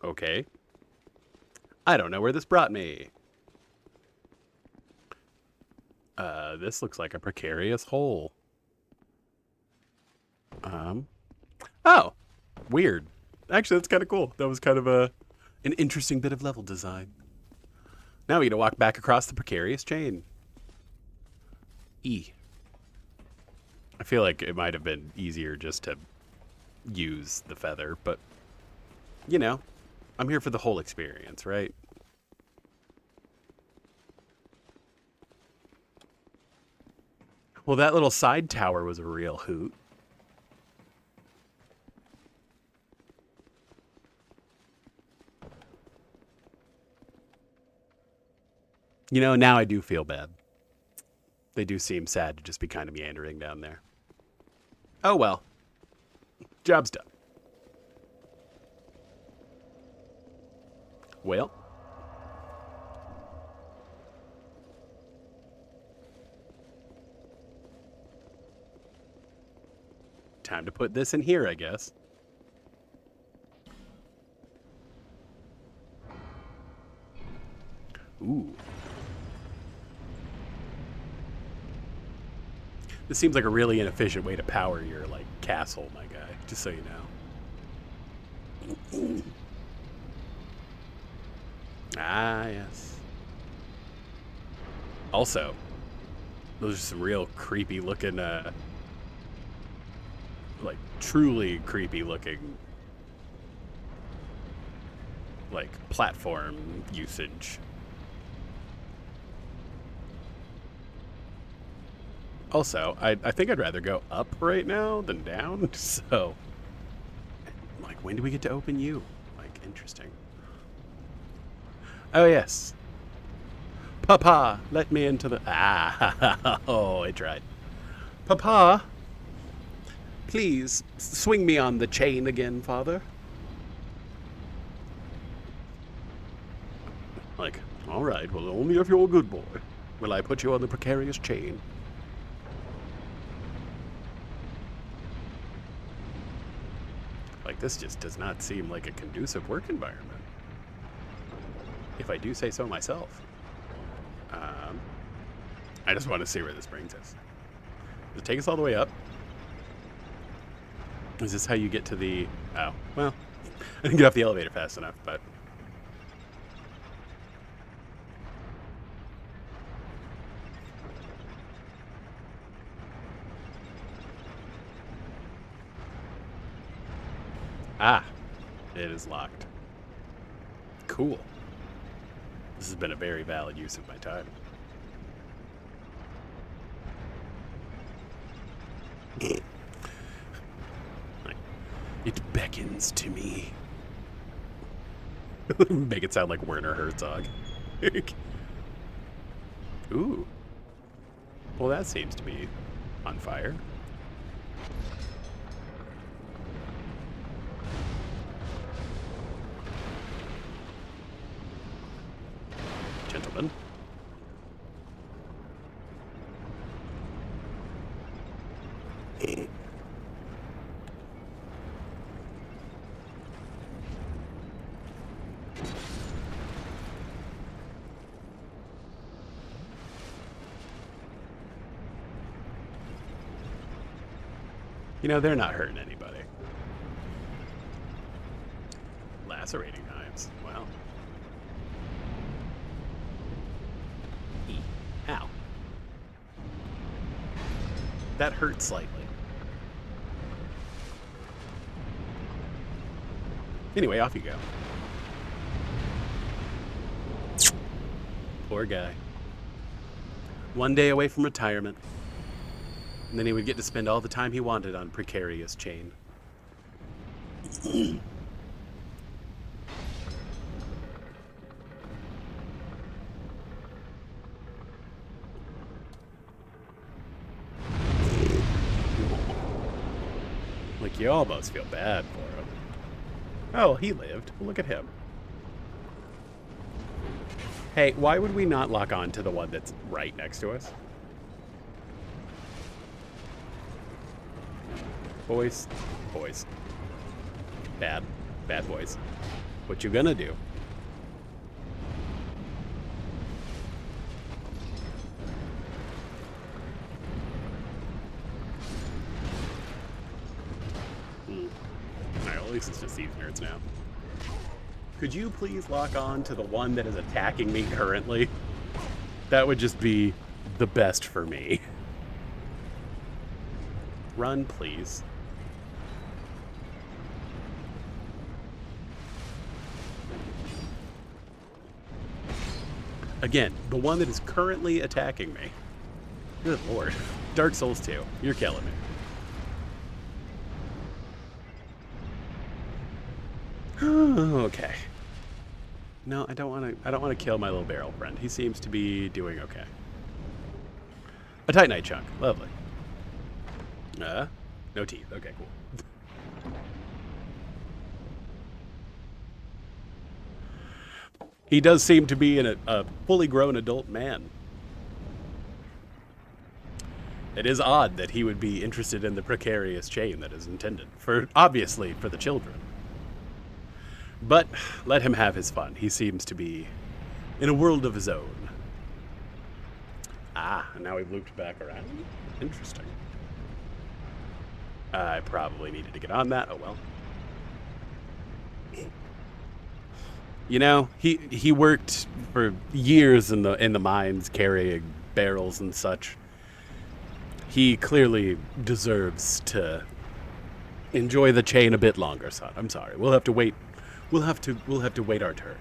Okay. I don't know where this brought me. This looks like a precarious hole. Oh, weird. Actually, that's kind of cool. That was kind of an interesting bit of level design. Now we get to walk back across the precarious chain. E. I feel like it might have been easier just to use the feather, but, you know, I'm here for the whole experience, right? Well, that little side tower was a real hoot. You know, now I do feel bad. They do seem sad to just be kind of meandering down there. Oh well. Job's done. Well. Time to put this in here, I guess. Ooh. This seems like a really inefficient way to power your, like, castle, my guy. Just so you know. Ah, yes. Also, those are some real creepy looking, like, truly creepy looking, like, platform usage. Also, I think I'd rather go up right now than down, so, like, when do we get to open you? Like, interesting. Oh, yes. Papa, let me into the... Ah, oh, I tried. Papa, please, swing me on the chain again, father. Like, all right, well, only if you're a good boy will I put you on the precarious chain. Like, this just does not seem like a conducive work environment, if I do say so myself. I just want to see where this brings us. Does it take us all the way up? Is this how you get to the... Oh, well, I didn't get off the elevator fast enough, but... Ah, it is locked. Cool. This has been a very valid use of my time. It beckons to me. Make it sound like Werner Herzog. Ooh. Well, that seems to be on fire. Gentlemen. You know, they're not hurting anybody. Lacerating knives. Wow. Ow. That hurt slightly. Anyway, off you go. Poor guy. One day away from retirement. And then he would get to spend all the time he wanted on precarious chain. Like, you almost feel bad for him. Oh, he lived. Look at him. Hey, why would we not lock on to the one that's right next to us? Boys. Boys. Bad. Bad boys. What you gonna do? Alright, well, at least it's just these nerds now. Could you please lock on to the one that is attacking me currently? That would just be the best for me. Run, please. Again, the one that is currently attacking me. Good lord. Dark Souls 2. You're killing me. Okay. No, I don't want to kill my little barrel friend. He seems to be doing okay. A Titanite chunk. Lovely. No teeth. Okay, cool. He does seem to be a fully grown adult man. It is odd that he would be interested in the precarious chain that is intended for, obviously, for the children. But let him have his fun. He seems to be In a world of his own. Ah, and now we've looped back around. Interesting. I probably needed to get on that. Oh well. You know, he worked for years in the mines carrying barrels and such. He clearly deserves to enjoy the chain a bit longer, son. I'm sorry. We'll have to wait. We'll have to wait our turn.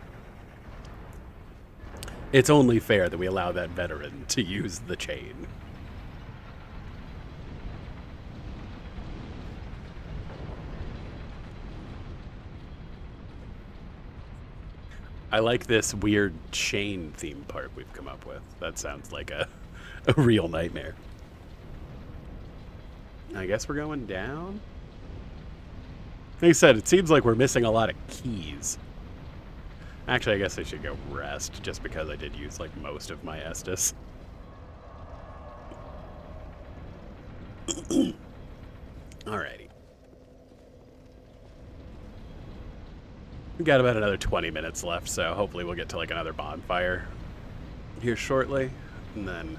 It's only fair that we allow that veteran to use the chain. I like this weird chain theme park we've come up with. That sounds like a real nightmare. I guess we're going down? Like I said, it seems like we're missing a lot of keys. Actually, I guess I should go rest, just because I did use, like, most of my Estus. Alrighty. We've got about another 20 minutes left, so hopefully we'll get to, like, another bonfire here shortly. And then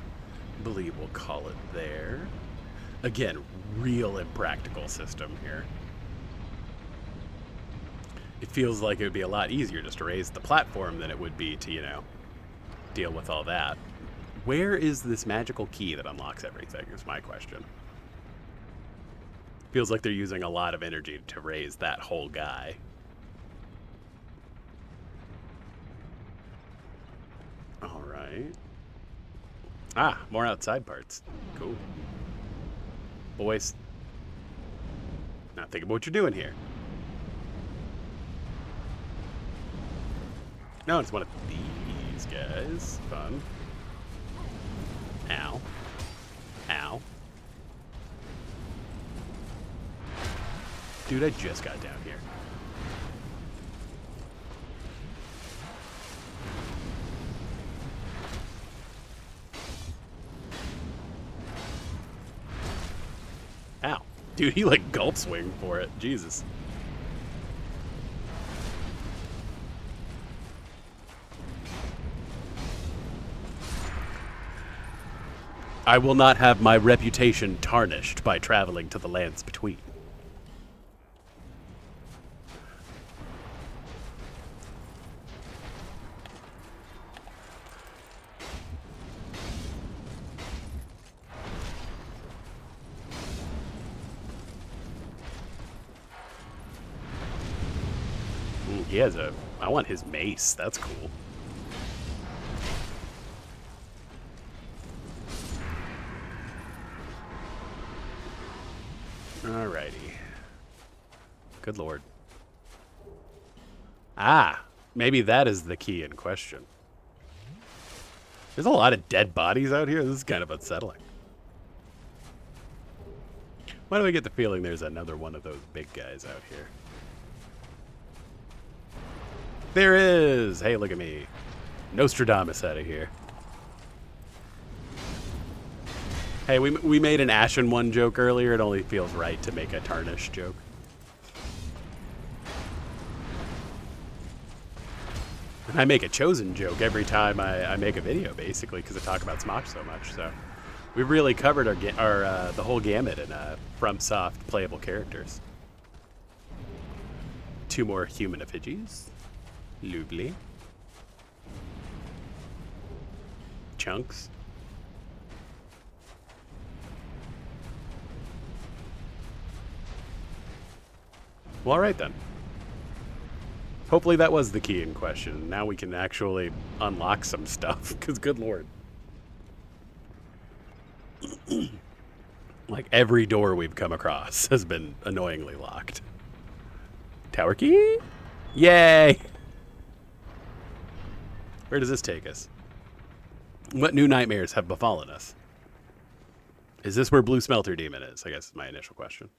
I believe we'll call it there. Again, real impractical system here. It feels like it would be a lot easier just to raise the platform than it would be to, you know, deal with all that. Where is this magical key that unlocks everything is my question. Feels like they're using a lot of energy to raise that whole guy. All right. Ah, more outside parts. Cool. Boys, now think about what you're doing here. No, it's one of these guys. Fun. Ow. Ow. Dude, I just got down here. Ow. Dude, he like gulp swing for it. Jesus. I will not have my reputation tarnished by traveling to the lands between. Ooh, he has a... I want his mace. That's cool. Alrighty. Good lord. Ah, maybe that is the key in question. There's a lot of dead bodies out here. This is kind of unsettling. Why do I get the feeling there's another one of those big guys out here? There is! Hey, look at me. Nostradamus out of here. Hey, we made an Ashen One joke earlier. It only feels right to make a Tarnish joke. And I make a Chosen joke every time I make a video, basically, because I talk about Smosh so much. So we've really covered our the whole gamut in FromSoft playable characters. 2 more human effigies. Lovely. Chunks. Well, all right then. Hopefully that was the key in question. Now we can actually unlock some stuff, because good lord. Like every door we've come across has been annoyingly locked. Tower key? Yay! Where does this take us? What new nightmares have befallen us? Is this where Blue Smelter Demon is? I guess is my initial question.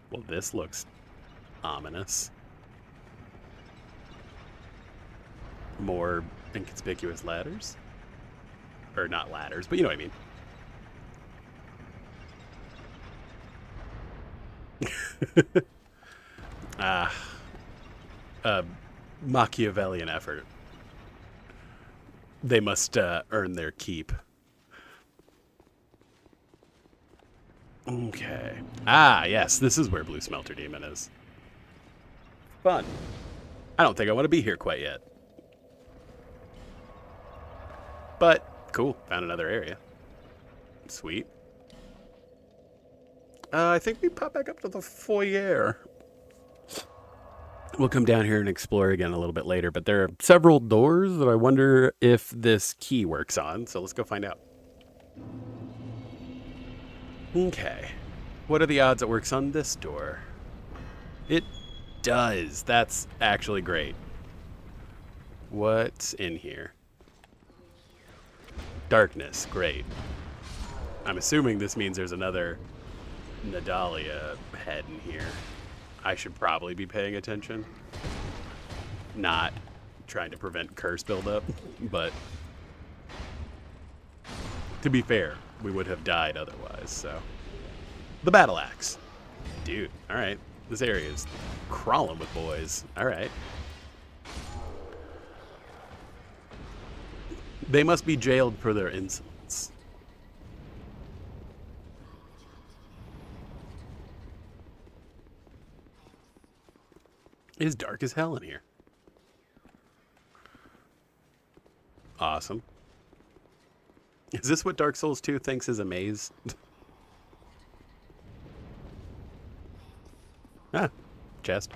Well, this looks ominous. More inconspicuous ladders. Or not ladders, but you know what I mean. A Machiavellian effort. They must earn their keep. Okay. Ah, yes, this is where Blue Smelter Demon is. Fun. I don't think I want to be here quite yet. But, cool. Found another area. Sweet. I think we pop back up to the foyer. We'll come down here and explore again a little bit later, but there are several doors that I wonder if this key works on, so let's go find out. Okay. What are the odds it works on this door? It does. That's actually great. What's in here? Darkness. Great. I'm assuming this means there's another Nadalia head in here. I should probably be paying attention. Not trying to prevent curse buildup, but to be fair, we would have died otherwise, so. The battle axe. Dude, alright. This area is crawling with boys. Alright. They must be jailed for their insolence. It is dark as hell in here. Awesome. Is this what Dark Souls 2 thinks is a maze? Ah, chest.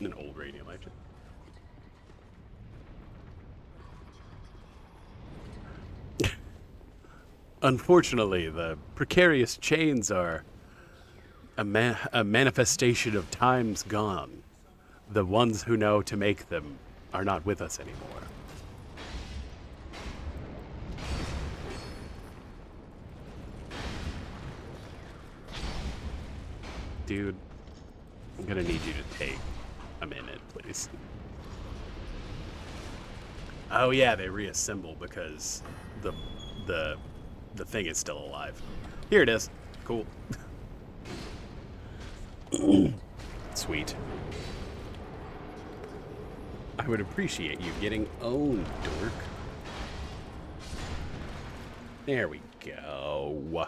An old radio lecture. Unfortunately, the precarious chains are a manifestation of times gone. The ones who know to make them are not with us anymore. Dude, I'm gonna need you to take a minute, please. Oh yeah, they reassemble because the thing is still alive. Here it is. Cool. Sweet. I would appreciate you getting owned, dork. There we go.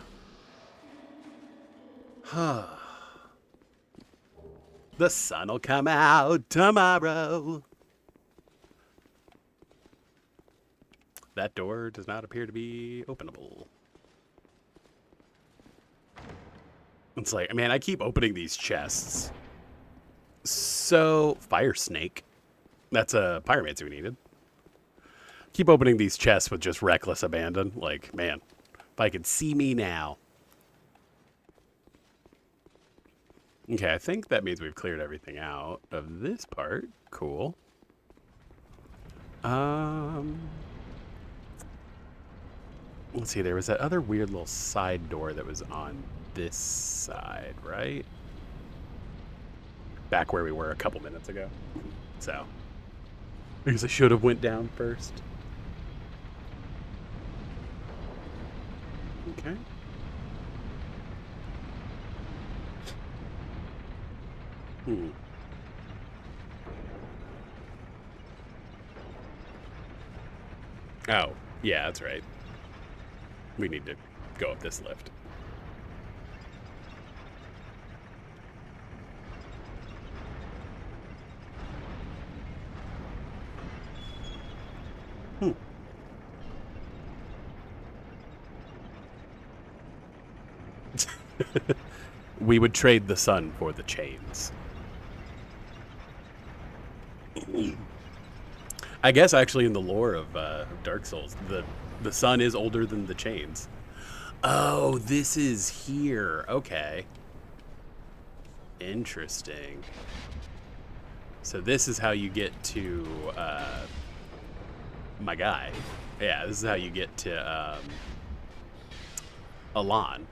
The sun'll come out tomorrow. That door does not appear to be openable. It's like, man, I keep opening these chests. So, fire snake. That's a pyromancer we needed. Keep opening these chests with just reckless abandon. Like, man, if I could see me now. Okay, I think that means we've cleared everything out of this part. Cool. Let's see, there was that other weird little side door that was on this side, right? Back where we were a couple minutes ago. So, I guess I should have went down first. Okay. Oh, yeah, that's right. We need to go up this lift. We would trade the sun for the chains. I guess actually in the lore of Dark Souls, the sun is older than the chains. Oh, this is here. Okay. Interesting. So this is how you get to my guy. Yeah, this is how you get to Alon.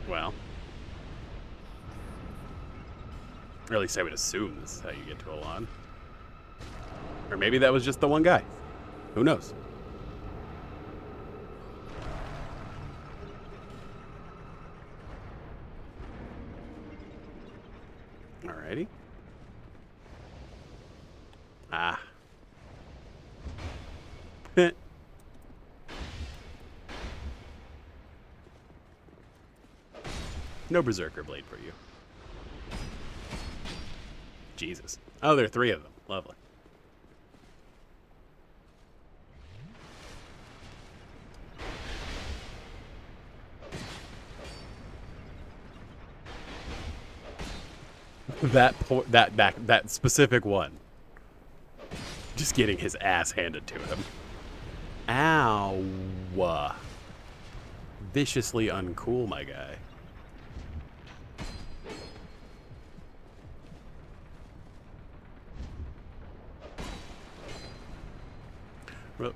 Well, or at least I would assume this is how you get to Alon. Or maybe that was just the one guy. Who knows? Alrighty. Ah. No Berserker Blade for you. Jesus. Oh, there are 3 of them. Lovely. That specific one. Just getting his ass handed to him. Ow. Viciously uncool, my guy.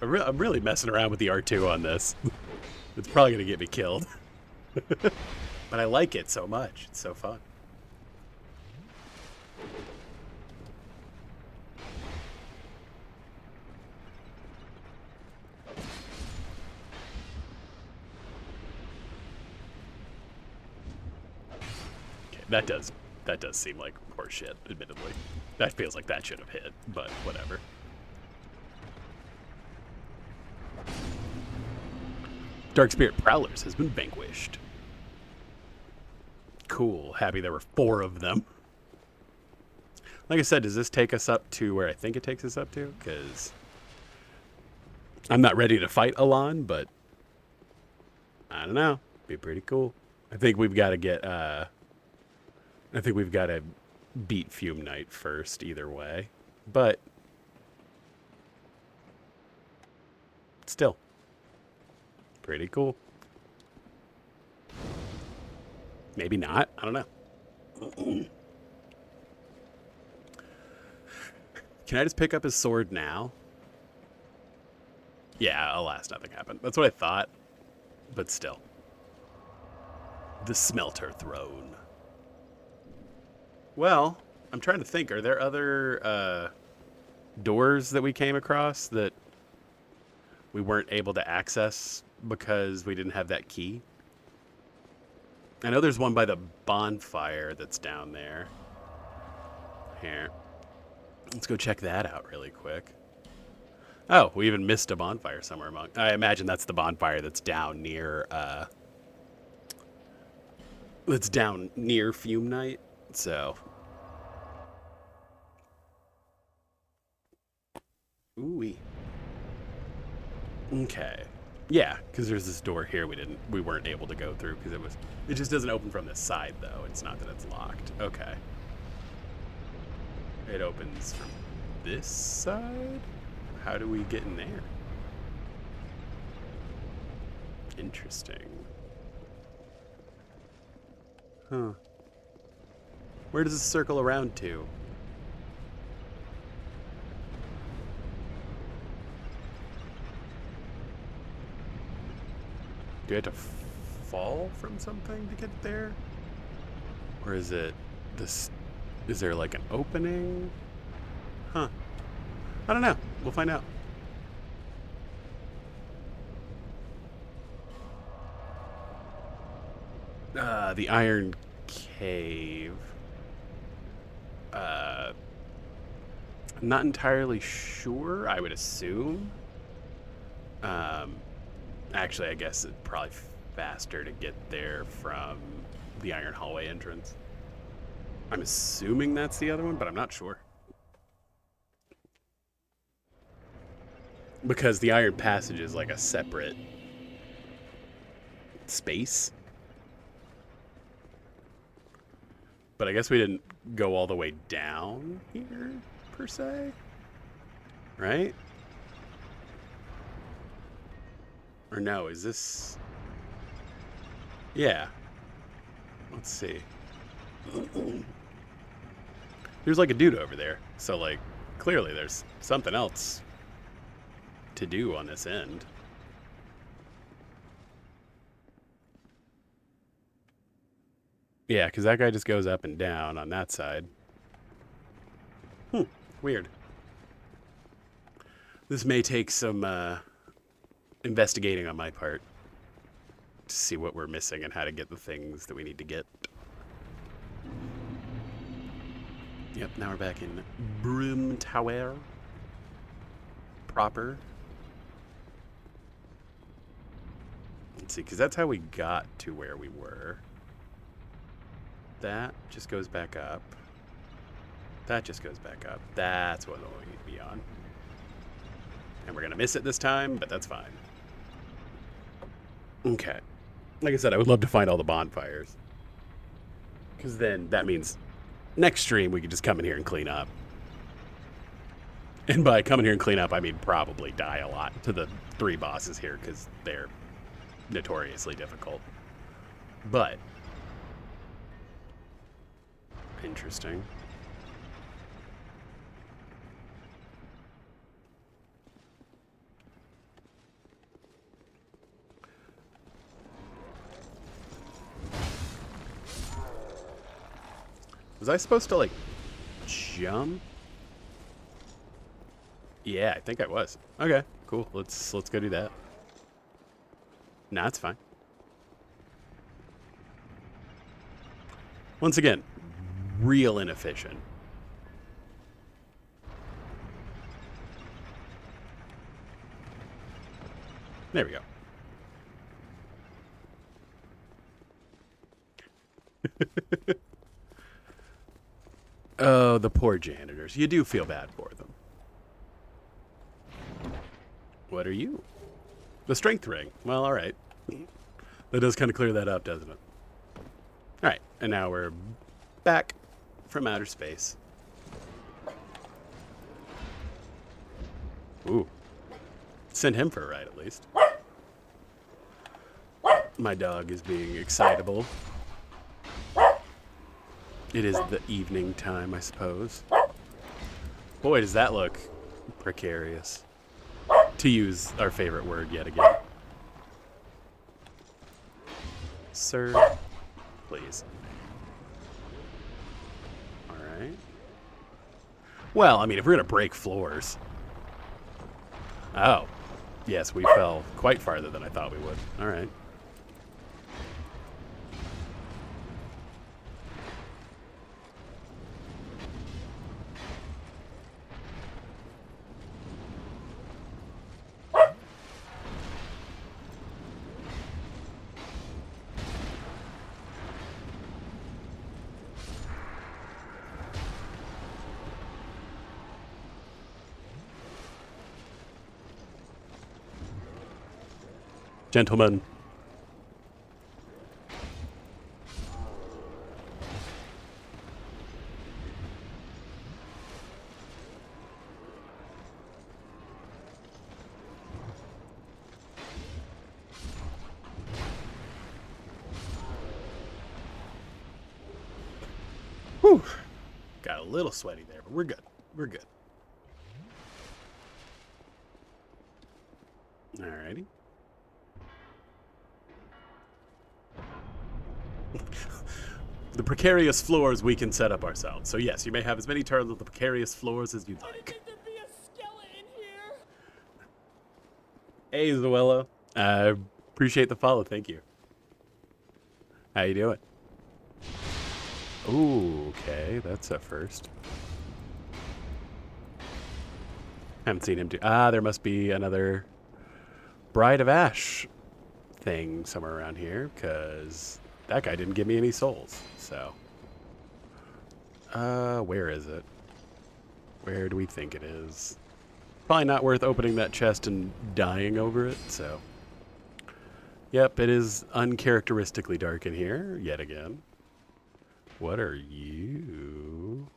I'm really messing around with the R2 on this. It's probably going to get me killed. But I like it so much. It's so fun. Okay, that does seem like horseshit, admittedly. That feels like that should have hit, but whatever. Dark Spirit Prowlers has been vanquished. Cool. Happy there were 4 of them. Like I said, does this take us up to where I think it takes us up to? Because I'm not ready to fight Alon, but I don't know. Be pretty cool. I think we've got to get, I think we've got to beat Fume Knight first, either way. But still, pretty cool. Maybe not. I don't know. Can I just pick up his sword now? Yeah, alas, nothing happened. That's what I thought. But still. The Smelter Throne. Well, I'm trying to think. Are there other doors that we came across that we weren't able to access because we didn't have that key? I know there's one by the bonfire that's down there. Here. Let's go check that out really quick. Oh, we even missed a bonfire somewhere among... I imagine that's the bonfire that's down near, Fume Knight, so... Ooh-wee. Okay. Yeah, because there's this door here we weren't able to go through because it just doesn't open from this side, though. It's not that it's locked. Okay. It opens from this side? How do we get in there? Interesting. Huh. Where does this circle around to? Do you have to fall from something to get there? Or is it this... Is there like an opening? Huh. I don't know. We'll find out. The Iron Cave. I'm not entirely sure. I would assume. Actually, I guess it's probably faster to get there from the Iron Hallway entrance. I'm assuming that's the other one, but I'm not sure. Because the Iron Passage is like a separate space. But I guess we didn't go all the way down here, per se. Right? Or no, is this... Yeah. Let's see. There's like a dude over there. So like, clearly there's something else to do on this end. Yeah, because that guy just goes up and down on that side. Weird. This may take some investigating on my part to see what we're missing and how to get the things that we need to get. Yep, now we're back in Broom Tower proper. Let's see, because that's how we got to where we were. That just goes back up. That just goes back up. That's what we need to be on. And we're going to miss it this time, but that's fine. Okay. Like I said, I would love to find all the bonfires. Because then that means next stream we could just come in here and clean up. And by come in here and clean up, I mean probably die a lot to the 3 bosses here because they're notoriously difficult. But interesting. Was I supposed to, like, jump? Yeah, I think I was. Okay, cool. Let's go do that. Nah, it's fine. Once again, real inefficient. There we go. Oh, the poor janitors. You do feel bad for them. What are you? The strength ring. Well, all right. That does kind of clear that up, doesn't it? All right, and now we're back from outer space. Ooh. Send him for a ride, at least. My dog is being excitable. It is the evening time, I suppose. Boy, does that look precarious. To use our favorite word yet again. Sir, please. All right. Well, I mean, if we're going to break floors. Oh. Yes, we fell quite farther than I thought we would. All right. Gentlemen. Whew. Got a little sweaty there, but we're good. We're good. Alrighty. The precarious floors we can set up ourselves. So yes, you may have as many turns with the precarious floors as you'd like. Did there be a skeleton here? Hey, Zoella. I appreciate the follow. Thank you. How you doing? Ooh, okay. That's a first. Haven't seen him do... Ah, there must be another Bride of Ash thing somewhere around here, because that guy didn't give me any souls, so... where is it? Where do we think it is? Probably not worth opening that chest and dying over it, so... Yep, it is uncharacteristically dark in here, yet again. What are you?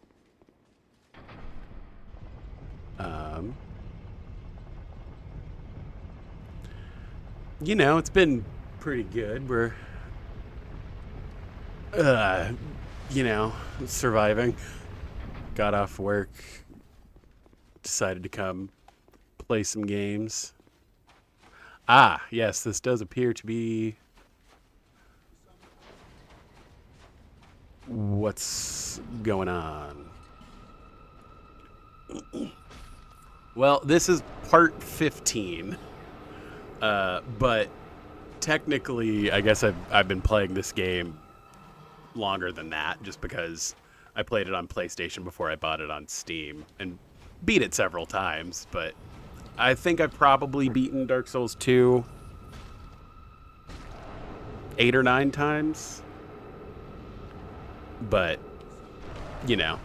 You know, it's been pretty good. We're, you know, surviving. Got off work, decided to come play some games. Ah, yes, this does appear to be... What's going on? Well, this is part 15. But technically, I guess I've been playing this game longer than that, just because I played it on PlayStation before I bought it on Steam and beat it several times. But I think I've probably beaten Dark Souls 2 8 or 9 times. But, you know,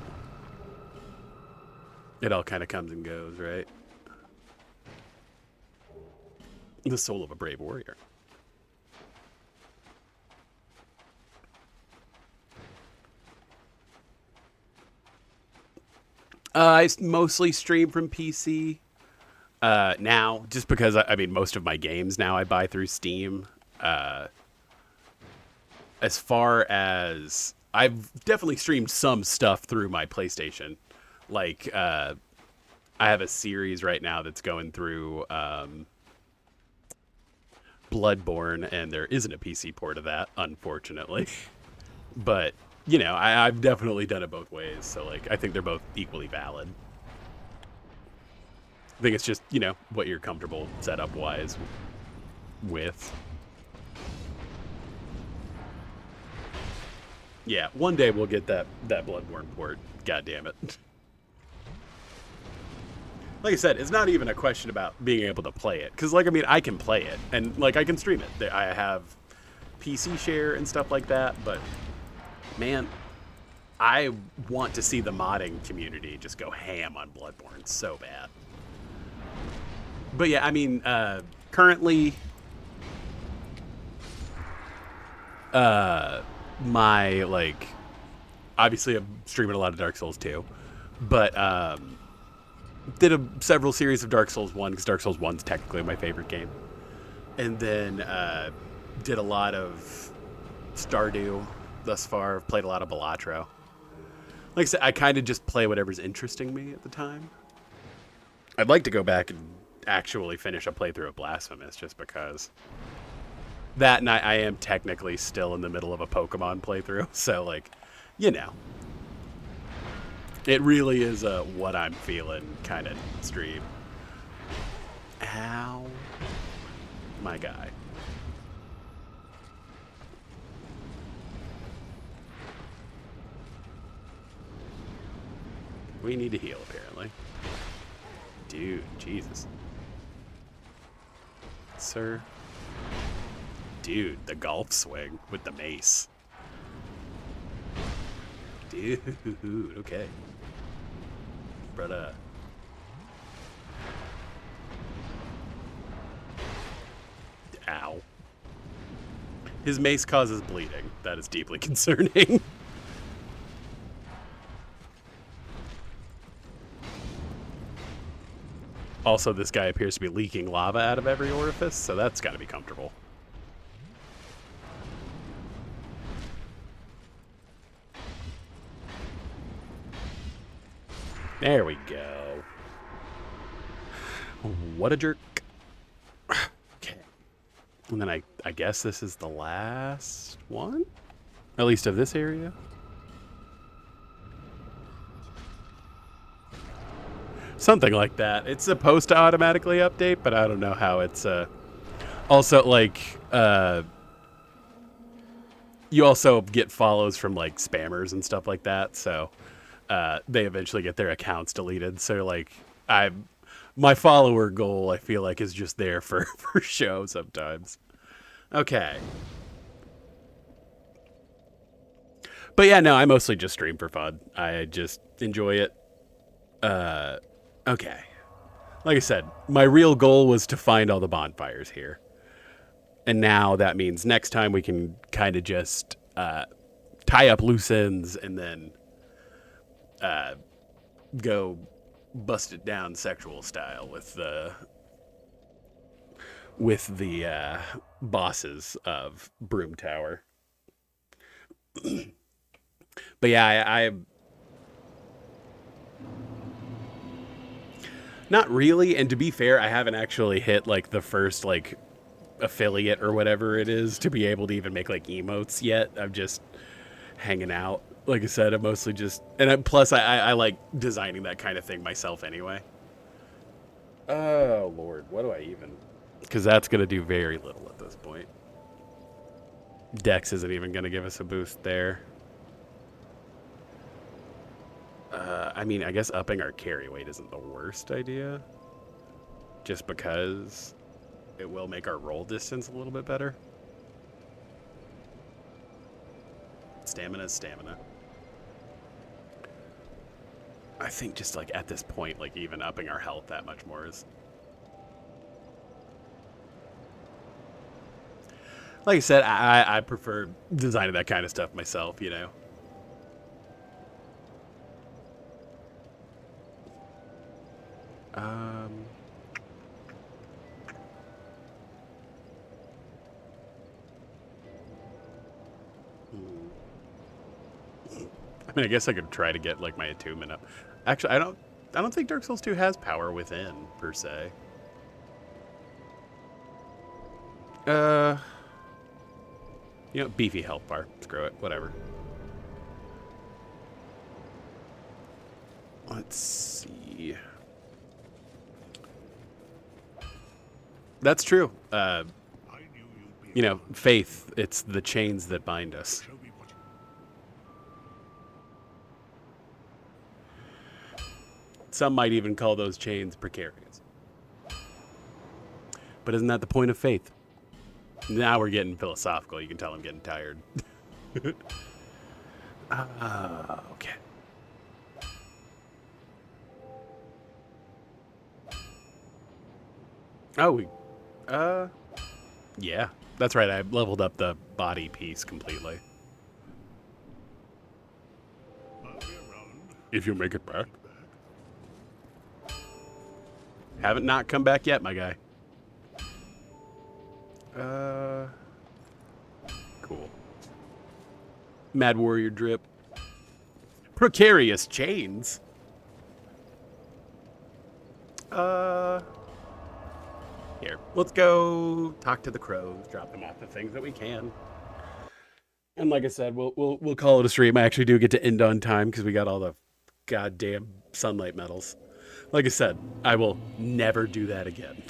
it all kind of comes and goes, right? The soul of a brave warrior. I mostly stream from PC now, just because, I mean, most of my games now I buy through Steam. As far as... I've definitely streamed some stuff through my PlayStation. Like, I have a series right now that's going through Bloodborne, and there isn't a PC port of that, unfortunately. But, you know, I've definitely done it both ways, so, like, I think they're both equally valid. I think it's just, you know, what you're comfortable setup-wise with. Yeah, one day we'll get that Bloodborne port. God damn it. Like I said, it's not even a question about being able to play it. Because, like, I mean, I can play it. And, like, I can stream it. I have PC share and stuff like that. But, man, I want to see the modding community just go ham on Bloodborne so bad. But, yeah, I mean, currently... my, like, obviously I'm streaming a lot of Dark Souls 2, but did several series of Dark Souls 1, because Dark Souls 1's technically my favorite game. And then did a lot of Stardew thus far. Played a lot of Balatro. Like I said, I kind of just play whatever's interesting me at the time. I'd like to go back and actually finish a playthrough of Blasphemous, just because... That, and I am technically still in the middle of a Pokemon playthrough, so, like, you know. It really is a what I'm feeling kind of stream. Ow. My guy. We need to heal, apparently. Dude, Jesus. Sir. Dude, the golf swing with the mace. Dude, okay. But, ow. His mace causes bleeding. That is deeply concerning. Also, this guy appears to be leaking lava out of every orifice, so that's got to be comfortable. There we go. What a jerk. Okay. And then I guess this is the last one? At least of this area? Something like that. It's supposed to automatically update, but I don't know how it's... Also, like... you also get follows from, like, spammers and stuff like that, so... they eventually get their accounts deleted. So, like, my follower goal, I feel like, is just there for show sometimes. Okay. But yeah, no, I mostly just stream for fun. I just enjoy it. Okay. Like I said, my real goal was to find all the bonfires here. And now that means next time we can kind of just tie up loose ends and then go bust it down sexual style with the bosses of Broom Tower. But yeah, I not really, and to be fair, I haven't actually hit like the first like affiliate or whatever it is to be able to even make like emotes yet. I'm just hanging out. Like I said, I'm mostly just... And plus, I like designing that kind of thing myself anyway. Oh, Lord. What do I even... Because that's going to do very little at this point. Dex isn't even going to give us a boost there. I mean, I guess upping our carry weight isn't the worst idea. Just because it will make our roll distance a little bit better. Stamina is stamina. I think just like at this point, like even upping our health that much more is... Like I said, I prefer designing that kind of stuff myself, you know. I mean, I guess I could try to get like my attunement up. Actually, I don't think Dark Souls 2 has power within per se. You know, beefy health bar. Screw it. Whatever. Let's see. That's true. You know, faith, it's the chains that bind us. Some might even call those chains precarious. But isn't that the point of faith? Now we're getting philosophical. You can tell I'm getting tired. Okay. Oh, yeah. That's right. I leveled up the body piece completely. If you make it back. Haven't not come back yet, my guy. Cool. Mad Warrior drip. Precarious chains. Here, let's go talk to the crows, drop them off the things that we can. And like I said, we'll call it a stream. I actually do get to end on time because we got all the goddamn sunlight medals. Like I said, I will never do that again.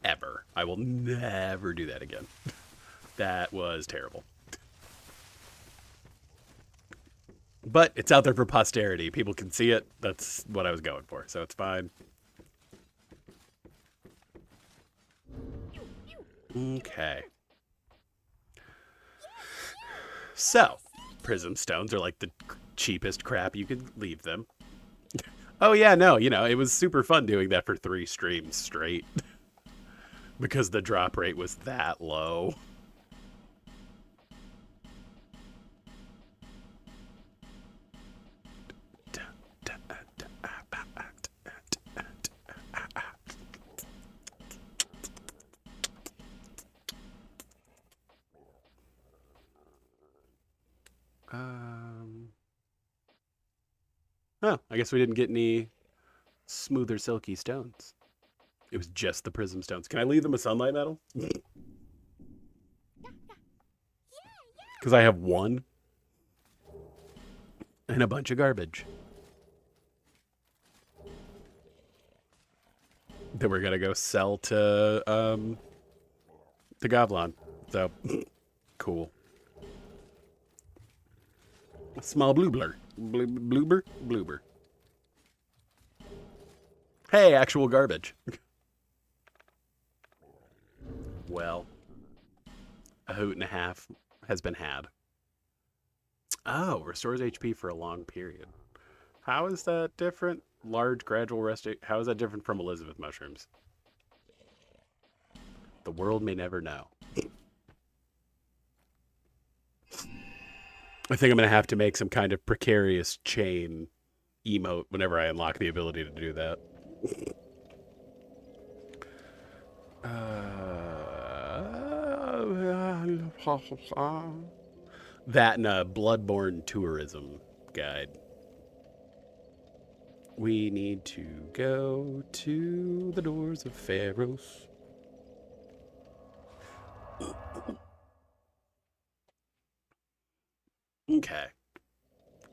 Ever. I will never do that again. That was terrible. But it's out there for posterity. People can see it. That's what I was going for, so it's fine. Okay. So, prism stones are like the cheapest crap. You could leave them. Oh yeah, no, you know, it was super fun doing that for 3 streams straight. Because the drop rate was that low. Oh, I guess we didn't get any smoother silky stones. It was just the prism stones. Can I leave them a sunlight medal? Because I have 1 and a bunch of garbage that we're gonna go sell to Goblin. So cool. A small bloober. Bloober. Hey, actual garbage. Well, a hoot and a half has been had. Oh, restores HP for a long period. How is that different? Large gradual rest. How is that different from Elizabeth mushrooms? The world may never know. I think I'm going to have to make some kind of precarious chain emote whenever I unlock the ability to do that. That and a Bloodborne tourism guide. We need to go to the doors of Pharaohs. Okay.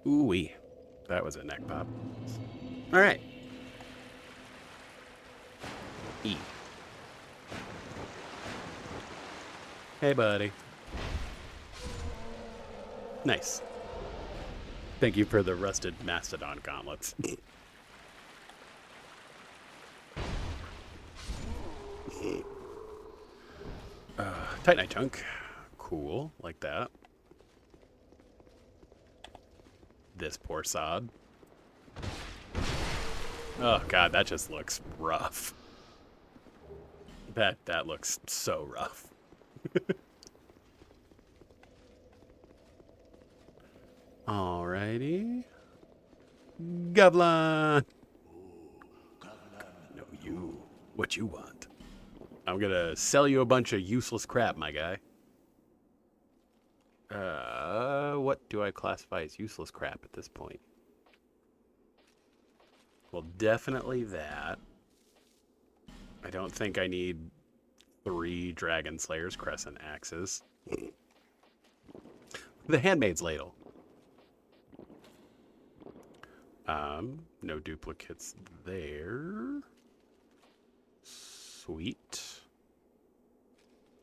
Ooh-wee. That was a neck pop. All right. E. Hey, buddy. Nice. Thank you for the rusted mastodon gauntlets. Titanite chunk. Cool, like that. This poor sod. Oh god, that just looks rough. That looks so rough. Alrighty. Goblin! No, you. What you want? I'm gonna sell you a bunch of useless crap, my guy. What do I classify as useless crap at this point? Well, definitely that. I don't think I need 3 Dragon Slayer's Crescent Axes. The Handmaid's Ladle. No duplicates there. Sweet.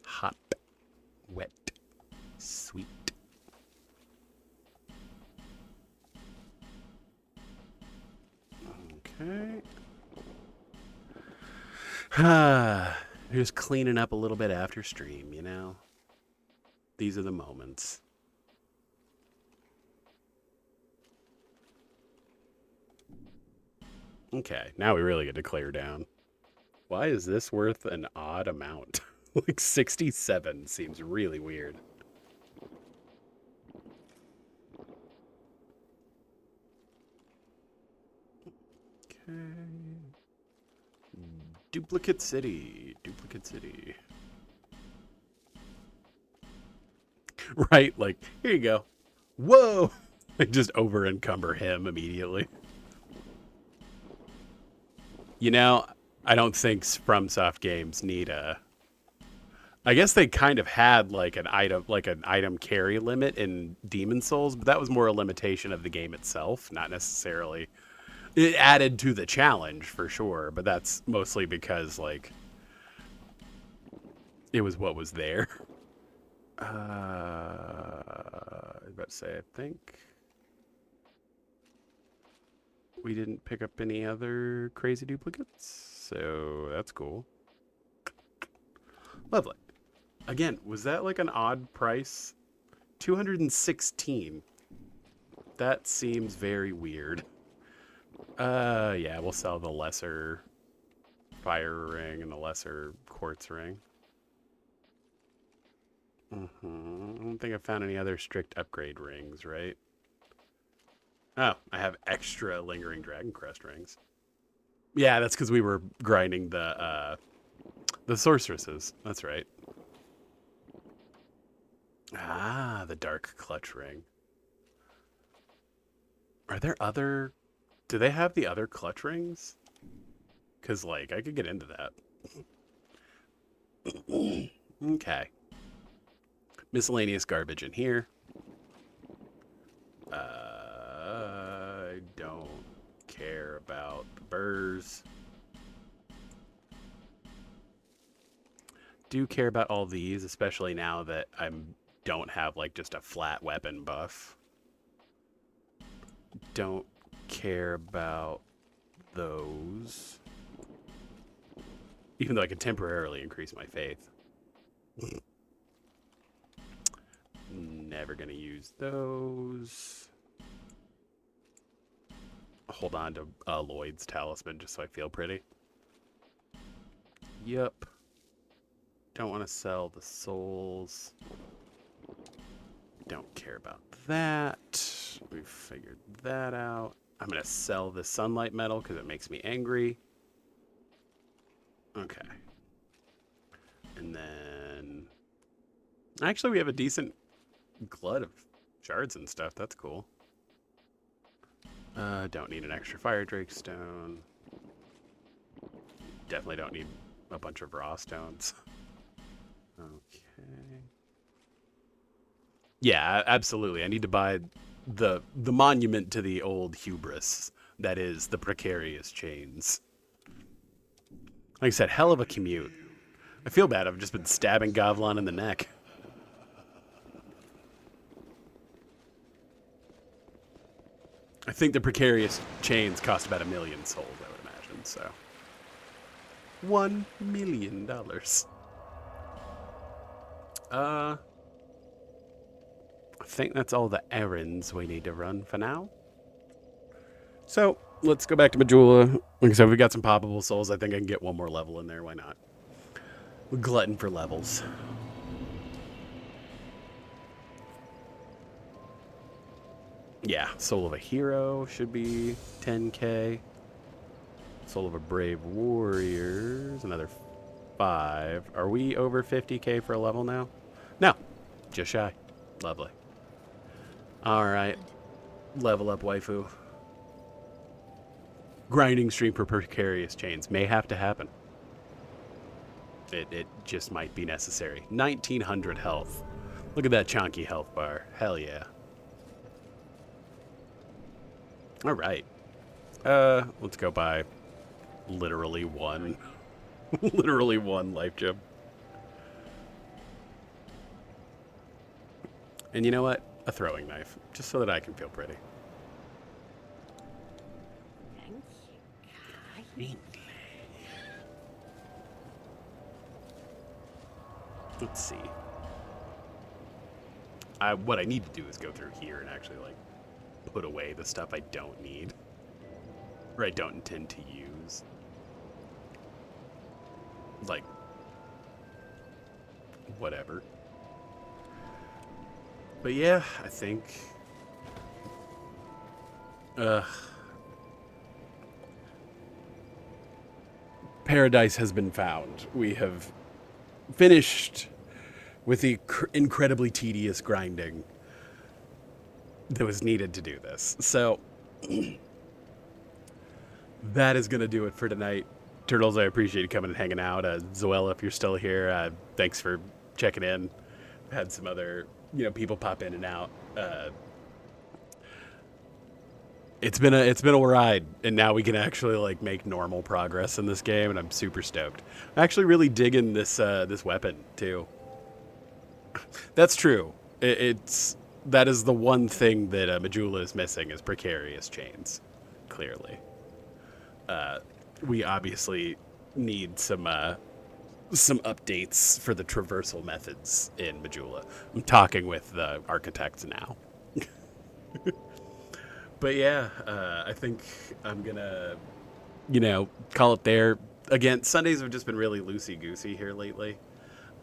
Hot. Wet. Sweet. Okay. Just cleaning up a little bit after stream, you know? These are the moments. Okay, now we really get to clear down. Why is this worth an odd amount? Like 67 seems really weird. Okay. Duplicate City. Duplicate City. Right, like, here you go. Whoa! I just over encumber him immediately. You know, I don't think FromSoft games need a... I guess they kind of had like an item carry limit in Demon Souls, but that was more a limitation of the game itself, not necessarily... It added to the challenge for sure, but that's mostly because like it was what was there. I was about to say, I think we didn't pick up any other crazy duplicates, so that's cool. Lovely. Again, was that like an odd price? 216. That seems very weird. Yeah, we'll sell the lesser fire ring and the lesser quartz ring. I don't think I found any other strict upgrade rings, right? Oh, I have extra lingering dragon crest rings. Yeah, that's because we were grinding the sorceresses. That's right. Ah, the dark clutch ring. Are there other... Do they have the other clutch rings? Because, like, I could get into that. Okay. Miscellaneous garbage in here. I don't care about the burrs. Do care about all these, especially now that I don't have, like, just a flat weapon buff. Don't care about those. Even though I can temporarily increase my faith. Never gonna use those. Hold on to Lloyd's talisman just so I feel pretty. Yep. Don't want to sell the souls. Don't care about that. We've figured that out. I'm going to sell the sunlight metal because it makes me angry. Okay. And then... Actually, we have a decent glut of shards and stuff. That's cool. Don't need an extra fire drake stone. Definitely don't need a bunch of raw stones. Okay. Yeah, absolutely. I need to buy the monument to the old hubris that is the precarious chains. Like I said, hell of a commute. I feel bad. I've just been stabbing Govlon in the neck. I think the precarious chains cost about 1 million souls, I would imagine, so. $1 million. I think that's all the errands we need to run for now. So, let's go back to Majula. Like I said, we got some poppable souls. I think I can get one more level in there. Why not? We're glutton for levels. Yeah, Soul of a Hero should be 10k. Soul of a Brave Warrior is another 5. Are we over 50k for a level now? No, just shy. Lovely. Alright, level up waifu. Grinding stream for precarious chains may have to happen. It just might be necessary. 1900 health. Look at that chunky health bar. Hell yeah. Alright. Let's go by literally one. Literally one life gem. And you know what? A throwing knife. Just so that I can feel pretty. Let's see. What I need to do is go through here and actually, like, put away the stuff I don't need. Or I don't intend to use. Like, whatever. But yeah, I think... Paradise has been found. We have finished with the incredibly tedious grinding that was needed to do this. So, that is going to do it for tonight. Turtles, I appreciate you coming and hanging out. Zoella, if you're still here, thanks for checking in. Had some other, people pop in and out. It's been a ride, and now we can actually like make normal progress in this game, and I'm super stoked. I'm actually really digging this this weapon too. That's true. That is the one thing that Majula is missing is precarious chains. Clearly, we obviously need some updates for the traversal methods in Majula. I'm talking with the architects now. But yeah, I think I'm gonna, call it there. Again, Sundays have just been really loosey-goosey here lately.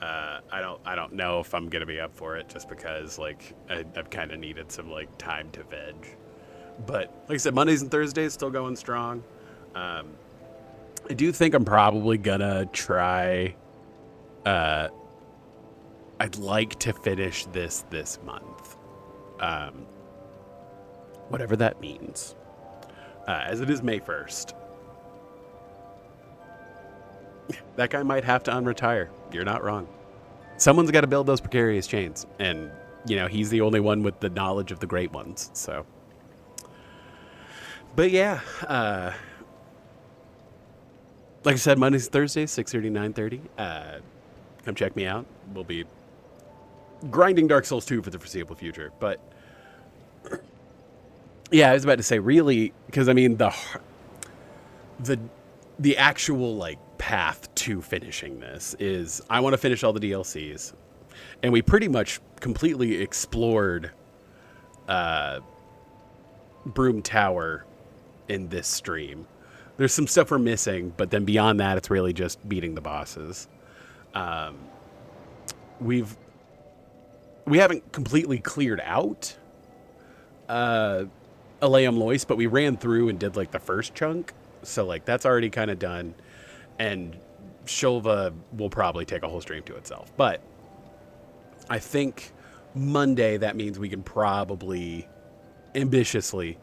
I don't know if I'm gonna be up for it just because like I've kind of needed some like time to veg. But like I said, Mondays and Thursdays still going strong. I do think I'm probably gonna try. I'd like to finish this month. Whatever that means. As it is May 1st. That guy might have to unretire. You're not wrong. Someone's got to build those precarious chains. And, he's the only one with the knowledge of the great ones. So. But yeah. Like I said, Mondays and Thursdays, 6:30, 9:30. Come check me out. We'll be grinding Dark Souls 2 for the foreseeable future. But... yeah, I was about to say, really, because I mean the actual like path to finishing this is I want to finish all the DLCs, and we pretty much completely explored Broom Tower in this stream. There's some stuff we're missing, but then beyond that, it's really just beating the bosses. We haven't completely cleared out Aleum Lois, but we ran through and did like the first chunk, so like that's already kind of done, and Shulva will probably take a whole stream to itself. But I think Monday that means we can probably ambitiously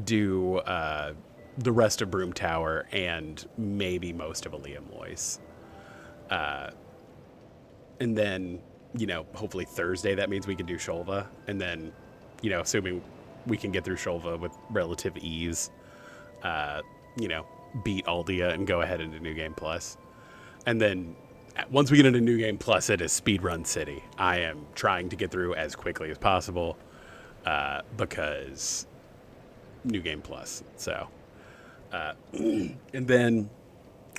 do the rest of Broom Tower and maybe most of Aleum Lois, and then hopefully Thursday that means we can do Shulva, and then assuming we can get through Shulva with relative ease. beat Aldia and go ahead into New Game Plus. And then once we get into New Game Plus, it is Speedrun City. I am trying to get through as quickly as possible because New Game Plus. So, and then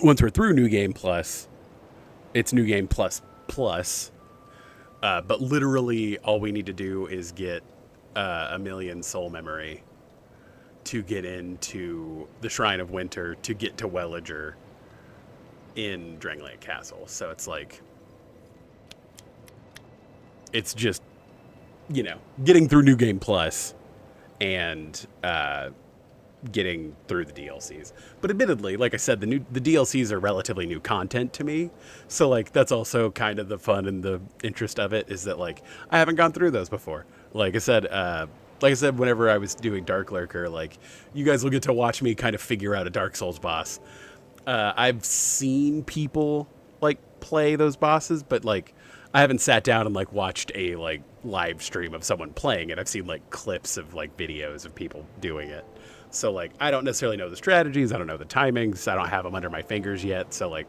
once we're through New Game Plus, it's New Game Plus Plus. But literally all we need to do is get 1,000,000 soul memory to get into the Shrine of Winter, to get to Welliger in Drangleic Castle. So it's like, it's just, getting through New Game Plus and getting through the DLCs. But admittedly, like I said, the DLCs are relatively new content to me. So like, that's also kind of the fun and the interest of it, is that like, I haven't gone through those before. Like I said, whenever I was doing Darklurker, like, you guys will get to watch me kind of figure out a Dark Souls boss. I've seen people like play those bosses, but like, I haven't sat down and like watched a like live stream of someone playing it. I've seen like clips of like videos of people doing it. So like, I don't necessarily know the strategies. I don't know the timings. I don't have them under my fingers yet. So like,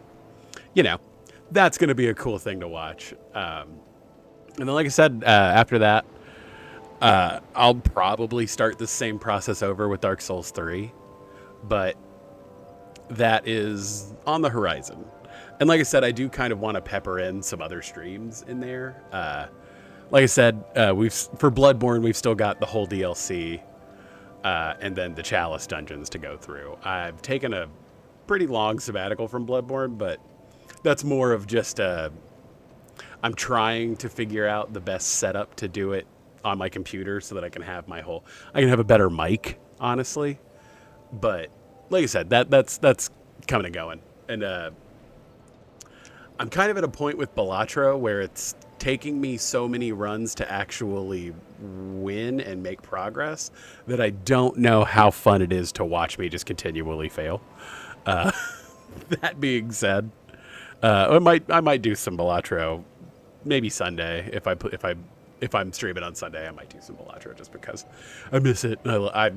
that's going to be a cool thing to watch. And then, like I said, after that, I'll probably start the same process over with Dark Souls 3, but that is on the horizon. And like I said, I do kind of want to pepper in some other streams in there. Like I said, for Bloodborne, we've still got the whole DLC, and then the Chalice dungeons to go through. I've taken a pretty long sabbatical from Bloodborne, but that's more of just I'm trying to figure out the best setup to do it on my computer so that I can have a better mic, honestly. But like I said, that's coming and going. And I'm kind of at a point with Balatro where it's taking me so many runs to actually win and make progress that I don't know how fun it is to watch me just continually fail. That being said, I might do some Balatro maybe Sunday. If I'm streaming on Sunday, I might do some Balatro just because I miss it. I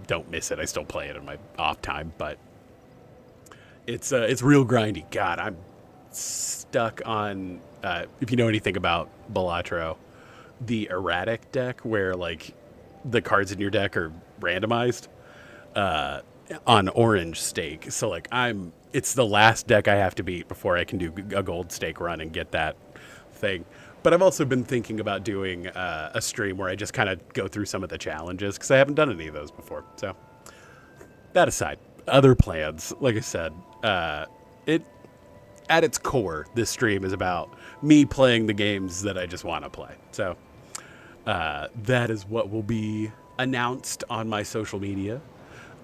don't miss it. I still play it in my off time, but it's real grindy. God, I'm stuck on, if you know anything about Balatro, the erratic deck where like the cards in your deck are randomized on orange stake. So like it's the last deck I have to beat before I can do a gold stake run and get that thing. But I've also been thinking about doing a stream where I just kind of go through some of the challenges because I haven't done any of those before. So that aside, other plans, like I said, at its core, this stream is about me playing the games that I just want to play. So that is what will be announced on my social media.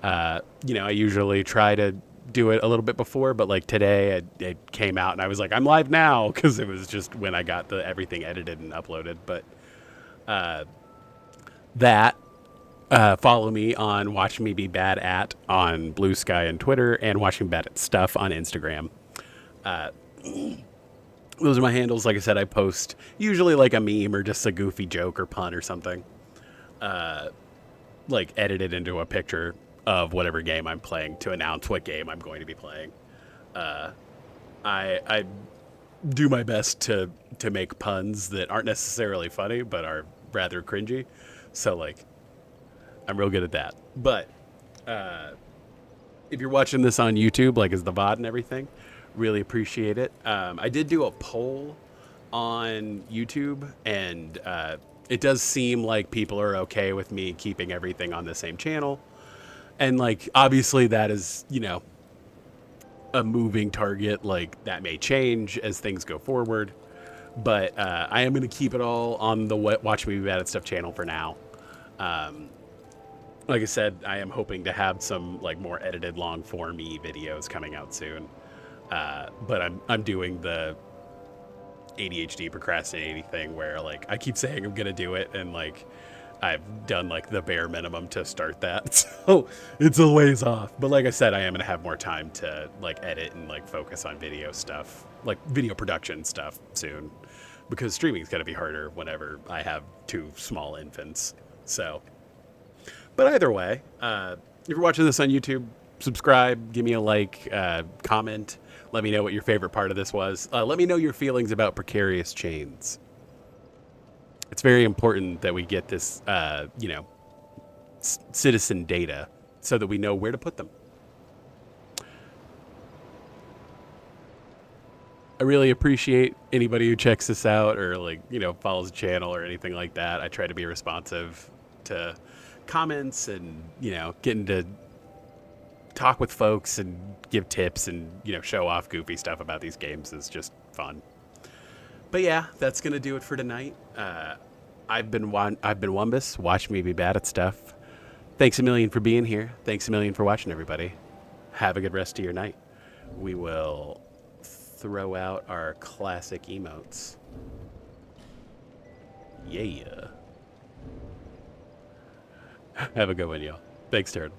I usually try to do it a little bit before, but like today it came out and I was like, I'm live now, because it was just when I got everything edited and uploaded. But follow me on watchmebebadat on Bluesky and Twitter, and watchmebebadat stuff on Instagram. Those are my handles. Like I said, I post usually like a meme or just a goofy joke or pun or something, like edited into a picture of whatever game I'm playing to announce what game I'm going to be playing. I do my best to make puns that aren't necessarily funny, but are rather cringy. So like, I'm real good at that. But if you're watching this on YouTube, like as the VOD and everything, really appreciate it. I did do a poll on YouTube, and it does seem like people are okay with me keeping everything on the same channel. And like, obviously that is, a moving target. Like that may change as things go forward, but I am going to keep it all on the Watch Me Be Bad at Stuff channel for now. Like I said, I am hoping to have some like more edited long form-y videos coming out soon. But I'm doing the ADHD procrastinating thing where like I keep saying I'm going to do it, and like I've done like the bare minimum to start that. So it's a ways off. But like I said, I am going to have more time to like edit and like focus on video stuff, like video production stuff soon, because streaming is going to be harder whenever I have two small infants. So, but either way, If you're watching this on YouTube, subscribe, give me a like, comment. Let me know what your favorite part of this was. Let me know your feelings about precarious chains. It's very important that we get this, citizen data so that we know where to put them. I really appreciate anybody who checks this out or follows the channel or anything like that. I try to be responsive to comments and, getting to talk with folks and give tips and, show off goofy stuff about these games is just fun. But yeah, that's going to do it for tonight. I've been Wumbus. Watch me be bad at stuff. Thanks a million for being here. Thanks a million for watching, everybody. Have a good rest of your night. We will throw out our classic emotes. Yeah. Have a good one, y'all. Thanks, Turtle.